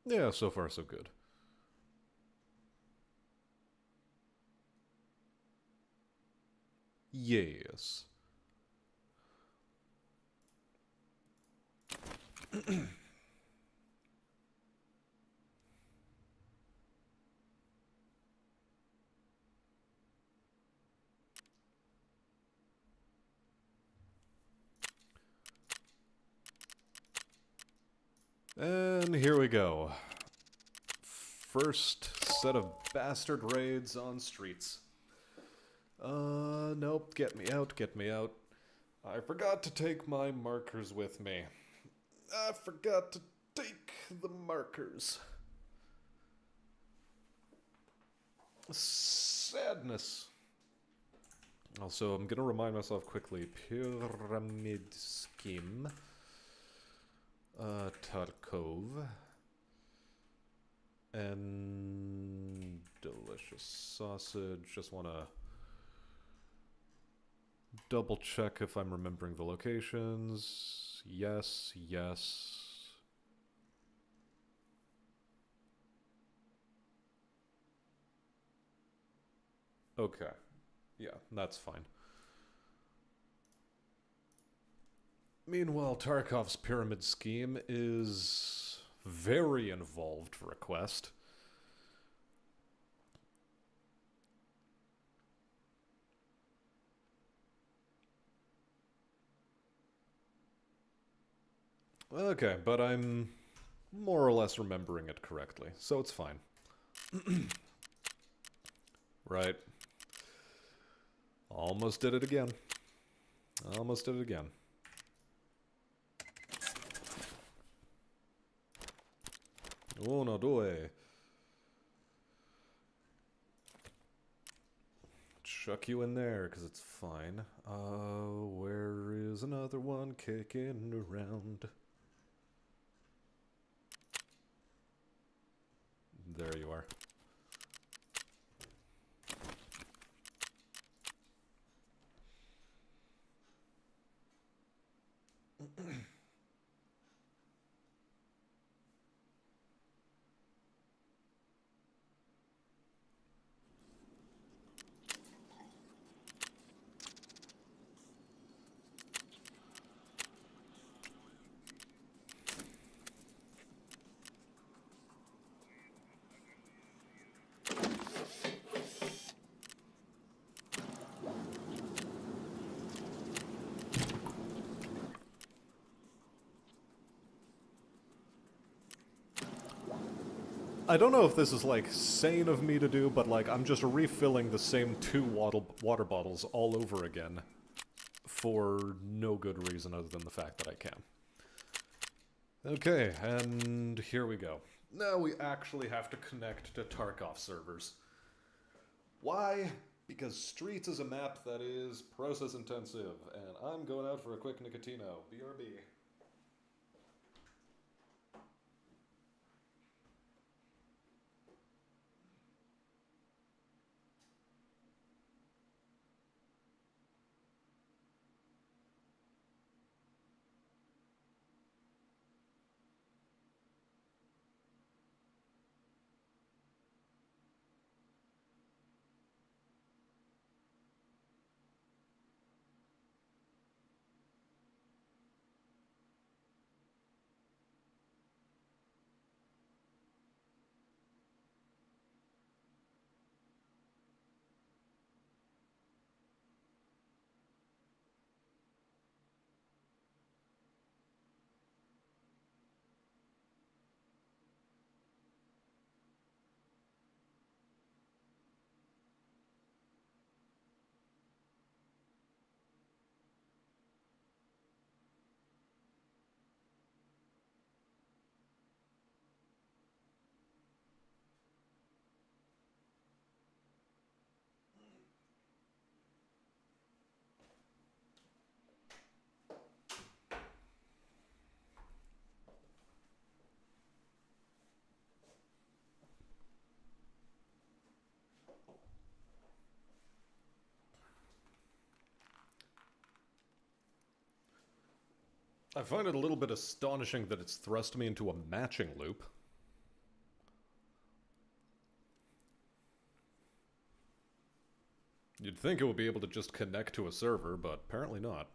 Yeah, so far so good. Yes. And here we go. First set of bastard raids on streets. Nope, get me out, get me out. I forgot to take my markers with me. I forgot to take the markers. Sadness. Also, I'm gonna remind myself quickly. Pyramid scheme. Tarkov. And delicious sausage. Just wanna double check if I'm remembering the locations. Yes, yes. Okay. Yeah, that's fine. Meanwhile, Tarkov's pyramid scheme is very involved for a quest. Okay, but I'm more or less remembering it correctly, so it's fine. Right. Almost did it again. Almost did it again. Uno, due. Chuck you in there, because it's fine. Where is another one kicking around? There you are. I don't know if this is, like, sane of me to do, but, like, I'm just refilling the same 2 water bottles all over again for no good reason other than the fact that I can. Okay, and here we go. Now we actually have to connect to Tarkov servers. Why? Because Streets is a map that is process intensive, and I'm going out for a quick Nicotino. BRB. I find it a little bit astonishing that it's thrust me into a matching loop. You'd think it would be able to just connect to a server, but apparently not.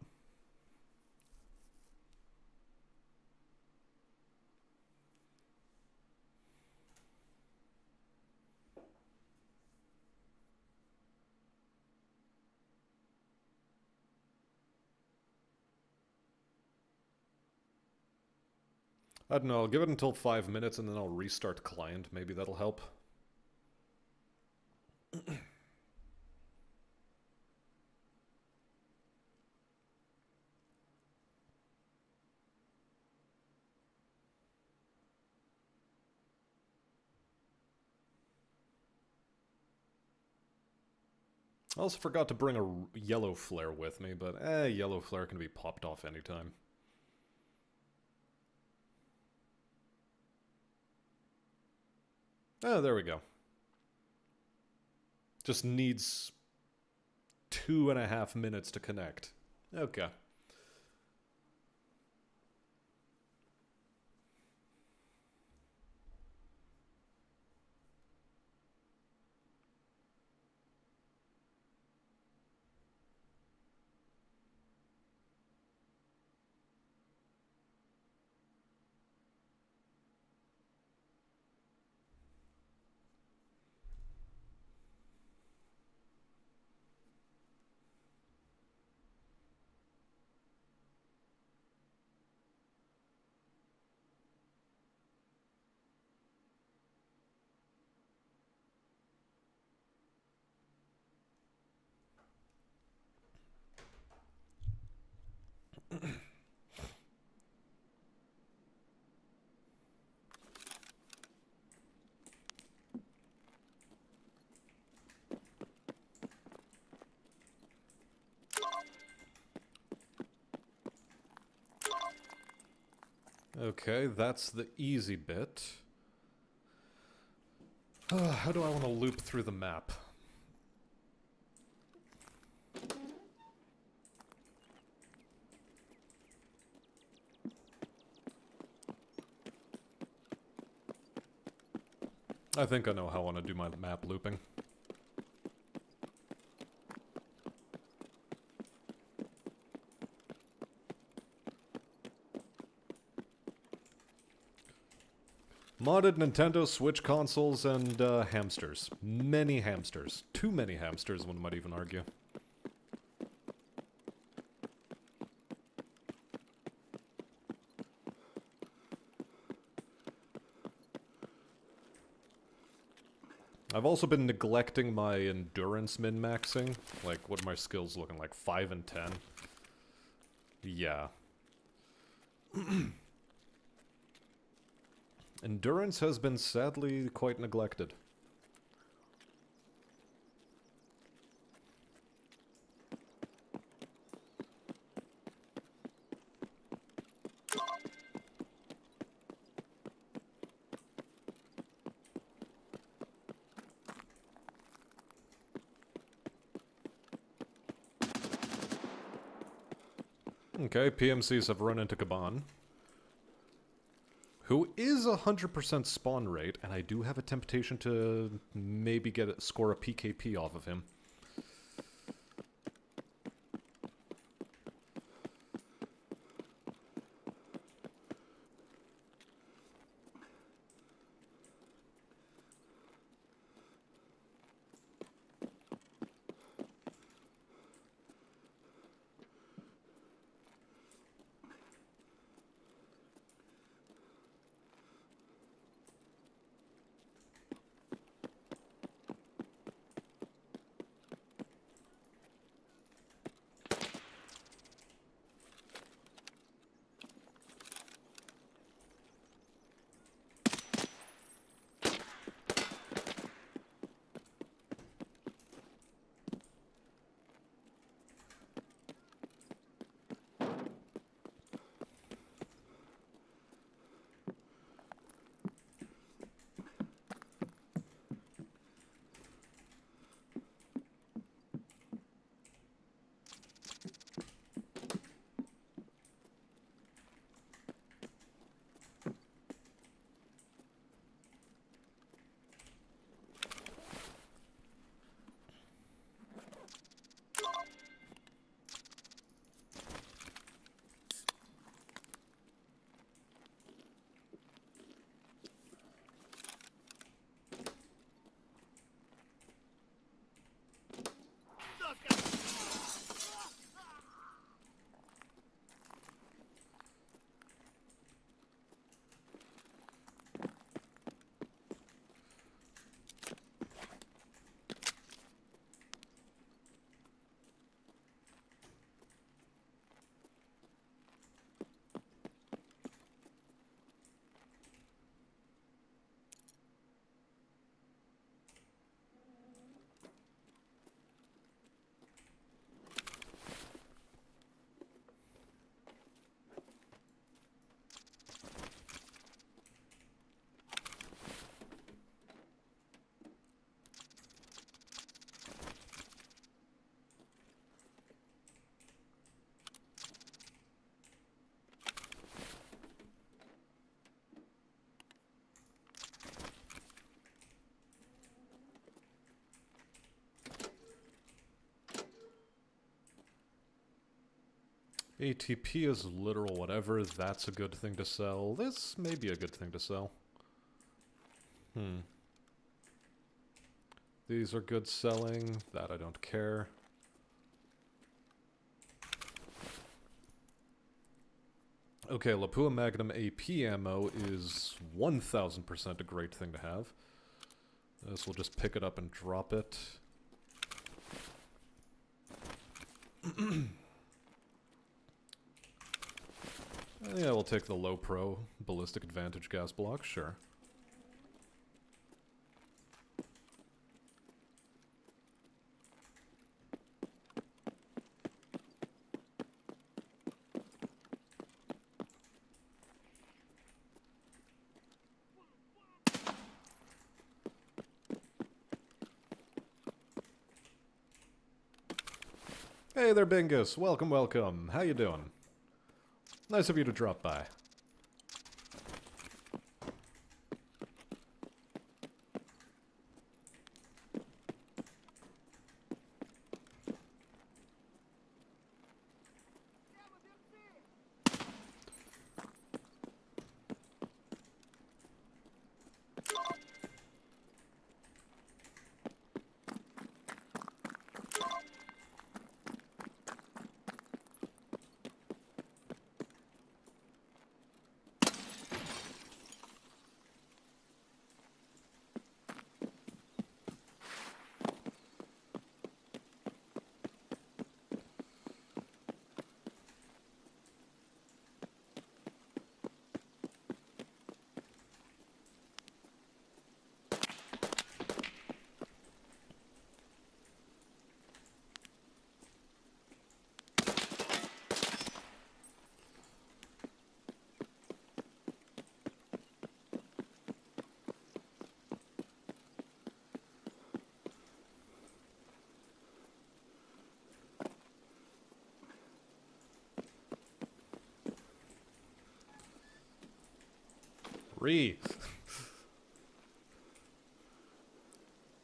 I don't know, I'll give it until 5 minutes and then I'll restart client. Maybe that'll help. I also forgot to bring a yellow flare with me, but yellow flare can be popped off anytime. Oh, there we go. Just needs 2.5 minutes to connect. Okay. Okay, that's the easy bit. How do I want to loop through the map? I think I know how I want to do my map looping. Modded Nintendo Switch consoles and hamsters. Many hamsters. Too many hamsters, one might even argue. I've also been neglecting my endurance min-maxing. Like, what are my skills looking like? 5 and 10? Yeah. Endurance has been sadly quite neglected. Okay, PMCs have run into Kaban, who is 100% spawn rate, and I do have a temptation to maybe score a PKP off of him. ATP is literal whatever, that's a good thing to sell. This may be a good thing to sell. These are good selling, that I don't care. Okay, Lapua Magnum AP ammo is 1000% a great thing to have. This will just pick it up and drop it. Yeah, we'll take the low pro ballistic advantage gas block, sure. Hey there, Bingus. Welcome, welcome. How you doing? Nice of you to drop by.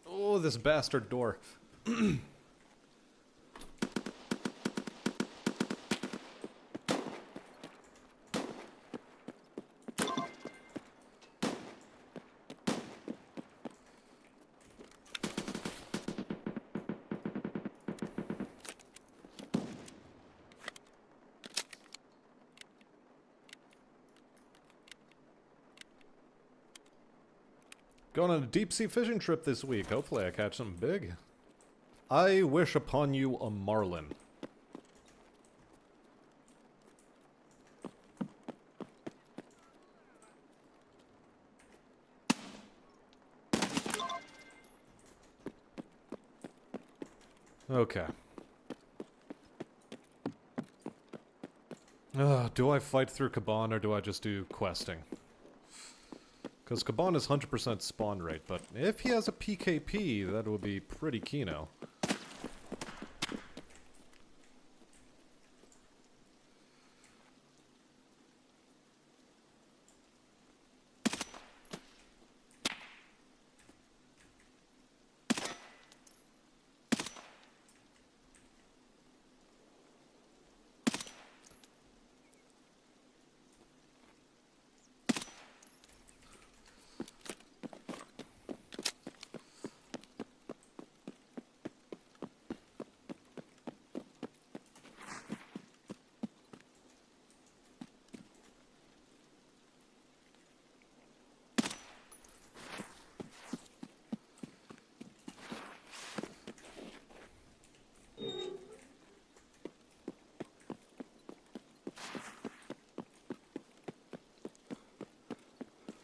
Oh, this bastard door. Going on a deep-sea fishing trip this week. Hopefully I catch something big. I wish upon you a marlin. Okay. Do I fight through Kaban or do I just do questing? Because Kaban is 100% spawn rate, but if he has a PKP, that would be pretty keno.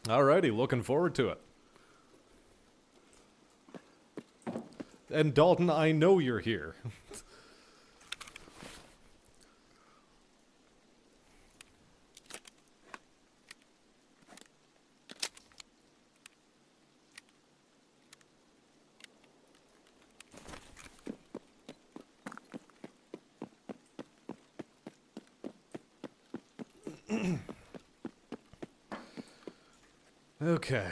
Alrighty, looking forward to it. And Dalton, I know you're here. Okay.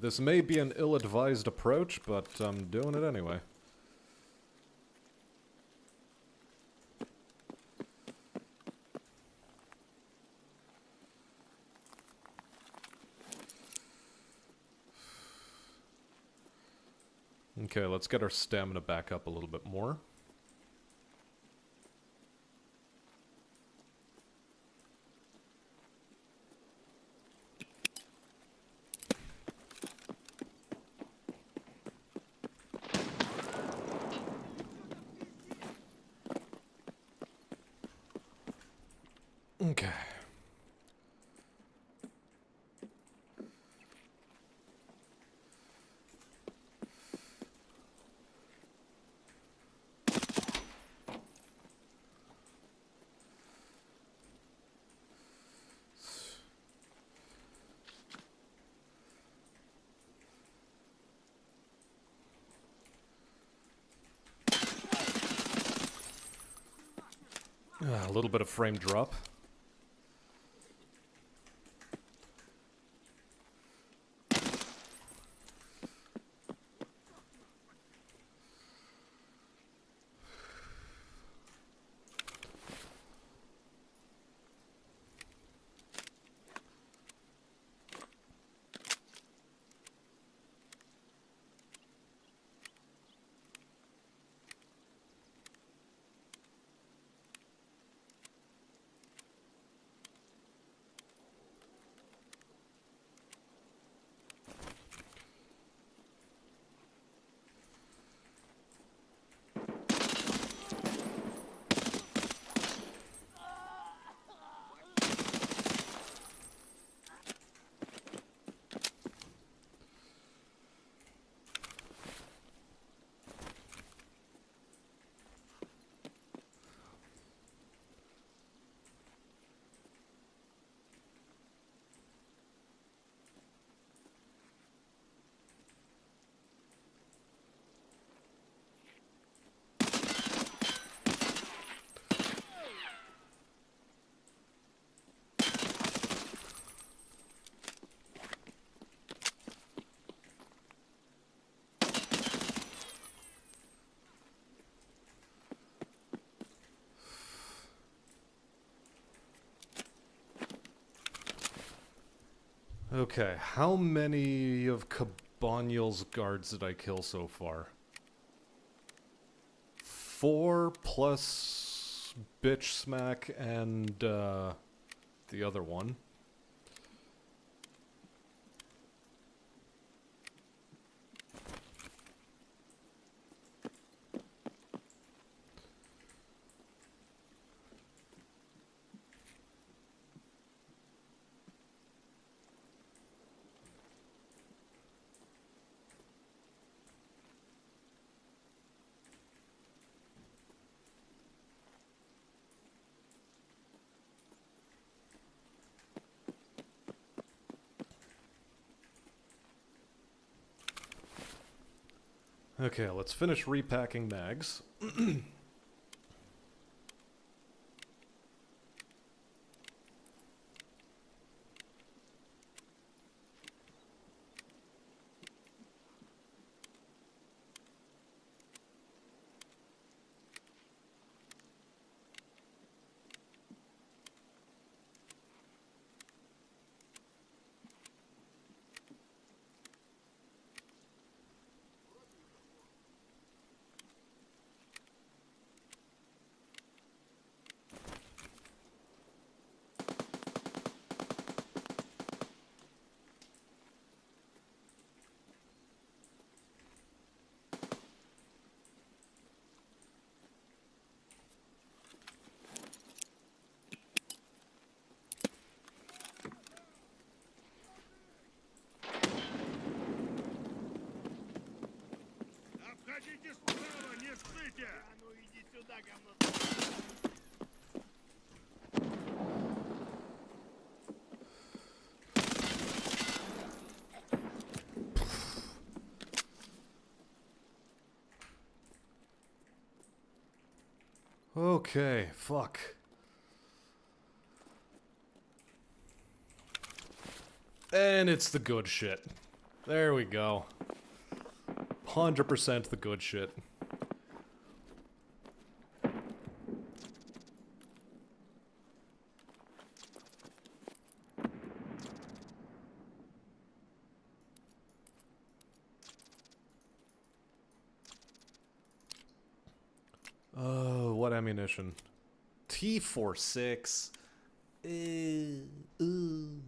This may be an ill-advised approach, but I'm doing it anyway. Okay, let's get our stamina back up a little bit more. Okay. A little bit of frame drop. Okay, how many of Cabanel's guards did I kill so far? 4 plus Bitch Smack and the other one. Okay, let's finish repacking mags. Обходите справа, не ссыте! А ну иди сюда, говно! Okay, fuck. And it's the good shit. There we go. 100% the good shit. What ammunition? T46. Ooh.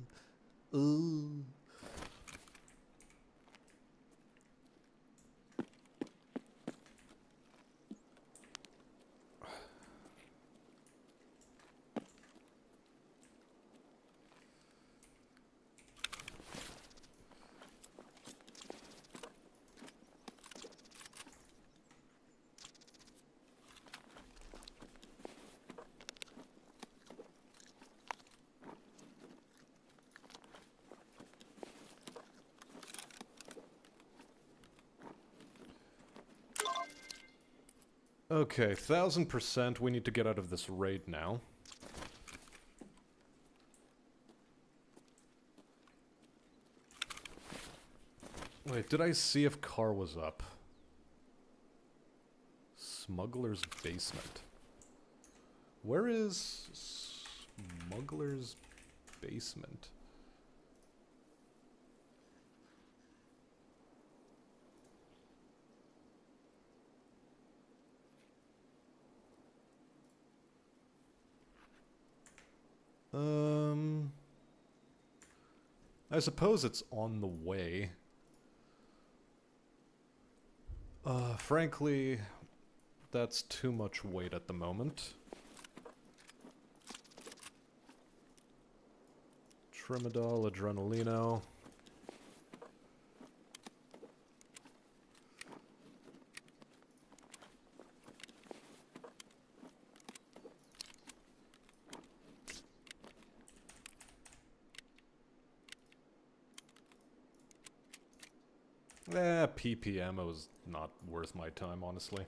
Okay, 1000%. We need to get out of this raid now. Wait, did I see if car was up? Smuggler's basement. Where is Smuggler's basement? I suppose it's on the way. Frankly, that's too much weight at the moment. Tramadol, Adrenalino. PPM, it was not worth my time, honestly.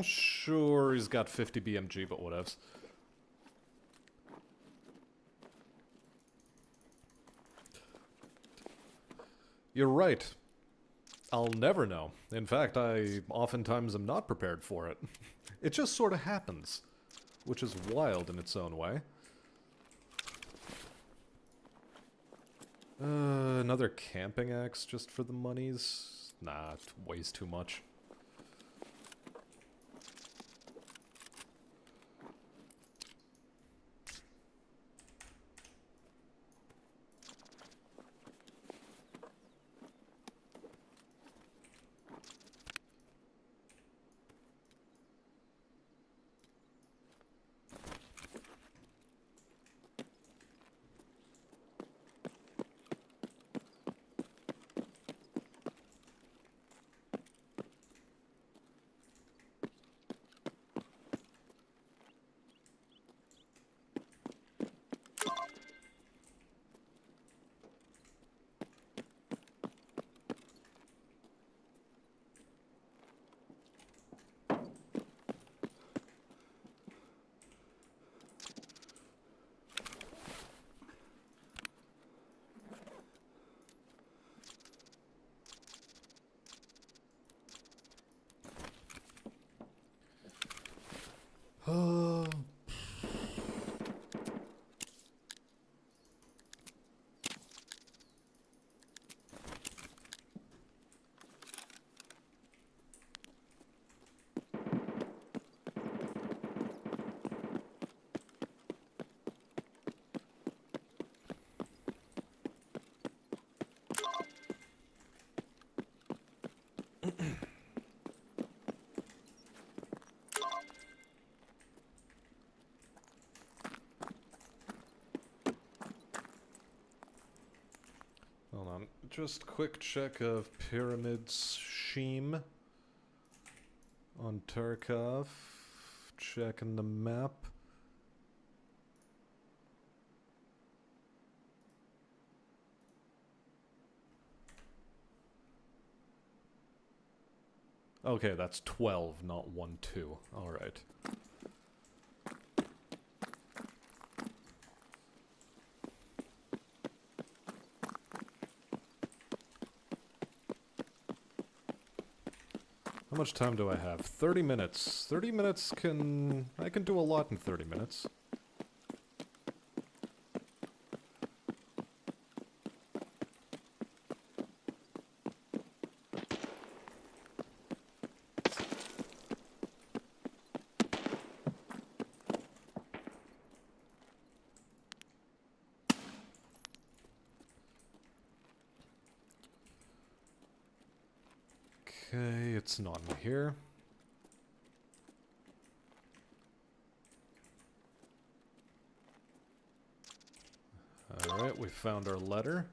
Sure, he's got 50 BMG, but whatevs. You're right. I'll never know. In fact, I oftentimes am not prepared for it. It just sort of happens, which is wild in its own way. Another camping axe just for the monies? Nah, it weighs too much. just quick check of Pyramid's Sheem on Tarkov. Checking the map. Okay, that's 12, not 1, 2. Alright. How much time do I have? 30 minutes. 30 minutes can... I can do a lot in 30 minutes. Okay, it's not in here. Alright, we found our letter.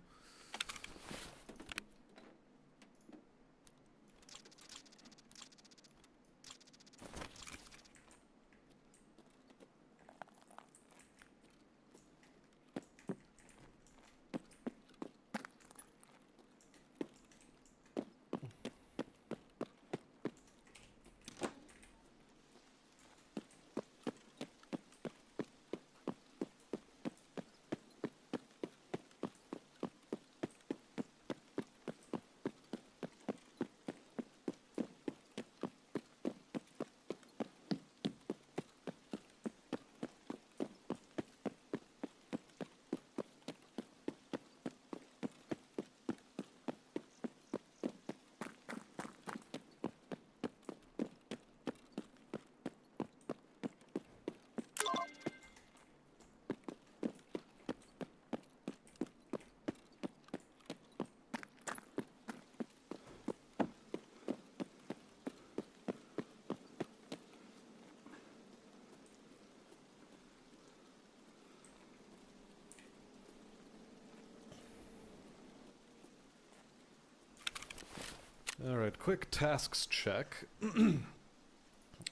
Alright, quick tasks check.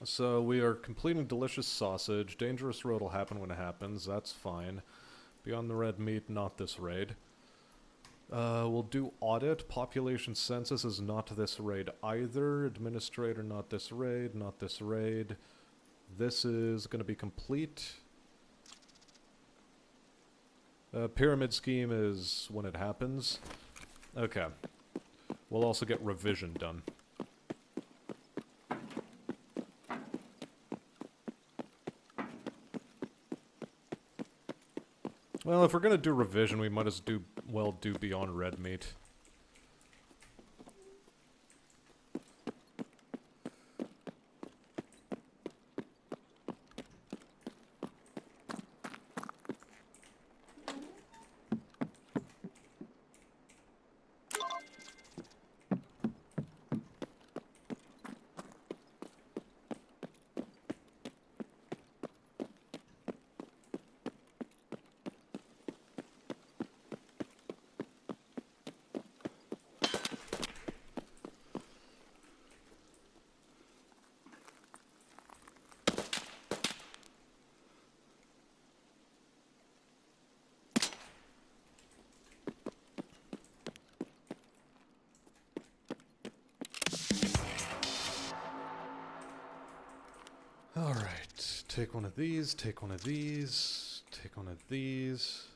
So we are completing delicious sausage. Dangerous road will happen when it happens. That's fine. Beyond the red meat, not this raid. We'll do audit. Population census is not this raid either. Administrator, not this raid. Not this raid. This is going to be complete. Pyramid scheme is when it happens. Okay. We'll also get revision done. Well, if we're gonna do revision, we might as well do beyond red meat. Alright, take one of these, take one of these, take one of these.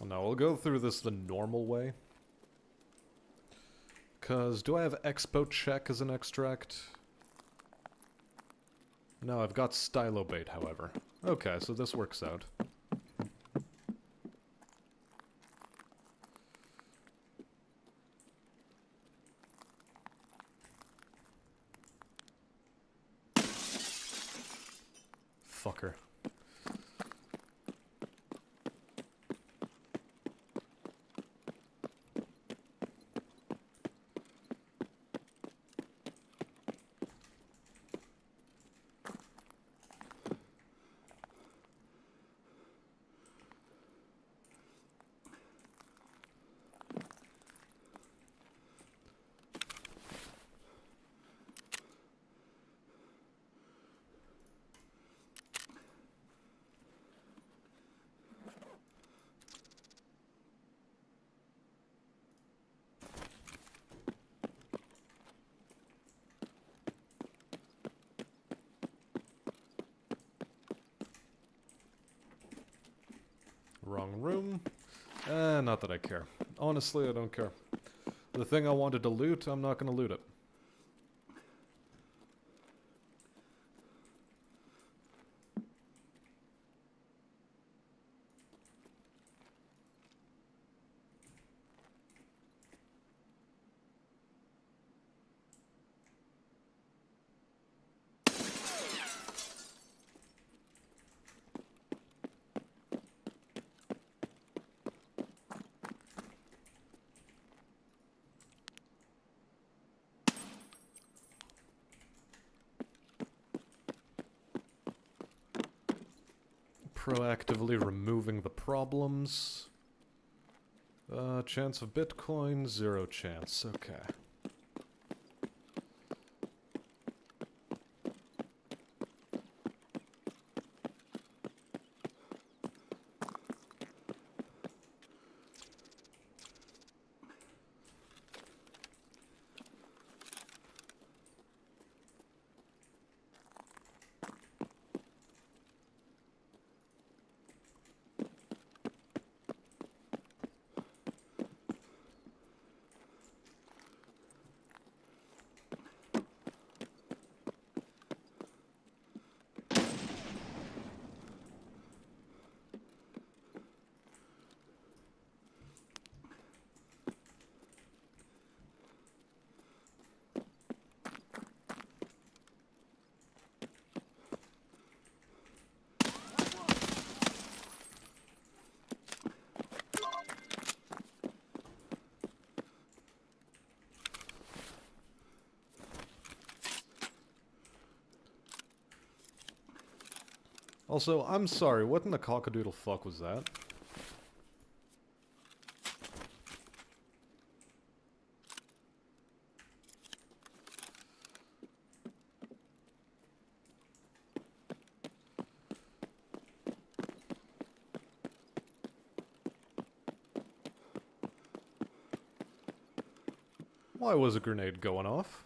Well, no, we'll go through this the normal way. Because, do I have Expo Check as an extract? No, I've got Stylobait, however. Okay, so this works out. Fucker. Wrong room. Not that I care. Honestly, I don't care. The thing I wanted to loot, I'm not gonna loot it. Proactively removing the problems. Chance of Bitcoin, 0 chance. Okay. Also, I'm sorry, what in the cockadoodle fuck was that? Why was a grenade going off?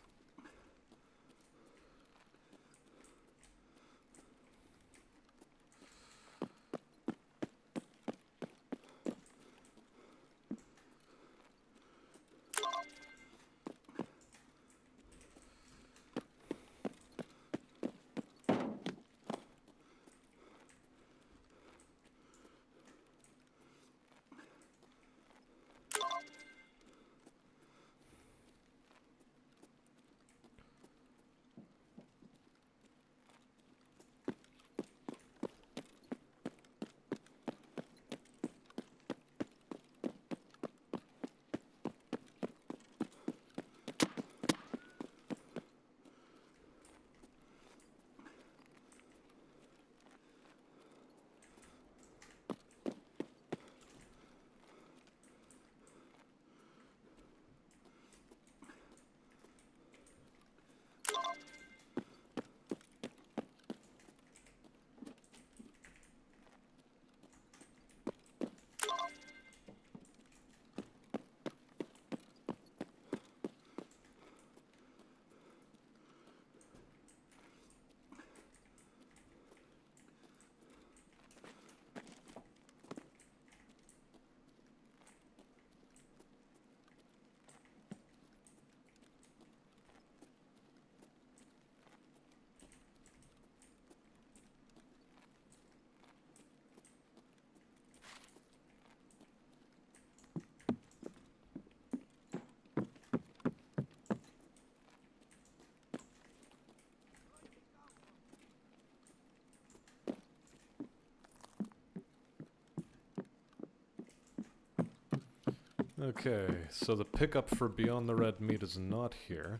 Okay, so the pickup for Beyond the Red Meat is not here.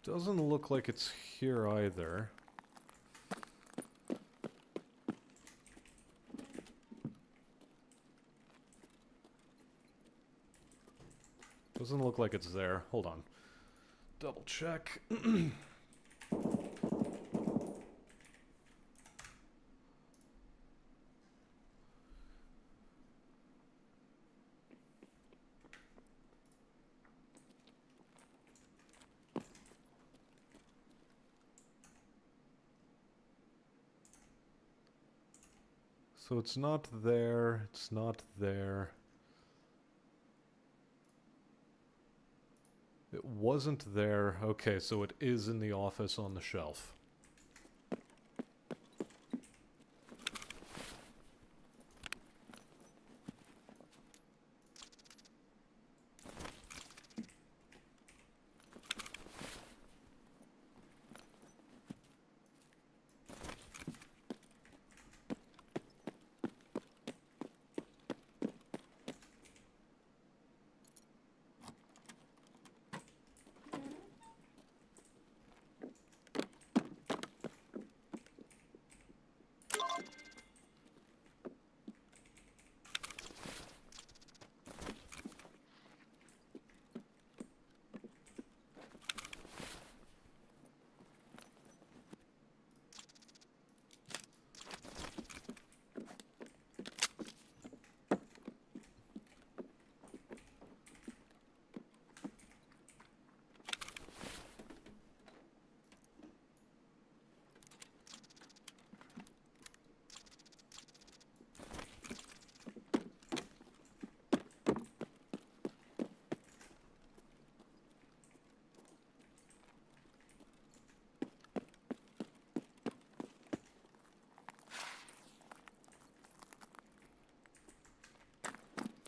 Doesn't look like it's here either. Doesn't look like it's there. Hold on. Double check. So it's not there, it's not there. It wasn't there. Okay, so it is in the office on the shelf.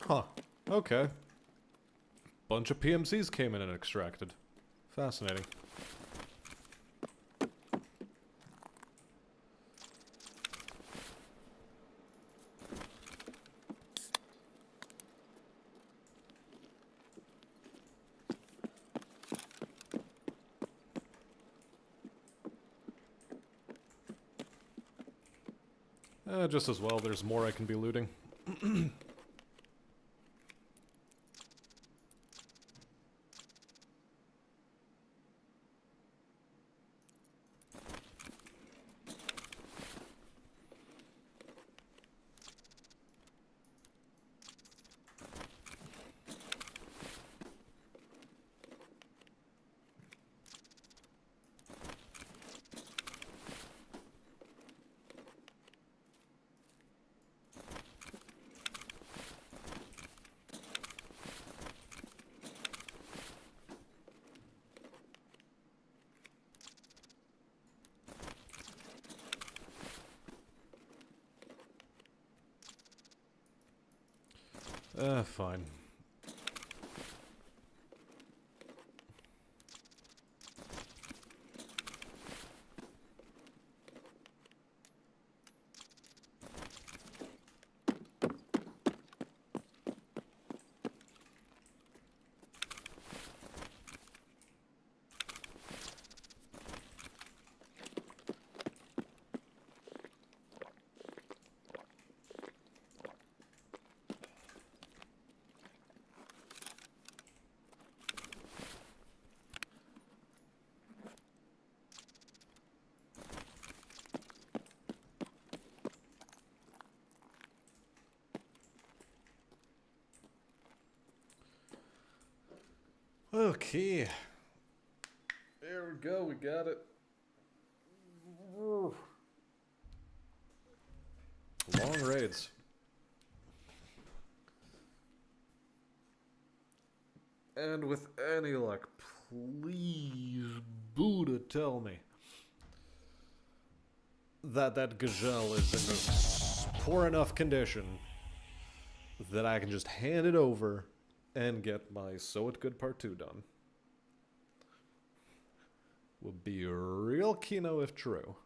Huh. Okay. Bunch of PMCs came in and extracted. Fascinating. Just as well, there's more I can be looting. Fine. Okay. There we go, we got it. Long raids. And with any luck, please, Buddha, tell me that that gazelle is in a poor enough condition that I can just hand it over and get my So It Good Part 2 done. Would be real kino if true.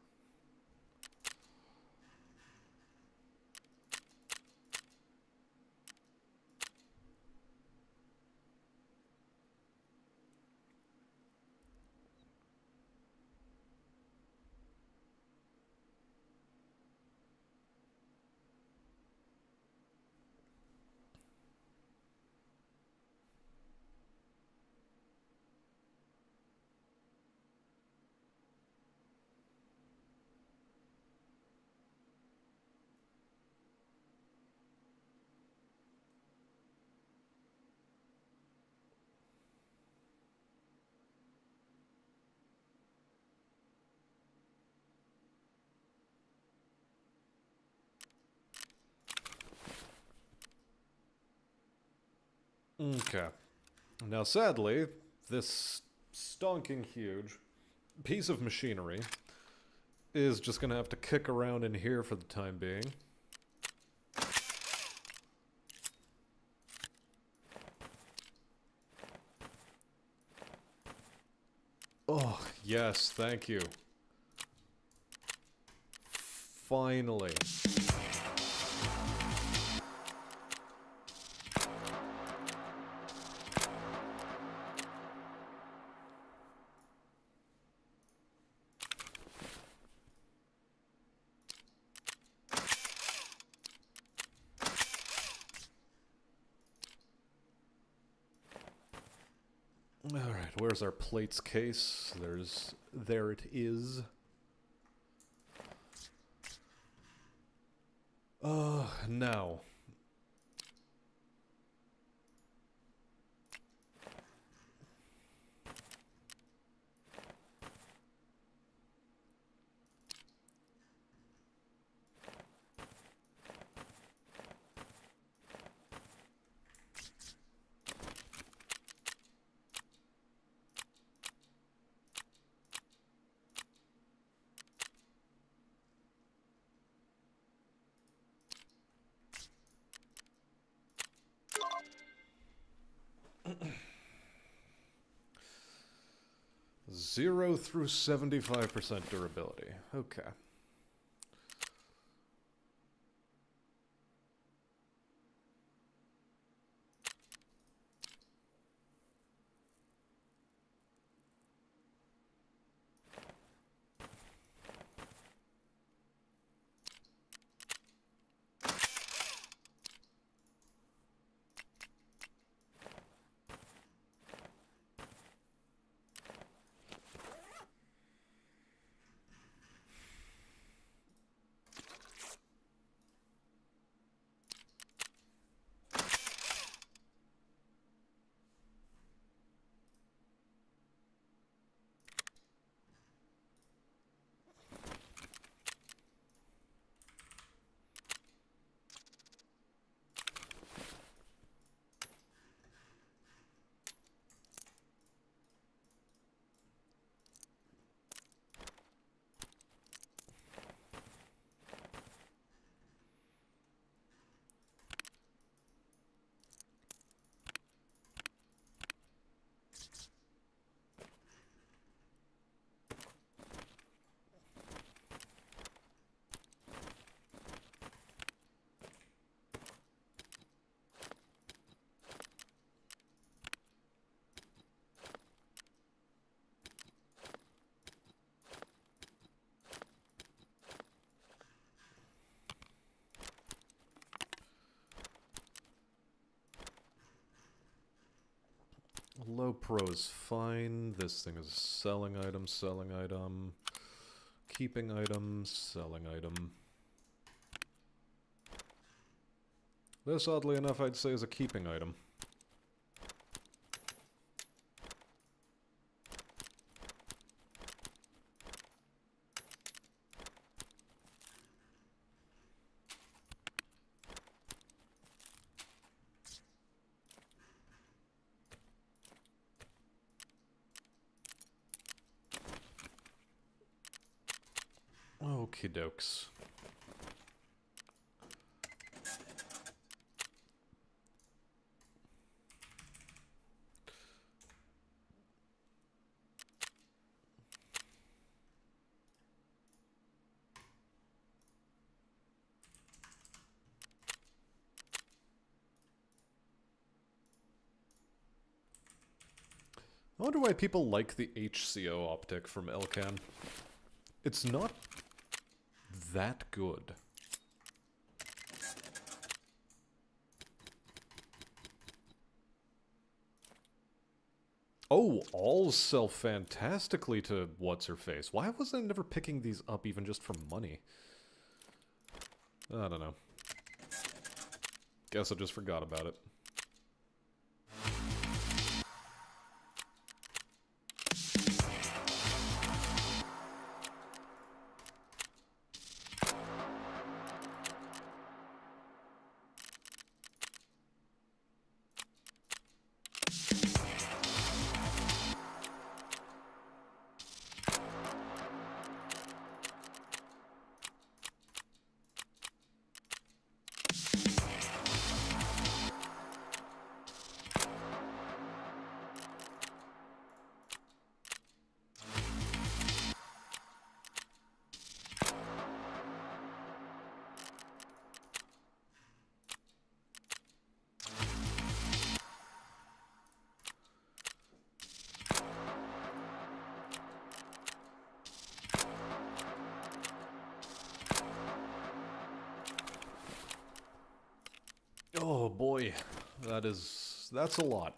Okay. Now, sadly, this stonking huge piece of machinery is just gonna have to kick around in here for the time being. Oh, yes, thank you. Finally. Alright, where's our plates case? There it is. Now. Zero through 75% durability. Okay. Low pro's fine. This thing is selling item, selling item. Keeping item, selling item. This, oddly enough, I'd say is a keeping item. Okie dokes. I wonder why people like the HCO optic from Elcan. It's not that good. Oh, all sell fantastically to what's-her-face. Why was I never picking these up even just for money? I don't know. Guess I just forgot about it. Oh boy, that's a lot.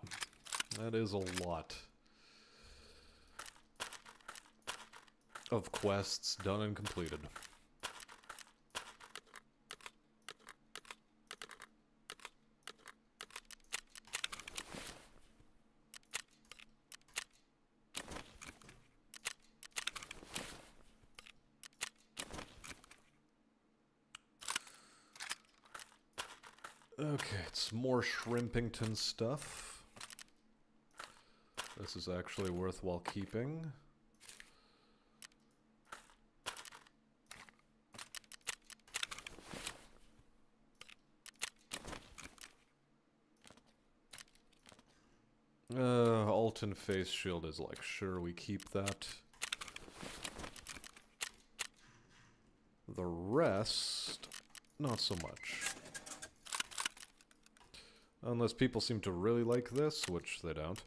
That is a lot of quests done and completed. Okay, it's more Shrimpington stuff. This is actually worthwhile keeping. Alton face shield is like, sure, we keep that. The rest, not so much. Unless people seem to really like this, which they don't.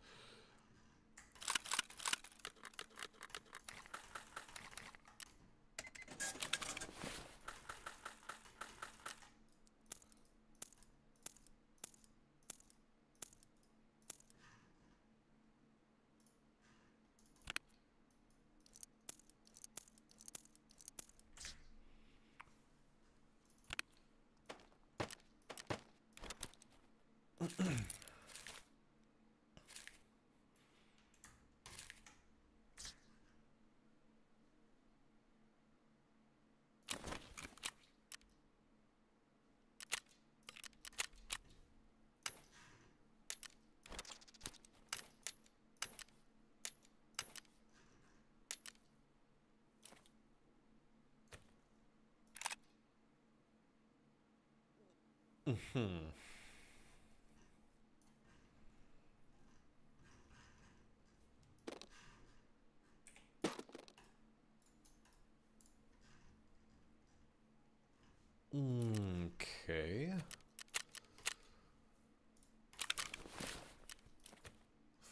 Okay.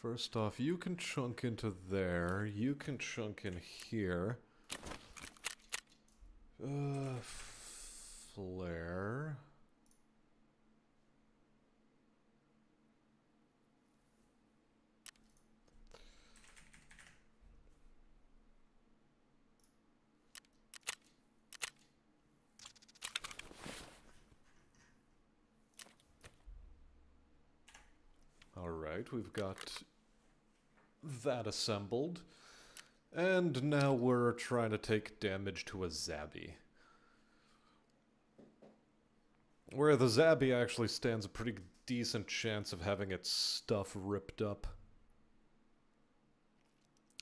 First off, you can chunk into there. You can chunk in here. Flare. Alright, we've got that assembled. And now we're trying to take damage to a Zabby. Where the Zabby actually stands a pretty decent chance of having its stuff ripped up.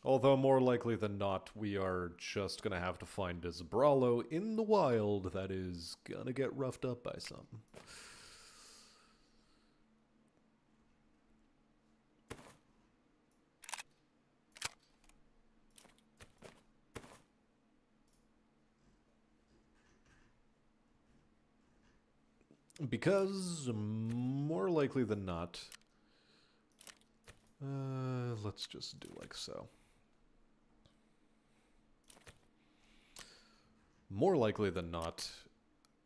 Although more likely than not, we are just gonna have to find a Zabralo in the wild that is gonna get roughed up by something. Because, more likely than not... let's just do like so. More likely than not,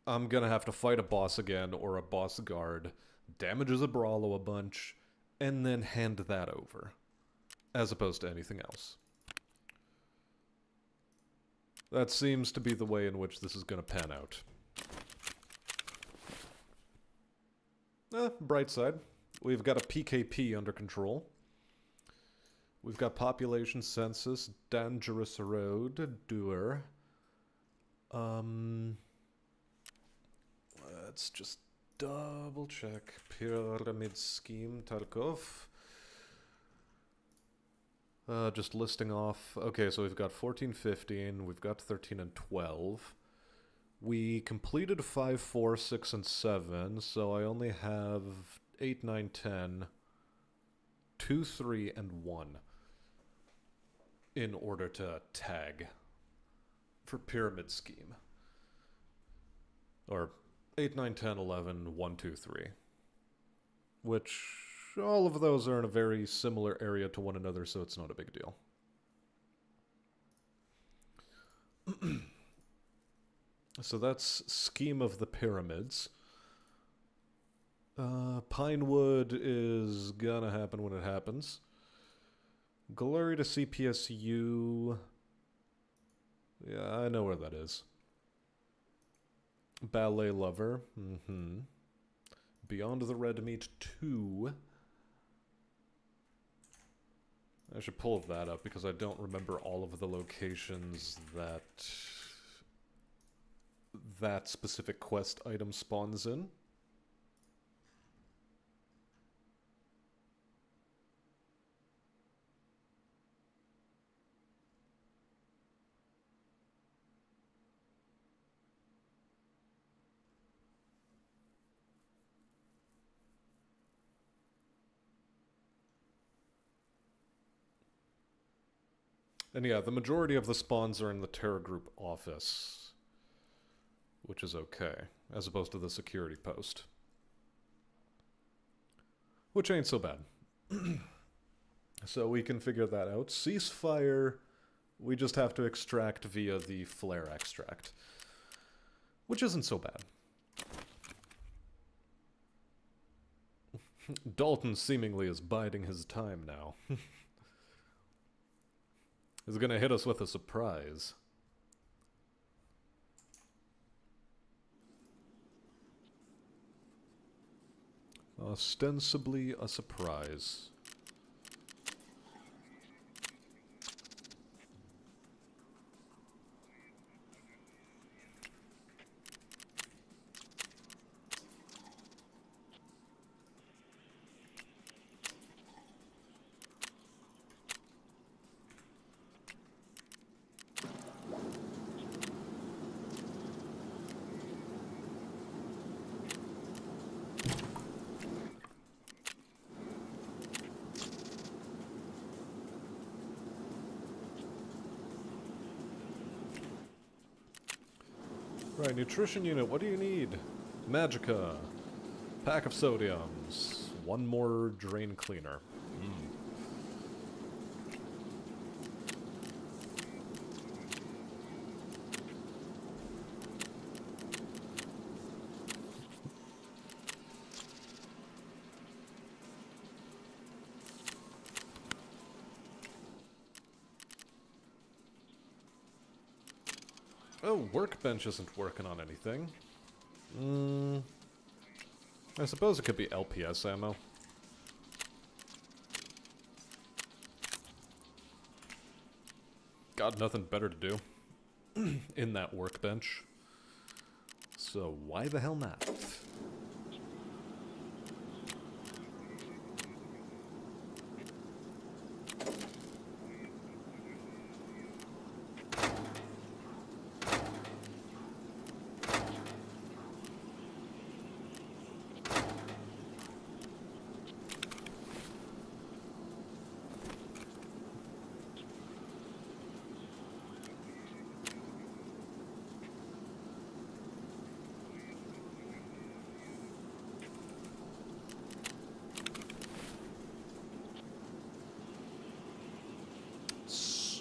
I'm gonna have to fight a boss again, or a boss guard, damages a Brawlo a bunch, and then hand that over. As opposed to anything else. That seems to be the way in which this is gonna pan out. Bright side. We've got a PKP under control. We've got population census, dangerous road, doer. Let's just double check. Pyramid scheme, Tarkov. Just listing off. Okay, so we've got 14, 15, we've got 13 and 12. We completed 5, 4, 6, and 7, so I only have 8, 9, 10, 2, 3, and 1 in order to tag for pyramid scheme. Or 8, 9, 10, 11, 1, 2, 3. Which, all of those are in a very similar area to one another, so it's not a big deal. So that's Scheme of the Pyramids. Pinewood is gonna happen when it happens. Glory to CPSU. Yeah, I know where that is. Ballet Lover. Beyond the Red Meat 2. I should pull that up because I don't remember all of the locations that that specific quest item spawns in. And yeah, the majority of the spawns are in the Terror Group office, which is okay, as opposed to the security post. Which ain't so bad. So we can figure that out. Ceasefire, we just have to extract via the flare extract, which isn't so bad. Dalton seemingly is biding his time now. He's gonna hit us with a surprise. Ostensibly a surprise. Right, nutrition unit, what do you need? Magicka. Pack of sodiums. One more drain cleaner. Oh, workbench isn't working on anything. I suppose it could be LPS ammo. Got nothing better to do in that workbench. So why the hell not?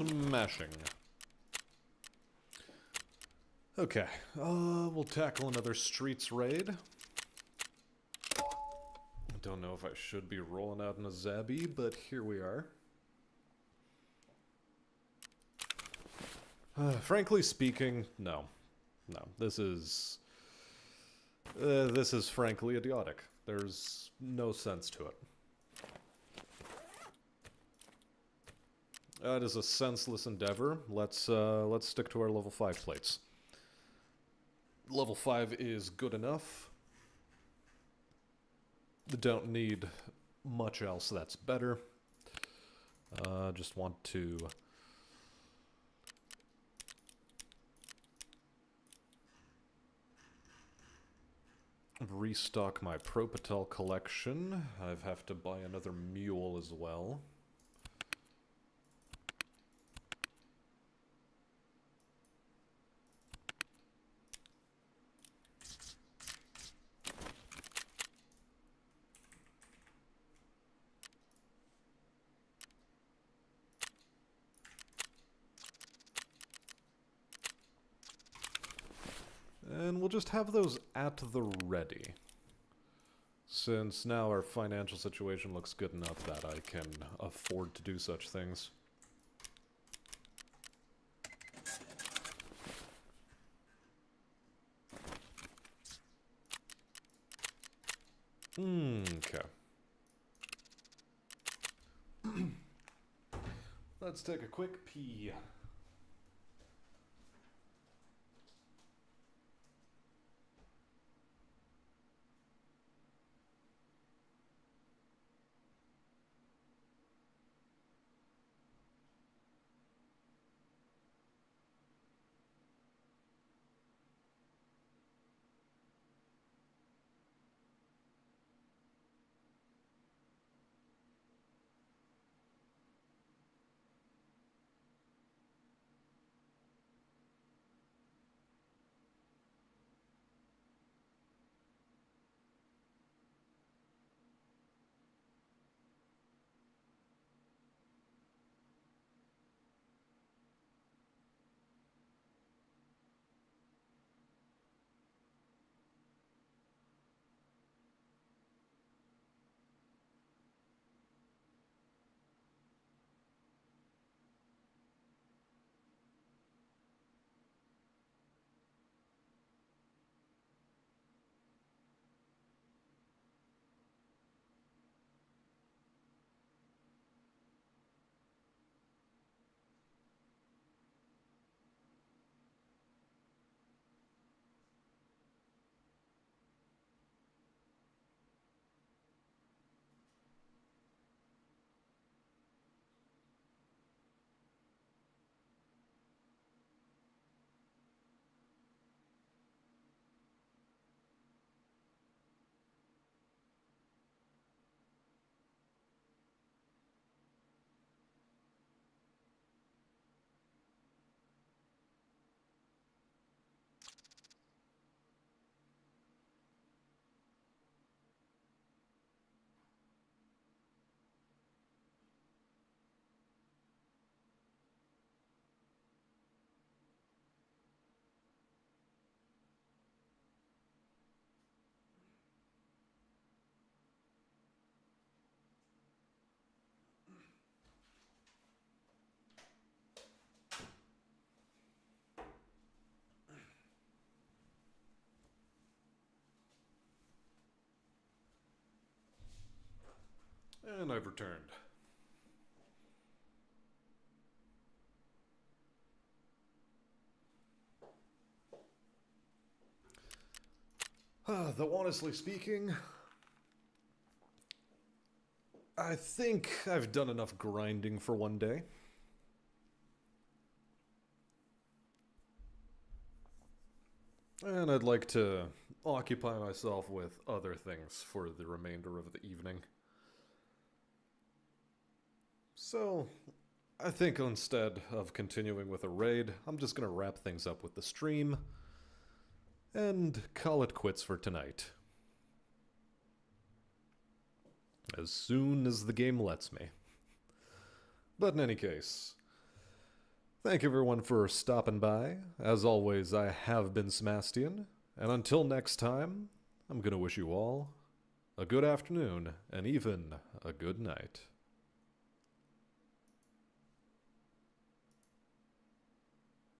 Smashing. Okay, we'll tackle another streets raid. I don't know if I should be rolling out in a Zabby, but here we are. Frankly speaking, no. No, this is frankly idiotic. There's no sense to it. It is a senseless endeavor. Let's stick to our level 5 plates. Level 5 is good enough. Don't need much else that's better. Just want to restock my Perpetually collection. I have to buy another mule as well. And we'll just have those at the ready. Since now our financial situation looks good enough that I can afford to do such things. Okay. Let's take a quick pee. And I've returned. Though honestly speaking, I think I've done enough grinding for one day. And I'd like to occupy myself with other things for the remainder of the evening. So, I think instead of continuing with a raid, I'm just going to wrap things up with the stream and call it quits for tonight. As soon as the game lets me. But in any case, Thank you everyone for stopping by. As always, I have been Smastian, and until next time, I'm gonna wish you all a good afternoon and even a good night.